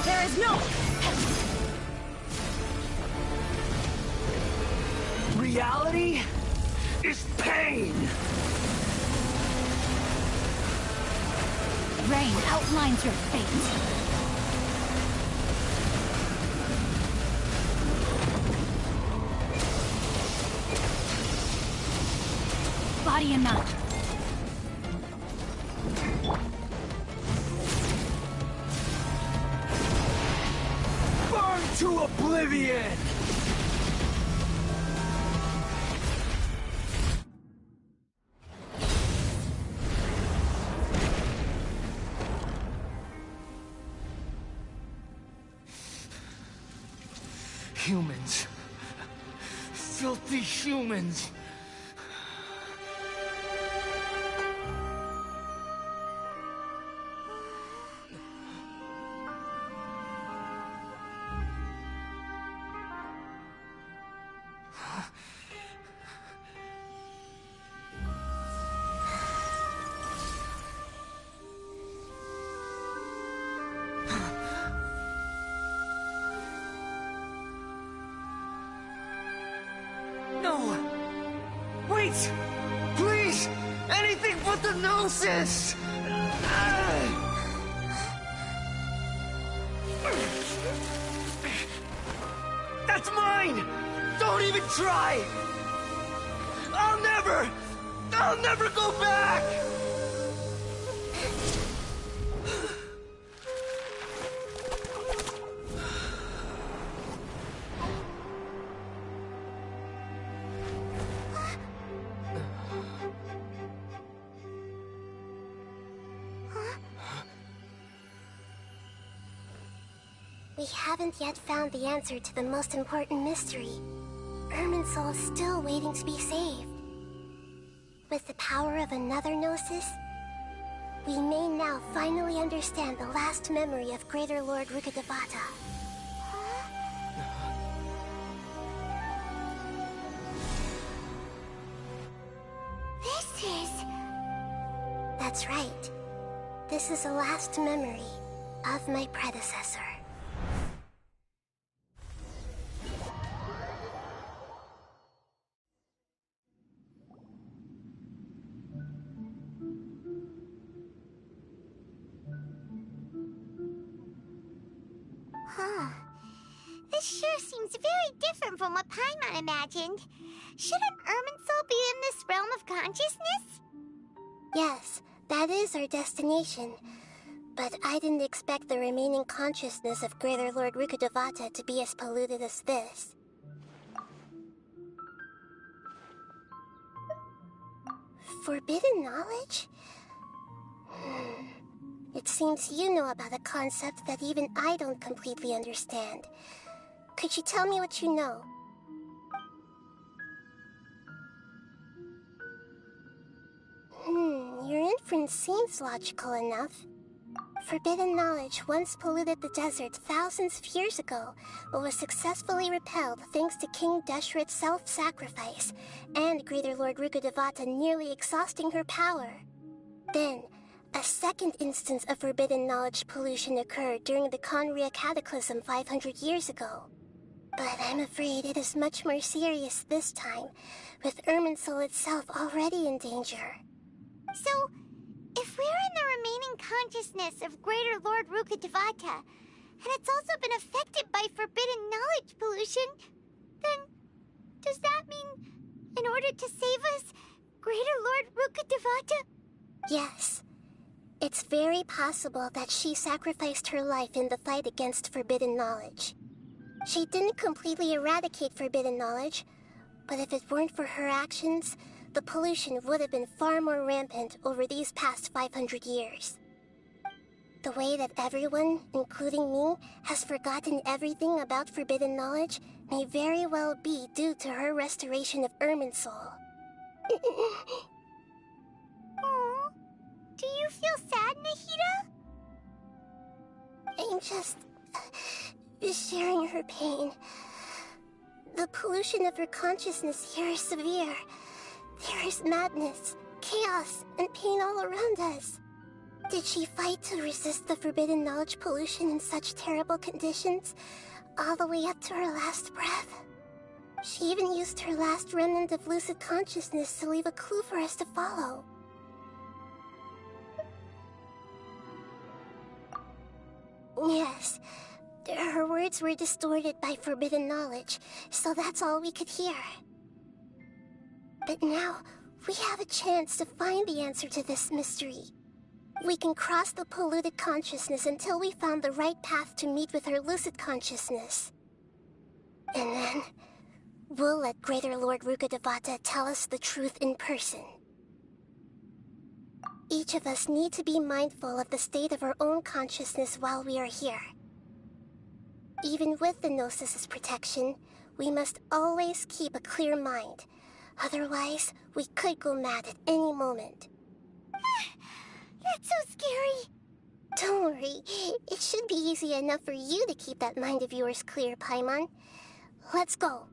Speaker 8: There is no...
Speaker 1: Reality is pain!
Speaker 2: Rain outlines your fate. Body and mind.
Speaker 1: Burn to oblivion! Humans. Filthy humans. No! Wait! Please! Anything but the Gnosis! That's mine! Don't even try! I'll never go back!
Speaker 12: We haven't yet found the answer to the most important mystery. Irminsul is still waiting to be saved. With the power of another Gnosis, we may now finally understand the last memory of Greater Lord Rukkhadevata.
Speaker 7: This is...
Speaker 12: That's right. This is the last memory of my predecessor.
Speaker 7: Huh. This sure seems very different from what Paimon imagined. Shouldn't Irminsul be in this realm of consciousness?
Speaker 12: Yes, that is our destination. But I didn't expect the remaining consciousness of Greater Lord Rukkhadevata to be as polluted as this. Forbidden knowledge? It seems you know about a concept that even I don't completely understand. Could you tell me what you know? Your inference seems logical enough. Forbidden knowledge once polluted the desert thousands of years ago, but was successfully repelled thanks to King Deshret's self-sacrifice, and Greater Lord Rukkhadevata nearly exhausting her power. Then, a second instance of forbidden knowledge pollution occurred during the Conria Cataclysm 500 years ago. But I'm afraid it is much more serious this time, with Irminsul itself already in danger.
Speaker 7: So, if we're in the remaining consciousness of Greater Lord Rukkhadevata, and it's also been affected by forbidden knowledge pollution, then does that mean, in order to save us, Greater Lord Rukkhadevata?
Speaker 12: Yes. It's very possible that she sacrificed her life in the fight against forbidden knowledge. She didn't completely eradicate forbidden knowledge, but if it weren't for her actions, the pollution would have been far more rampant over these past 500 years. The way that everyone, including me, has forgotten everything about forbidden knowledge may very well be due to her restoration of Irminsul.
Speaker 7: Aww. Do you feel sad, Nahida?
Speaker 12: I'm just sharing her pain. The pollution of her consciousness here is severe. There is madness, chaos, and pain all around us. Did she fight to resist the forbidden knowledge pollution in such terrible conditions, all the way up to her last breath? She even used her last remnant of lucid consciousness to leave a clue for us to follow. Yes, her words were distorted by forbidden knowledge, so that's all we could hear. But now, we have a chance to find the answer to this mystery. We can cross the polluted consciousness until we found the right path to meet with her lucid consciousness. And then, we'll let Greater Lord Rukkhadevata tell us the truth in person. Each of us need to be mindful of the state of our own consciousness while we are here. Even with the Gnosis' protection, we must always keep a clear mind. Otherwise, we could go mad at any moment.
Speaker 7: That's so scary.
Speaker 12: Don't worry. It should be easy enough for you to keep that mind of yours clear, Paimon. Let's go.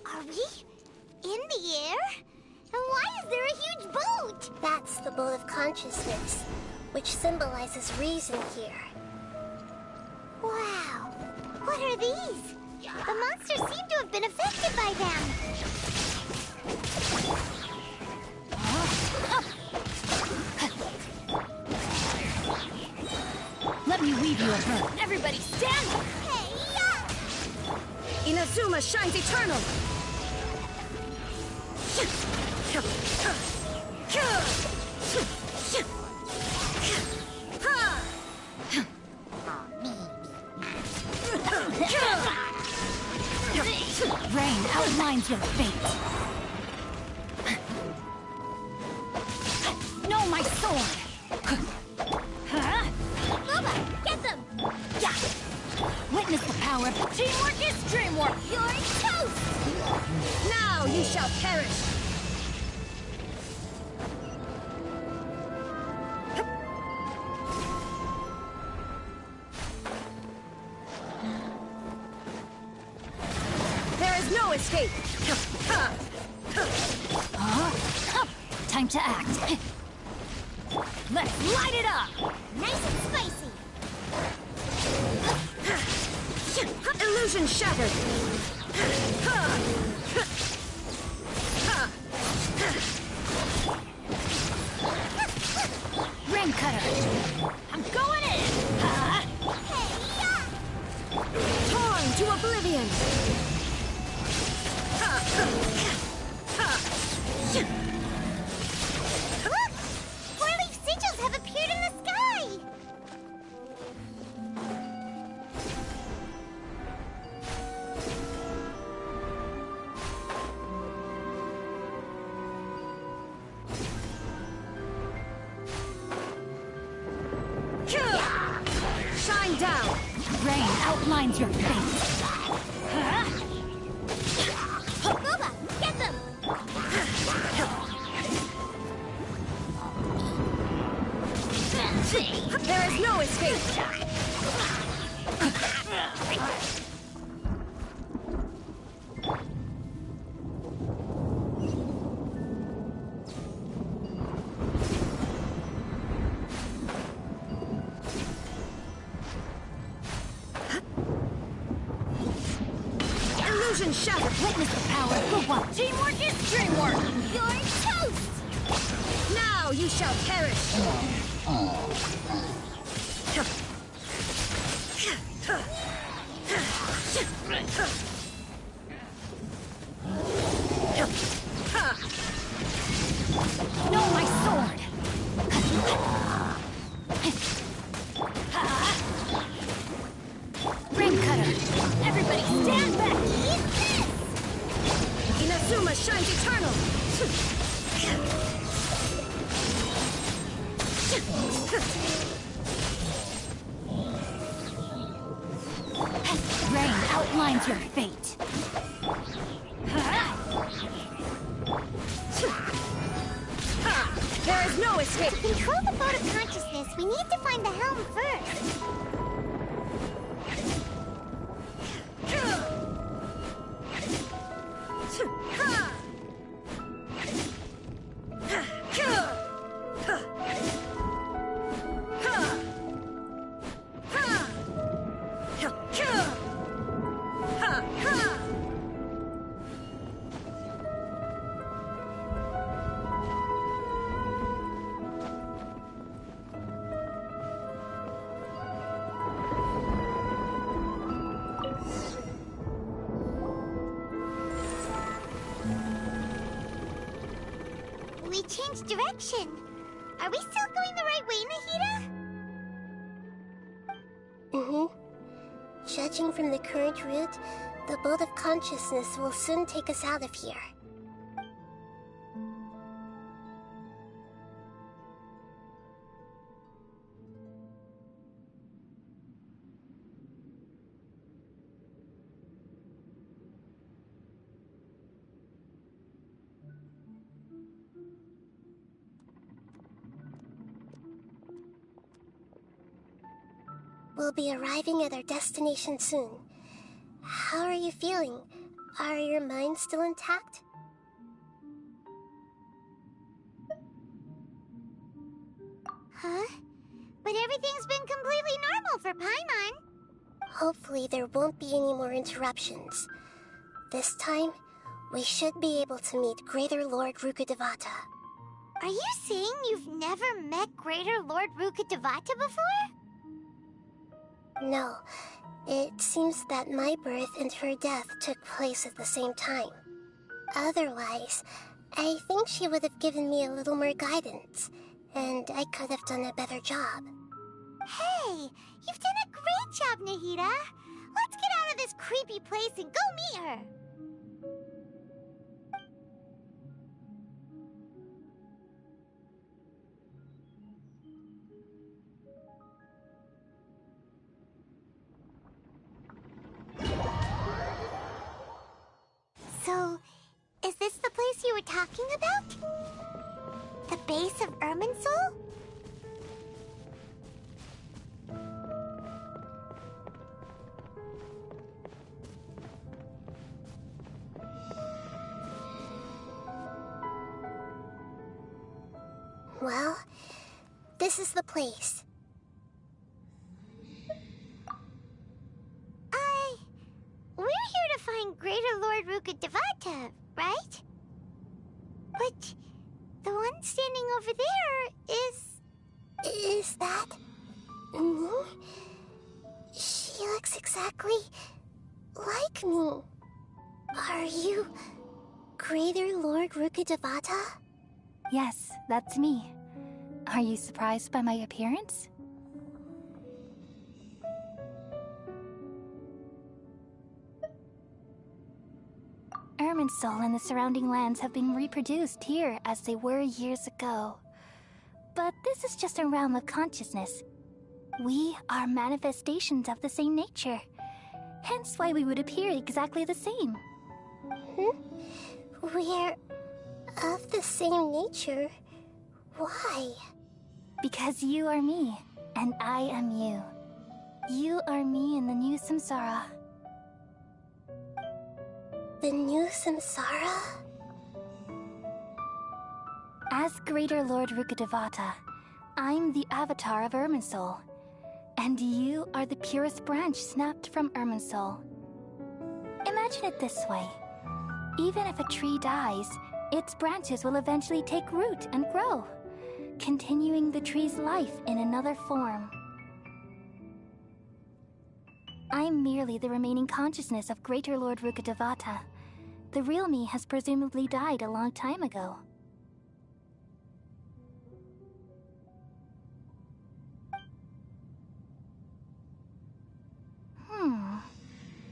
Speaker 7: Are we in the air? And why is there a huge boat?
Speaker 12: That's the boat of consciousness, which symbolizes reason here.
Speaker 7: Wow. What are these? The monsters seem to have been affected by them.
Speaker 8: Let me weave you a bird. Everybody stand up! Inazuma shines eternal!
Speaker 3: Rain outlines your fate. No, my sword!
Speaker 7: Bubba, get them!
Speaker 3: Yeah. Witness the power of
Speaker 8: Teamwork is dreamwork!
Speaker 7: You're toast!
Speaker 8: Now you shall perish! There is no escape!
Speaker 3: Time to act.
Speaker 8: Let's light it up!
Speaker 7: Nice and spicy!
Speaker 8: Illusion shattered!
Speaker 3: Rain cutter.
Speaker 8: I'm going in! Torn to oblivion!
Speaker 7: Look! Four-leaf sigils have appeared in the sky!
Speaker 8: Shine down!
Speaker 3: Rain outlines your fate.
Speaker 7: Bubba, get them!
Speaker 8: There is no escape! Illusion shattered!
Speaker 3: Witness the power of the one.
Speaker 8: Teamwork is dreamwork!
Speaker 7: You're toast!
Speaker 8: Now you shall perish!
Speaker 3: No, my sword. Rain cutter.
Speaker 8: Everybody stand back!
Speaker 7: Eat this!
Speaker 8: Inazuma shines eternal!
Speaker 3: Rain outlines your fate.
Speaker 8: There is no escape!
Speaker 7: To control the boat of consciousness, we need to find the helm first. We changed direction. Are we still going the right way, Nahida?
Speaker 12: Mm-hmm. Judging from the current route, the boat of consciousness will soon take us out of here. We'll be arriving at our destination soon. How are you feeling? Are your minds still intact?
Speaker 7: Huh? But everything's been completely normal for Paimon.
Speaker 12: Hopefully there won't be any more interruptions. This time, we should be able to meet Greater Lord Rukkhadevata.
Speaker 7: Are you saying you've never met Greater Lord Rukkhadevata before?
Speaker 12: No. It seems that my birth and her death took place at the same time. Otherwise, I think she would have given me a little more guidance, and I could have done a better job.
Speaker 7: Hey, you've done a great job, Nahida. Let's get out of this creepy place and go meet her. So, is this the place you were talking about? The base of Irminsul?
Speaker 12: Well, this is the place.
Speaker 7: We're here to find Greater Lord Rukkhadevata, right? But the one standing over there is...
Speaker 12: Is that... me? She looks exactly like me. Are you Greater Lord Rukkhadevata?
Speaker 2: Yes, that's me. Are you surprised by my appearance? Irminsul and the surrounding lands have been reproduced here as they were years ago. But this is just a realm of consciousness. We are manifestations of the same nature. Hence why we would appear exactly the same.
Speaker 12: We're of the same nature? Why?
Speaker 2: Because you are me, and I am you. You are me in the new samsara.
Speaker 12: The new samsara?
Speaker 2: As Greater Lord Rukkhadevata, I'm the avatar of Irminsul, and you are the purest branch snapped from Irminsul. Imagine it this way. Even if a tree dies, its branches will eventually take root and grow, continuing the tree's life in another form. I'm merely the remaining consciousness of Greater Lord Rukkhadevata. The real me has presumably died a long time ago.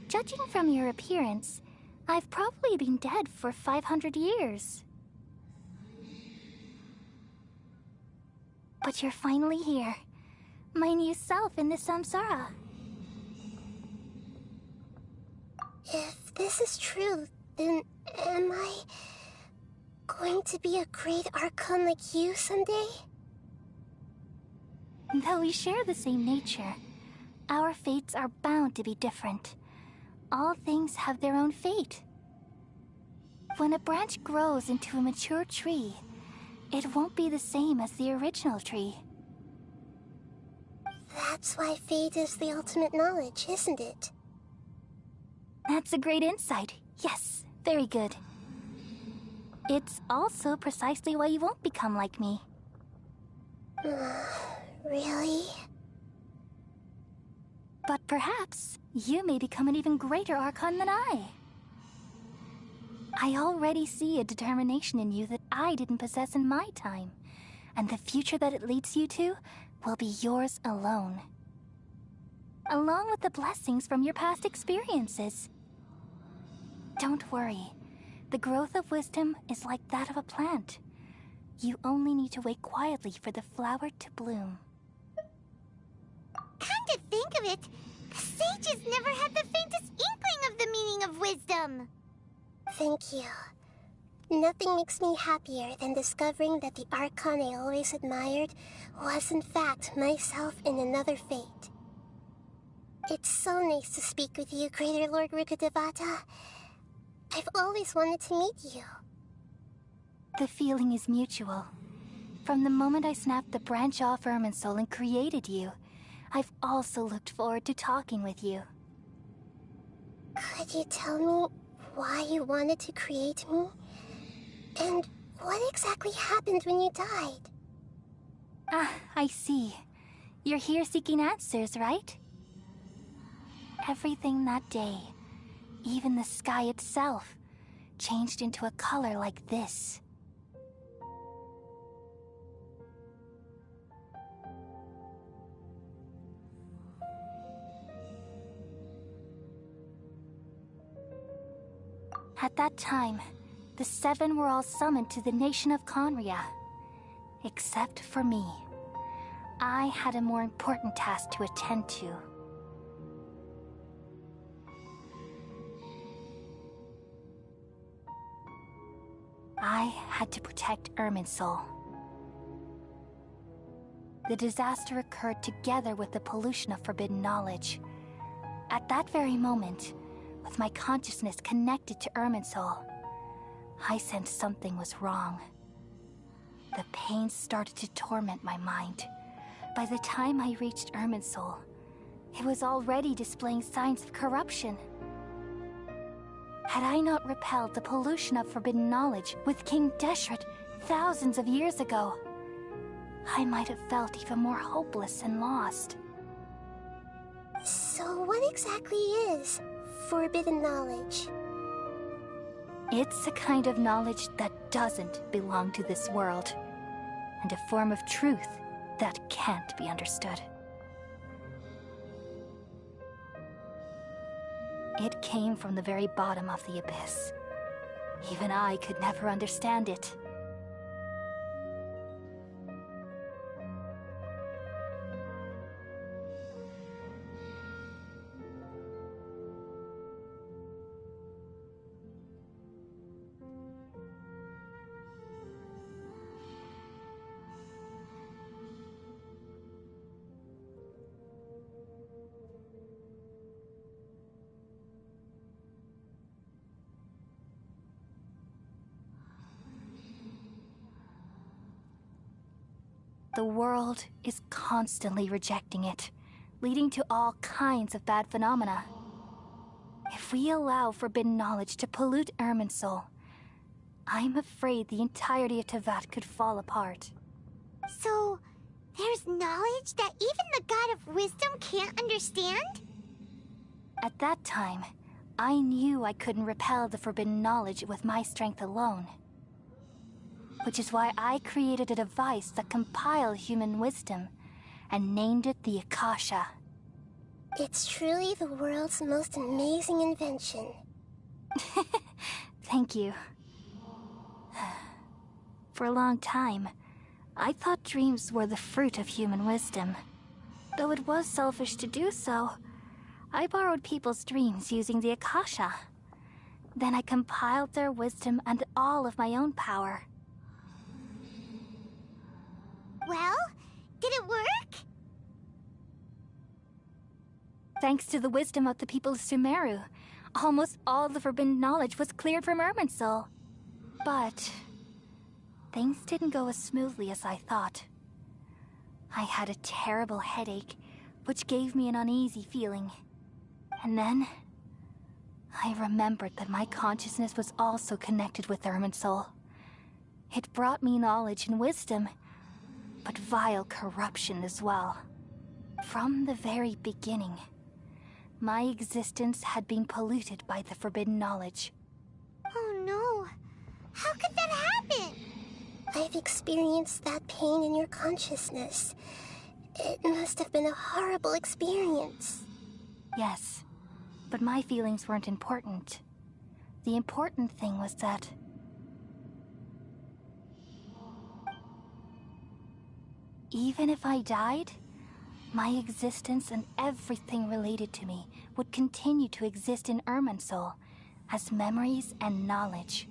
Speaker 2: Judging from your appearance, I've probably been dead for 500 years. But you're finally here. My new self in the samsara.
Speaker 12: If this is true, then am I going to be a great Archon like you someday?
Speaker 2: Though we share the same nature, our fates are bound to be different. All things have their own fate. When a branch grows into a mature tree, it won't be the same as the original tree.
Speaker 12: That's why fate is the ultimate knowledge, isn't it?
Speaker 2: That's a great insight. Yes, very good. It's also precisely why you won't become like me.
Speaker 12: Really?
Speaker 2: But perhaps you may become an even greater Archon than I. I already see a determination in you that I didn't possess in my time, and the future that it leads you to will be yours alone. Along with the blessings from your past experiences. Don't worry. The growth of wisdom is like that of a plant. You only need to wait quietly for the flower to bloom.
Speaker 7: Come to think of it, the sages never had the faintest inkling of the meaning of wisdom.
Speaker 12: Thank you. Nothing makes me happier than discovering that the Archon I always admired was in fact myself in another fate. It's so nice to speak with you, Greater Lord Rukkhadevata. I've always wanted to meet you.
Speaker 2: The feeling is mutual. From the moment I snapped the branch off Irminsul and created you, I've also looked forward to talking with you.
Speaker 12: Could you tell me why you wanted to create me? And what exactly happened when you died?
Speaker 2: Ah, I see. You're here seeking answers, right? Everything that day, even the sky itself, changed into a color like this. At that time, the Seven were all summoned to the nation of Conria. Except for me. I had a more important task to attend to. I had to protect Irminsul. The disaster occurred together with the pollution of forbidden knowledge. At that very moment, with my consciousness connected to Irminsul, I sensed something was wrong. The pain started to torment my mind. By the time I reached Irminsul, it was already displaying signs of corruption. Had I not repelled the pollution of forbidden knowledge with King Deshret thousands of years ago, I might have felt even more hopeless and lost.
Speaker 12: So what exactly is forbidden knowledge?
Speaker 2: It's a kind of knowledge that doesn't belong to this world, and a form of truth that can't be understood. It came from the very bottom of the abyss. Even I could never understand it. The world is constantly rejecting it, leading to all kinds of bad phenomena. If we allow forbidden knowledge to pollute Irminsul, I'm afraid the entirety of Teyvat could fall apart.
Speaker 7: So, there's knowledge that even the God of Wisdom can't understand?
Speaker 2: At that time, I knew I couldn't repel the forbidden knowledge with my strength alone. Which is why I created a device that compiled human wisdom and named it the Akasha.
Speaker 12: It's truly the world's most amazing invention.
Speaker 2: Thank you. For a long time, I thought dreams were the fruit of human wisdom. Though it was selfish to do so, I borrowed people's dreams using the Akasha. Then I compiled their wisdom and all of my own power.
Speaker 7: Well, did it work?
Speaker 2: Thanks to the wisdom of the people of Sumeru, almost all the forbidden knowledge was cleared from Irminsul. But things didn't go as smoothly as I thought. I had a terrible headache, which gave me an uneasy feeling. And then I remembered that my consciousness was also connected with Irminsul. It brought me knowledge and wisdom, but vile corruption as well. From the very beginning, my existence had been polluted by the forbidden knowledge.
Speaker 7: Oh no. How could that happen?
Speaker 12: I've experienced that pain in your consciousness. It must have been a horrible experience.
Speaker 2: Yes, but my feelings weren't important. The important thing was that even if I died, my existence and everything related to me would continue to exist in Irminsul as memories and knowledge,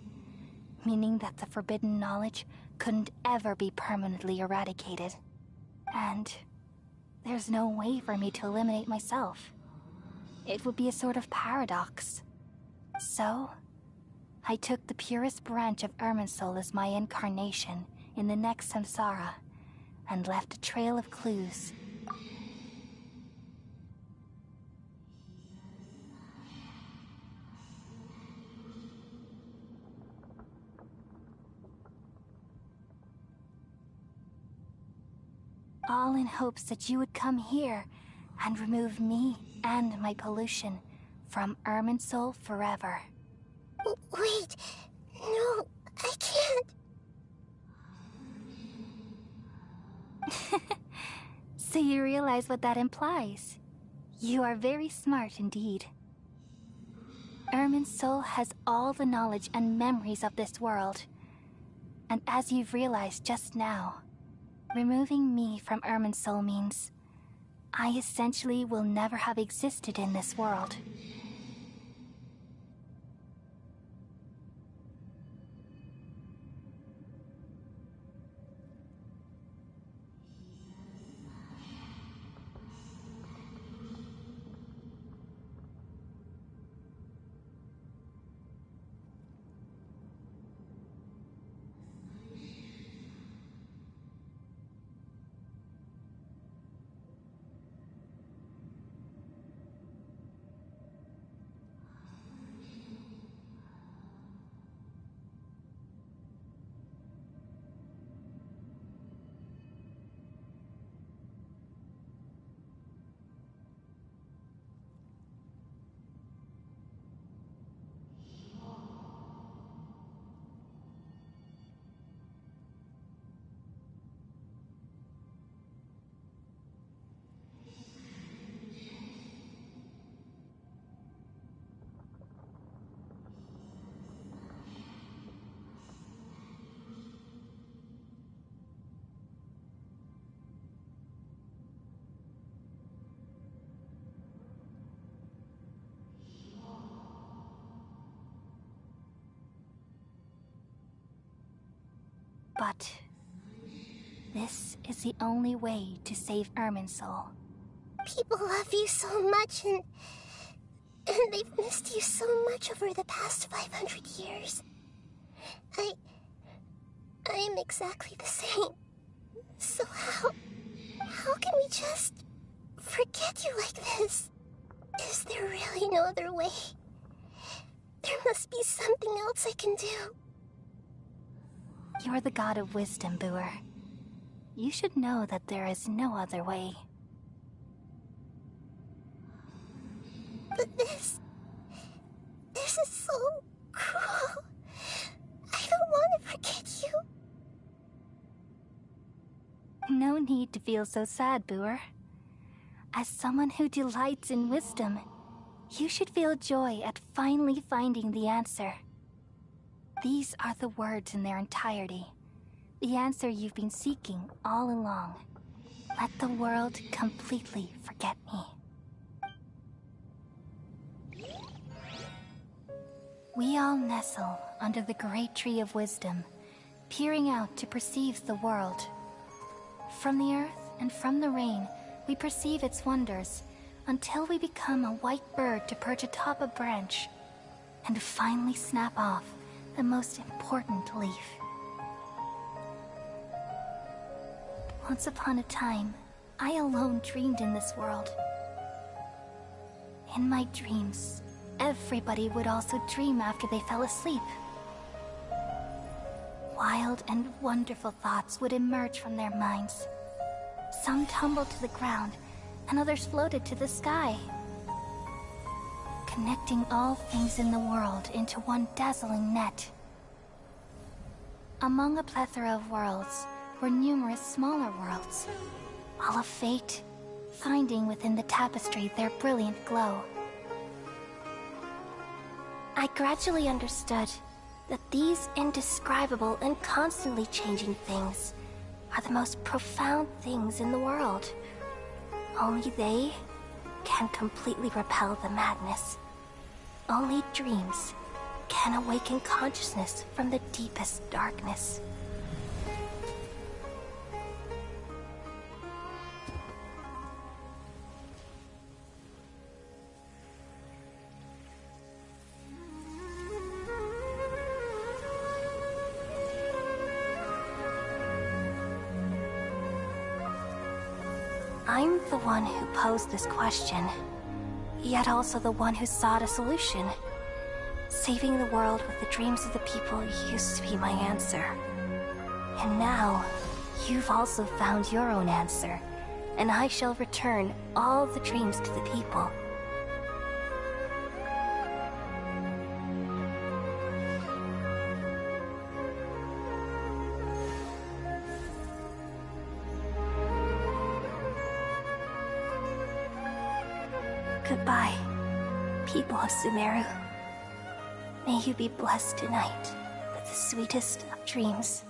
Speaker 2: meaning that the forbidden knowledge couldn't ever be permanently eradicated. And there's no way for me to eliminate myself. It would be a sort of paradox. So, I took the purest branch of Irminsul as my incarnation in the next samsara, and left a trail of clues. All in hopes that you would come here and remove me and my pollution from Irminsul forever.
Speaker 12: Wait, no, I can't.
Speaker 2: So you realize what that implies. You are very smart indeed. Irminsul has all the knowledge and memories of this world. And as you've realized just now, removing me from Irminsul means I essentially will never have existed in this world. But this is the only way to save Irminsul.
Speaker 12: People love you so much, and they've missed you so much over the past 500 years. I am exactly the same. So how can we just forget you like this? Is there really no other way? There must be something else I can do.
Speaker 2: You're the god of wisdom, Booer. You should know that there is no other way.
Speaker 12: But this is so cruel. I don't want to forget you.
Speaker 2: No need to feel so sad, Booer. As someone who delights in wisdom, you should feel joy at finally finding the answer. These are the words in their entirety. The answer you've been seeking all along. Let the world completely forget me.
Speaker 13: We all nestle under the great tree of wisdom, peering out to perceive the world. From the earth and from the rain, we perceive its wonders, until we become a white bird to perch atop a branch, and finally snap off the most important leaf. Once upon a time, I alone dreamed in this world. In my dreams, everybody would also dream after they fell asleep. Wild and wonderful thoughts would emerge from their minds. Some tumbled to the ground, and others floated to the sky, connecting all things in the world into one dazzling net. Among a plethora of worlds were numerous smaller worlds, all of fate, finding within the tapestry their brilliant glow. I gradually understood that these indescribable and constantly changing things are the most profound things in the world. Only they can completely repel the madness. Only dreams can awaken consciousness from the deepest darkness. I'm the one who posed this question, yet also the one who sought a solution. Saving the world with the dreams of the people used to be my answer. And now, you've also found your own answer, and I shall return all the dreams to the people. Goodbye, people of Sumeru. May you be blessed tonight with the sweetest of dreams.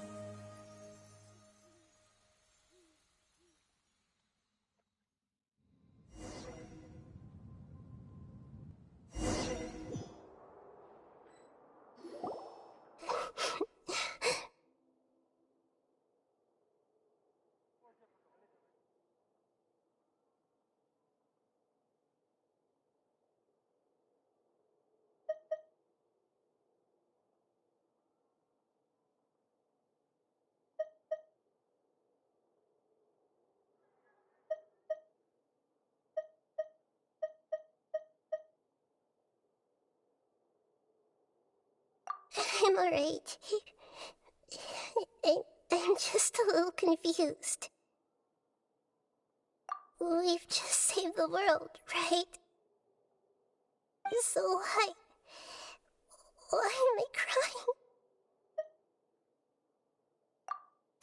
Speaker 12: I'm alright. I'm just a little confused. We've just saved the world, right? So why am I crying?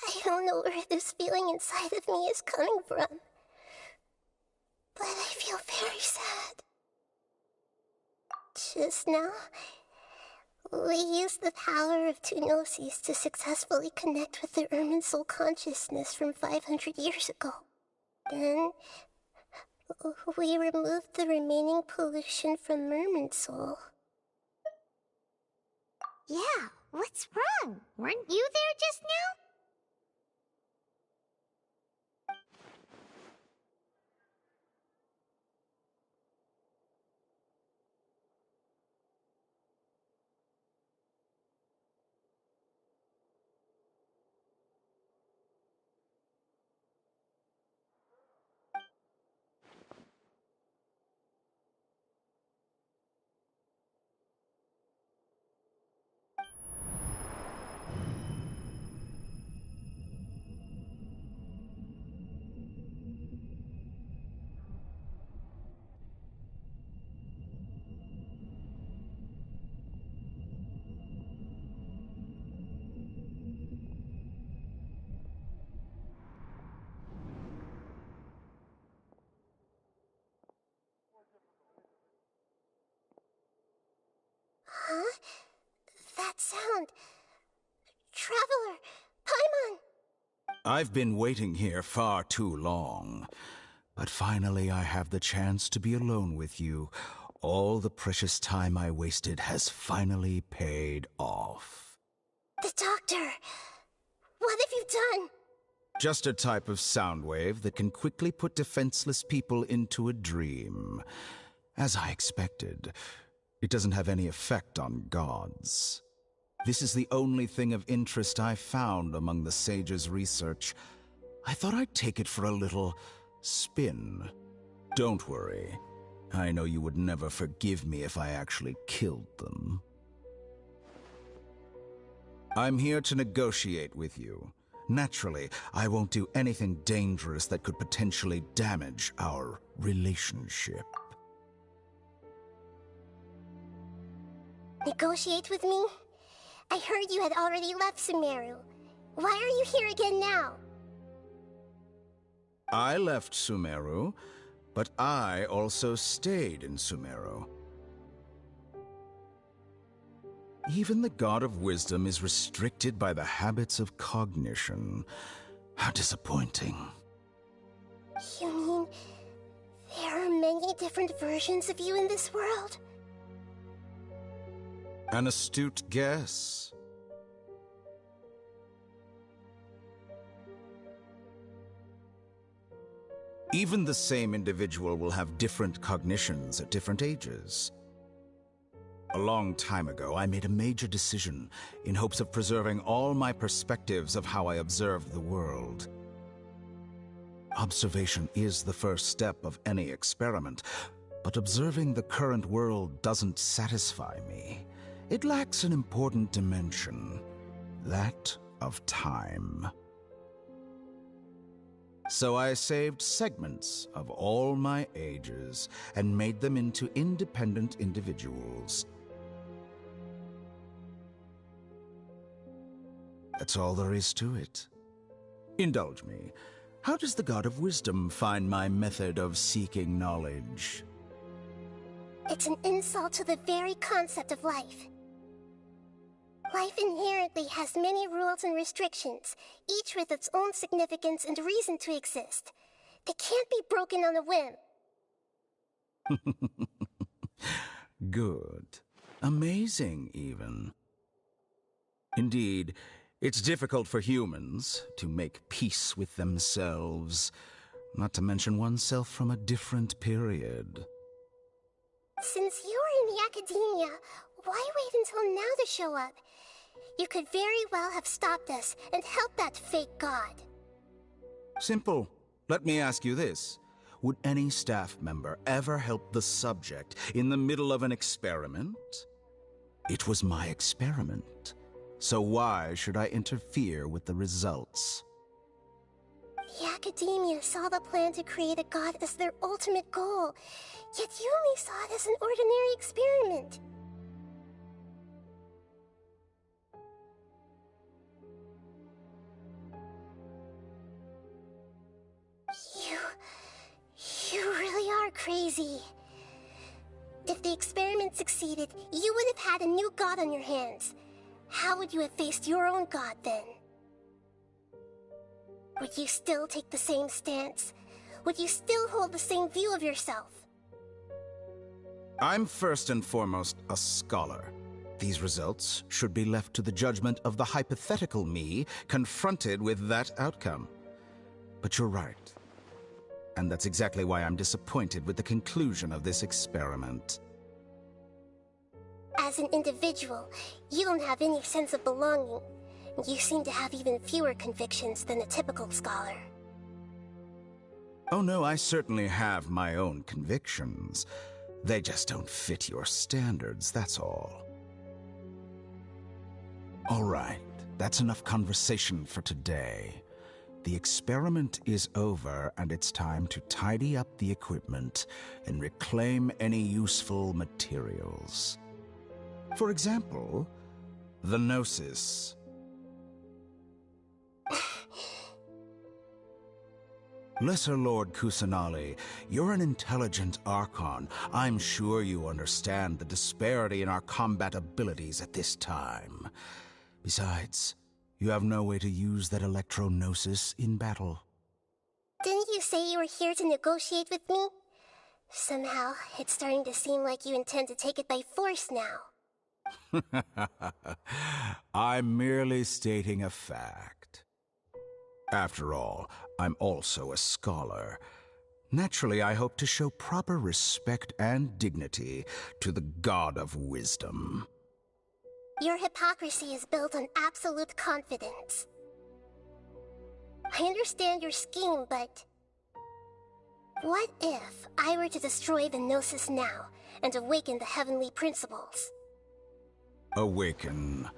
Speaker 12: I don't know where this feeling inside of me is coming from, but I feel very sad. Just now, we used the power of two gnosis to successfully connect with the Ermin soul consciousness from 500 years ago. Then, we removed the remaining pollution from Ermin soul.
Speaker 7: Yeah, what's wrong? Weren't you there just now?
Speaker 12: Huh? That sound. Traveler! Paimon!
Speaker 14: I've been waiting here far too long. But finally I have the chance to be alone with you, All the precious time I wasted has finally paid off.
Speaker 12: The doctor! What have you done?
Speaker 14: Just a type of sound wave that can quickly put defenseless people into a dream. As I expected, it doesn't have any effect on gods. This is the only thing of interest I found among the sage's research. I thought I'd take it for a little spin. Don't worry. I know you would never forgive me if I actually killed them. I'm here to negotiate with you. Naturally, I won't do anything dangerous that could potentially damage our relationship.
Speaker 12: Negotiate with me? I heard you had already left Sumeru. Why are you here again now?
Speaker 14: I left Sumeru, but I also stayed in Sumeru. Even the God of Wisdom is restricted by the habits of cognition. How disappointing.
Speaker 12: You mean there are many different versions of you in this world?
Speaker 14: An astute guess. Even the same individual will have different cognitions at different ages. A long time ago, I made a major decision in hopes of preserving all my perspectives of how I observed the world. Observation is the first step of any experiment, but observing the current world doesn't satisfy me. It lacks an important dimension, that of time. So I saved segments of all my ages and made them into independent individuals. That's all there is to it. Indulge me. How does the God of Wisdom find my method of seeking knowledge?
Speaker 12: It's an insult to the very concept of life. Life inherently has many rules and restrictions, each with its own significance and reason to exist. They can't be broken on a whim.
Speaker 14: Good. Amazing, even. Indeed, it's difficult for humans to make peace with themselves, not to mention oneself from a different period.
Speaker 12: Since you're in the academia, why wait until now to show up? You could very well have stopped us and helped that fake god.
Speaker 14: Simple. Let me ask you this. Would any staff member ever help the subject in the middle of an experiment? It was my experiment. So why should I interfere with the results?
Speaker 12: The academia saw the plan to create a god as their ultimate goal, yet you only saw it as an ordinary experiment. You really are crazy. If the experiment succeeded, you would have had a new god on your hands. How would you have faced your own god then? Would you still take the same stance? Would you still hold the same view of yourself?
Speaker 14: I'm first and foremost a scholar. These results should be left to the judgment of the hypothetical me confronted with that outcome. But you're right. And that's exactly why I'm disappointed with the conclusion of this experiment.
Speaker 12: As an individual, you don't have any sense of belonging. You seem to have even fewer convictions than a typical scholar.
Speaker 14: Oh no, I certainly have my own convictions. They just don't fit your standards, that's all. All right, that's enough conversation for today. The experiment is over, and it's time to tidy up the equipment and reclaim any useful materials. For example, the Gnosis. Lesser Lord Kusanali, you're an intelligent Archon. I'm sure you understand the disparity in our combat abilities at this time. Besides, you have no way to use that Electro-Gnosis in battle.
Speaker 12: Didn't you say you were here to negotiate with me? Somehow, it's starting to seem like you intend to take it by force now.
Speaker 14: I'm merely stating a fact. After all, I'm also a scholar. Naturally, I hope to show proper respect and dignity to the God of Wisdom.
Speaker 12: Your hypocrisy is built on absolute confidence. I understand your scheme, but... what if I were to destroy the Gnosis now and awaken the heavenly principles?
Speaker 14: Awaken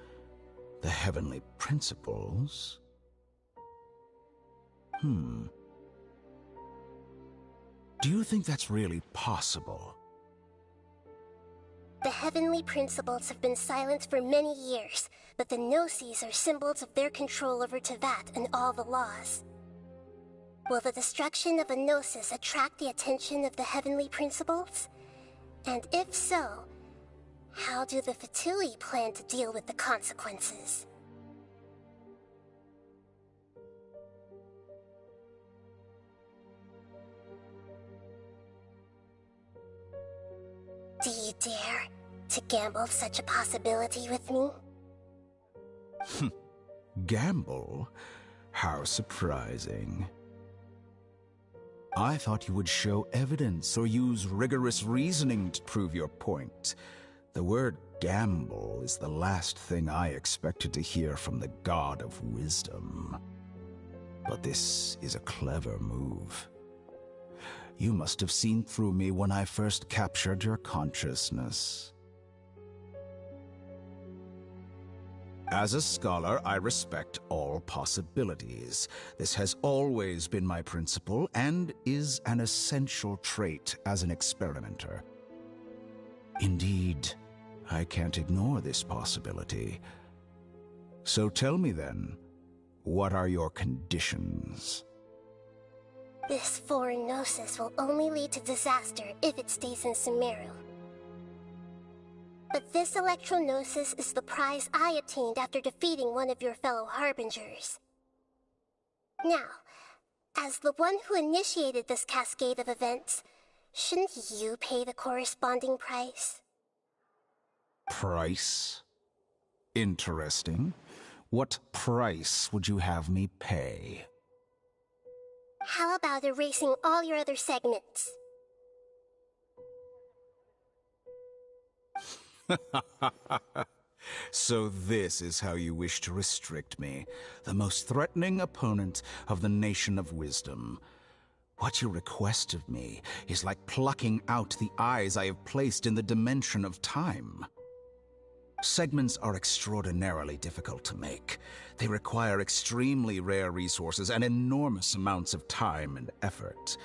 Speaker 14: the heavenly principles? Do you think that's really possible?
Speaker 12: The heavenly principles have been silent for many years, but the Gnosis are symbols of their control over Tevat and all the laws. Will the destruction of a Gnosis attract the attention of the heavenly principles? And if so, how do the Fatui plan to deal with the consequences? Do you dare to gamble such a possibility with me?
Speaker 14: Gamble? How surprising. I thought you would show evidence or use rigorous reasoning to prove your point. The word gamble is the last thing I expected to hear from the God of Wisdom. But this is a clever move. You must have seen through me when I first captured your consciousness. As a scholar, I respect all possibilities. This has always been my principle and is an essential trait as an experimenter. Indeed, I can't ignore this possibility. So tell me then, what are your conditions?
Speaker 12: This foreign Gnosis will only lead to disaster if it stays in Sumeru. But this Electro-Gnosis is the prize I obtained after defeating one of your fellow Harbingers. Now, as the one who initiated this cascade of events, shouldn't you pay the corresponding price?
Speaker 14: Price? Interesting. What price would you have me pay?
Speaker 12: How about erasing all your other segments?
Speaker 14: So this is how you wish to restrict me, the most threatening opponent of the Nation of Wisdom. What you request of me is like plucking out the eyes I have placed in the dimension of time. Segments are extraordinarily difficult to make. They require extremely rare resources and enormous amounts of time and effort,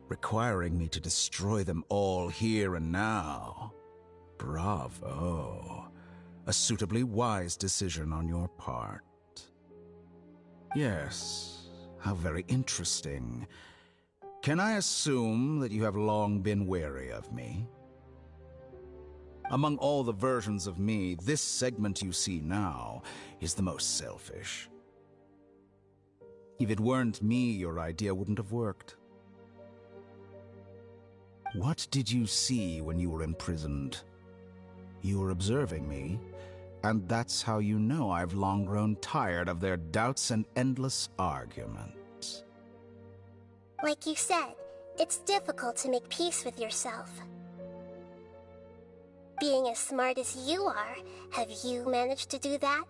Speaker 14: requiring me to destroy them all here and now. Bravo. A suitably wise decision on your part. Yes, how very interesting. Can I assume that you have long been wary of me? Among all the versions of me, this segment you see now is the most selfish. If it weren't me, your idea wouldn't have worked. What did you see when you were imprisoned? You were observing me, and that's how you know I've long grown tired of their doubts and endless arguments.
Speaker 12: Like you said, it's difficult to make peace with yourself. Being as smart as you are, have you managed to do that?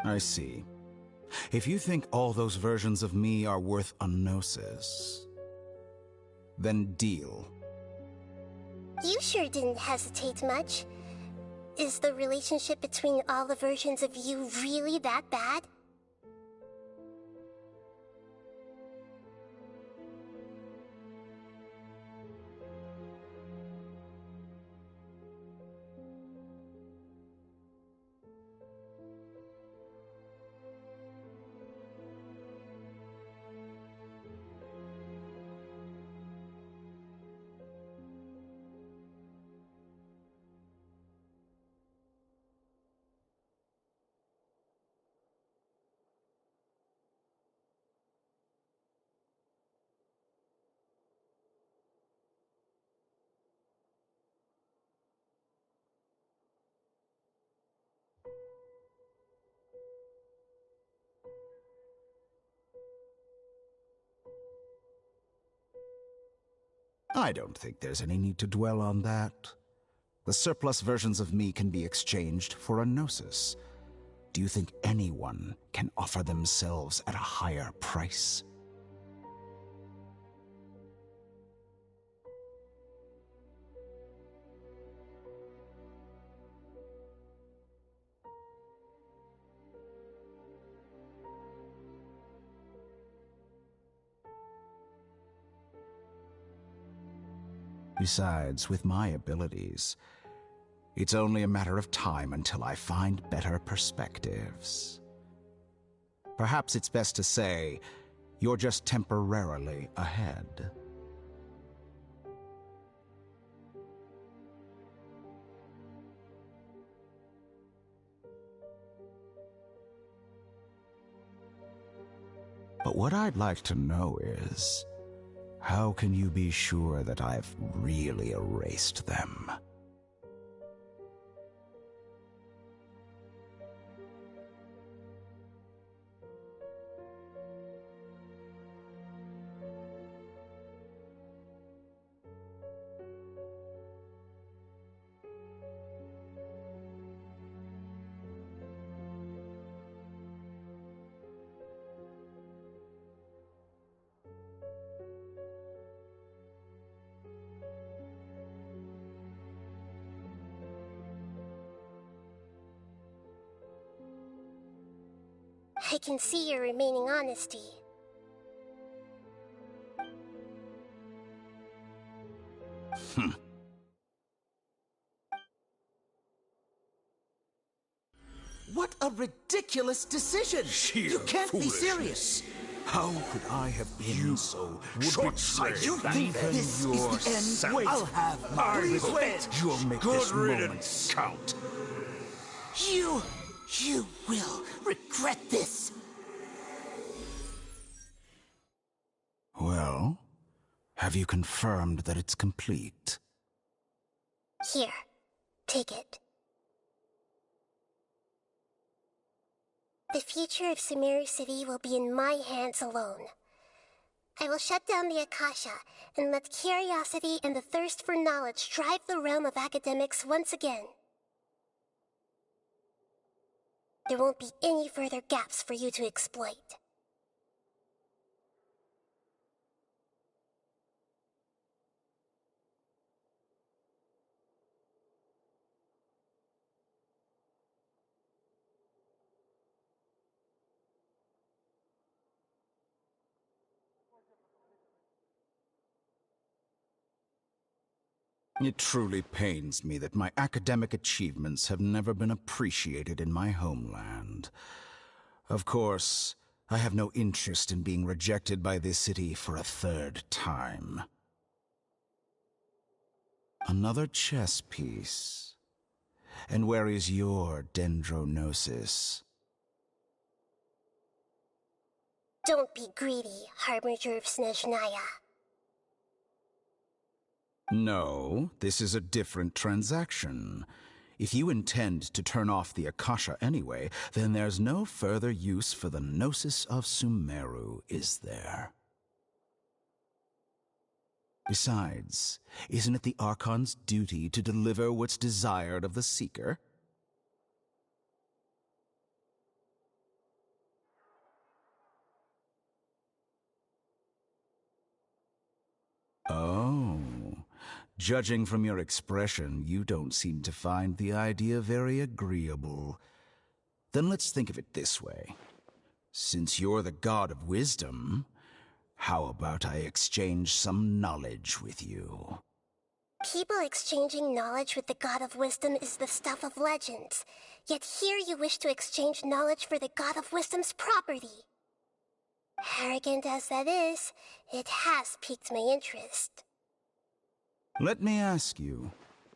Speaker 14: I see. If you think all those versions of me are worth a gnosis, then deal.
Speaker 12: You sure didn't hesitate much. Is the relationship between all the versions of you really that bad?
Speaker 14: I don't think there's any need to dwell on that. The surplus versions of me can be exchanged for a Gnosis. Do you think anyone can offer themselves at a higher price? Besides, with my abilities, it's only a matter of time until I find better perspectives. Perhaps it's best to say, you're just temporarily ahead. But what I'd like to know is, how can you be sure that I've really erased them?
Speaker 12: I can see your remaining honesty.
Speaker 15: What a ridiculous decision! You can't be serious!
Speaker 20: How could I have been so short-sighted?
Speaker 15: You think this is the end? Wait, I'll have my revenge!
Speaker 20: You'll make this moment count.
Speaker 15: You will regret this!
Speaker 14: Well, have you confirmed that it's complete?
Speaker 12: Here, take it. The future of Sumeru City will be in my hands alone. I will shut down the Akasha and let curiosity and the thirst for knowledge drive the realm of academics once again. There won't be any further gaps for you to exploit.
Speaker 14: It truly pains me that my academic achievements have never been appreciated in my homeland. Of course, I have no interest in being rejected by this city for a third time. Another chess piece. And where is your dendronosis?
Speaker 12: Don't be greedy, Harbinger of Snezhnaya.
Speaker 14: No, this is a different transaction. If you intend to turn off the Akasha anyway, then there's no further use for the Gnosis of Sumeru, is there? Besides, isn't it the Archon's duty to deliver what's desired of the Seeker? Oh, judging from your expression, you don't seem to find the idea very agreeable. Then let's think of it this way. Since you're the god of wisdom, how about I exchange some knowledge with you?
Speaker 12: People exchanging knowledge with the god of wisdom is the stuff of legends. Yet here you wish to exchange knowledge for the god of wisdom's property. Arrogant as that is, it has piqued my interest.
Speaker 14: Let me ask you,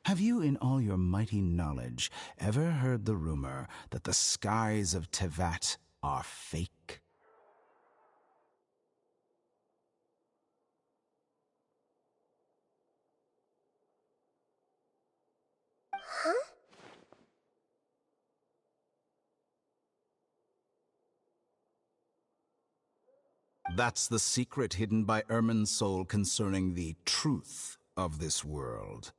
Speaker 14: have you in all your mighty knowledge ever heard the rumor that the skies of Tevat are fake?
Speaker 12: Huh?
Speaker 14: That's the secret hidden by Ermin's soul concerning the truth of this world.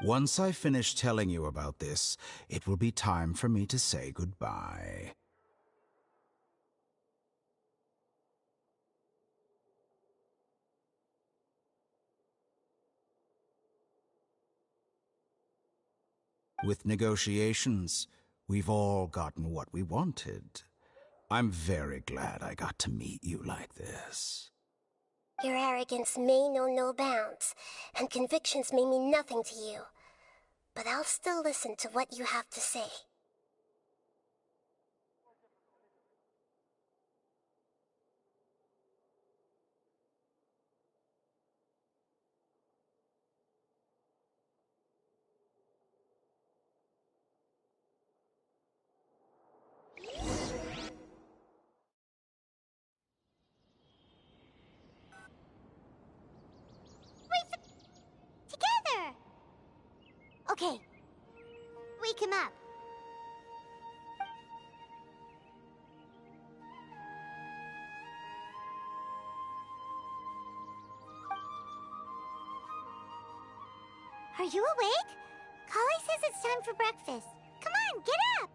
Speaker 14: Once I finish telling you about this, it will be time for me to say goodbye. With negotiations, we've all gotten what we wanted. I'm very glad I got to meet you like this.
Speaker 12: Your arrogance may know no bounds, and convictions may mean nothing to you. But I'll still listen to what you have to say.
Speaker 7: Together! Okay. Wake him up. Are you awake? Kali says it's time for breakfast. Come on, get up!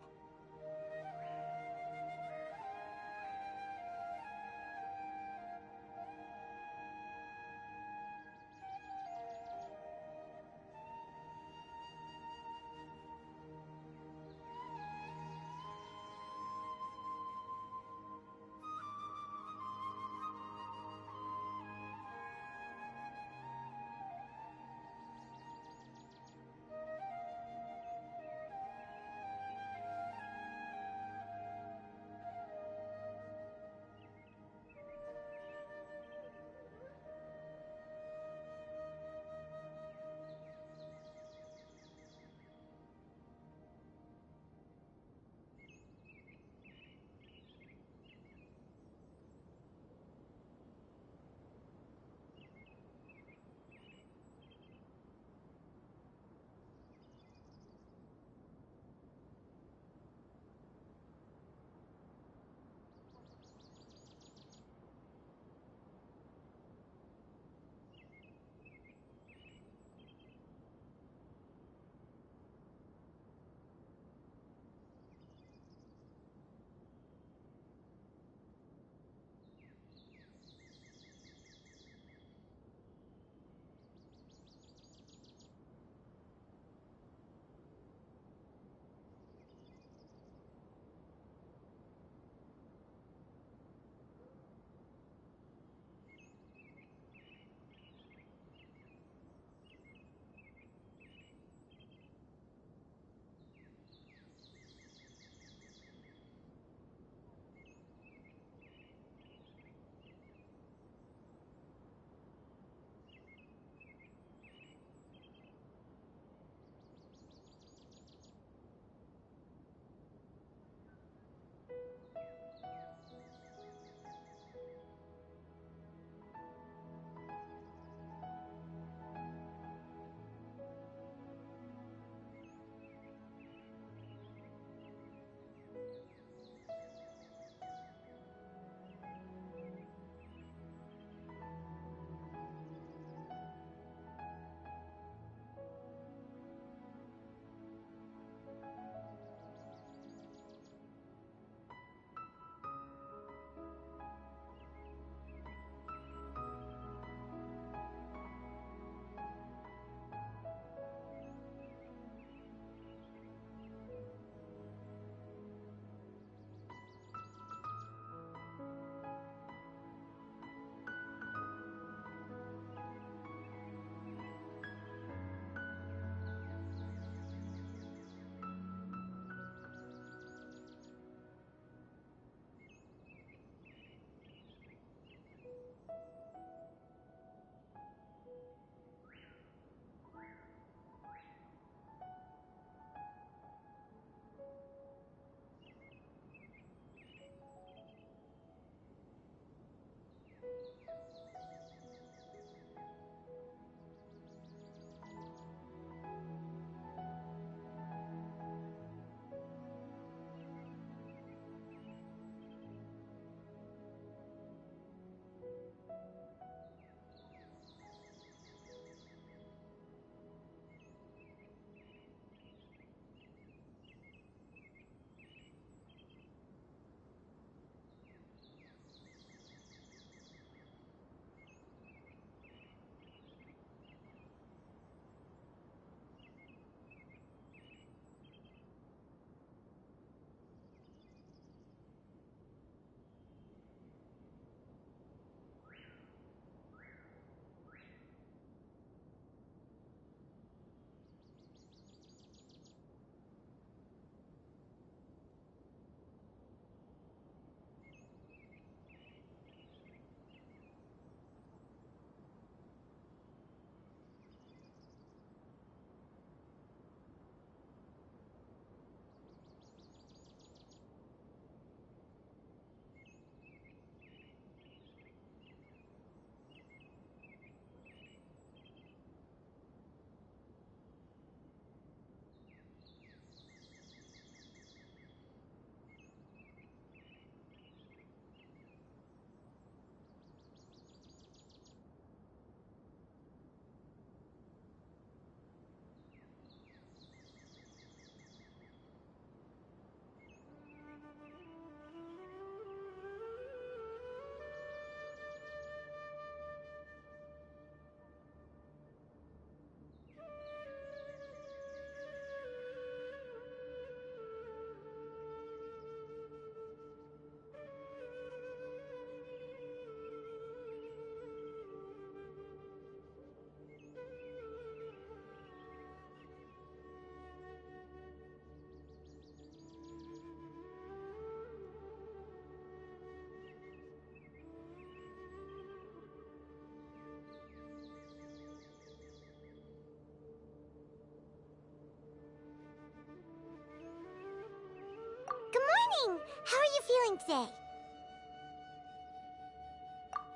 Speaker 7: you feeling today?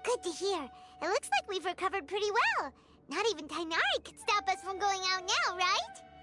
Speaker 7: Good to hear. It looks like we've recovered pretty well. Not even Tainari could stop us from going out now, right?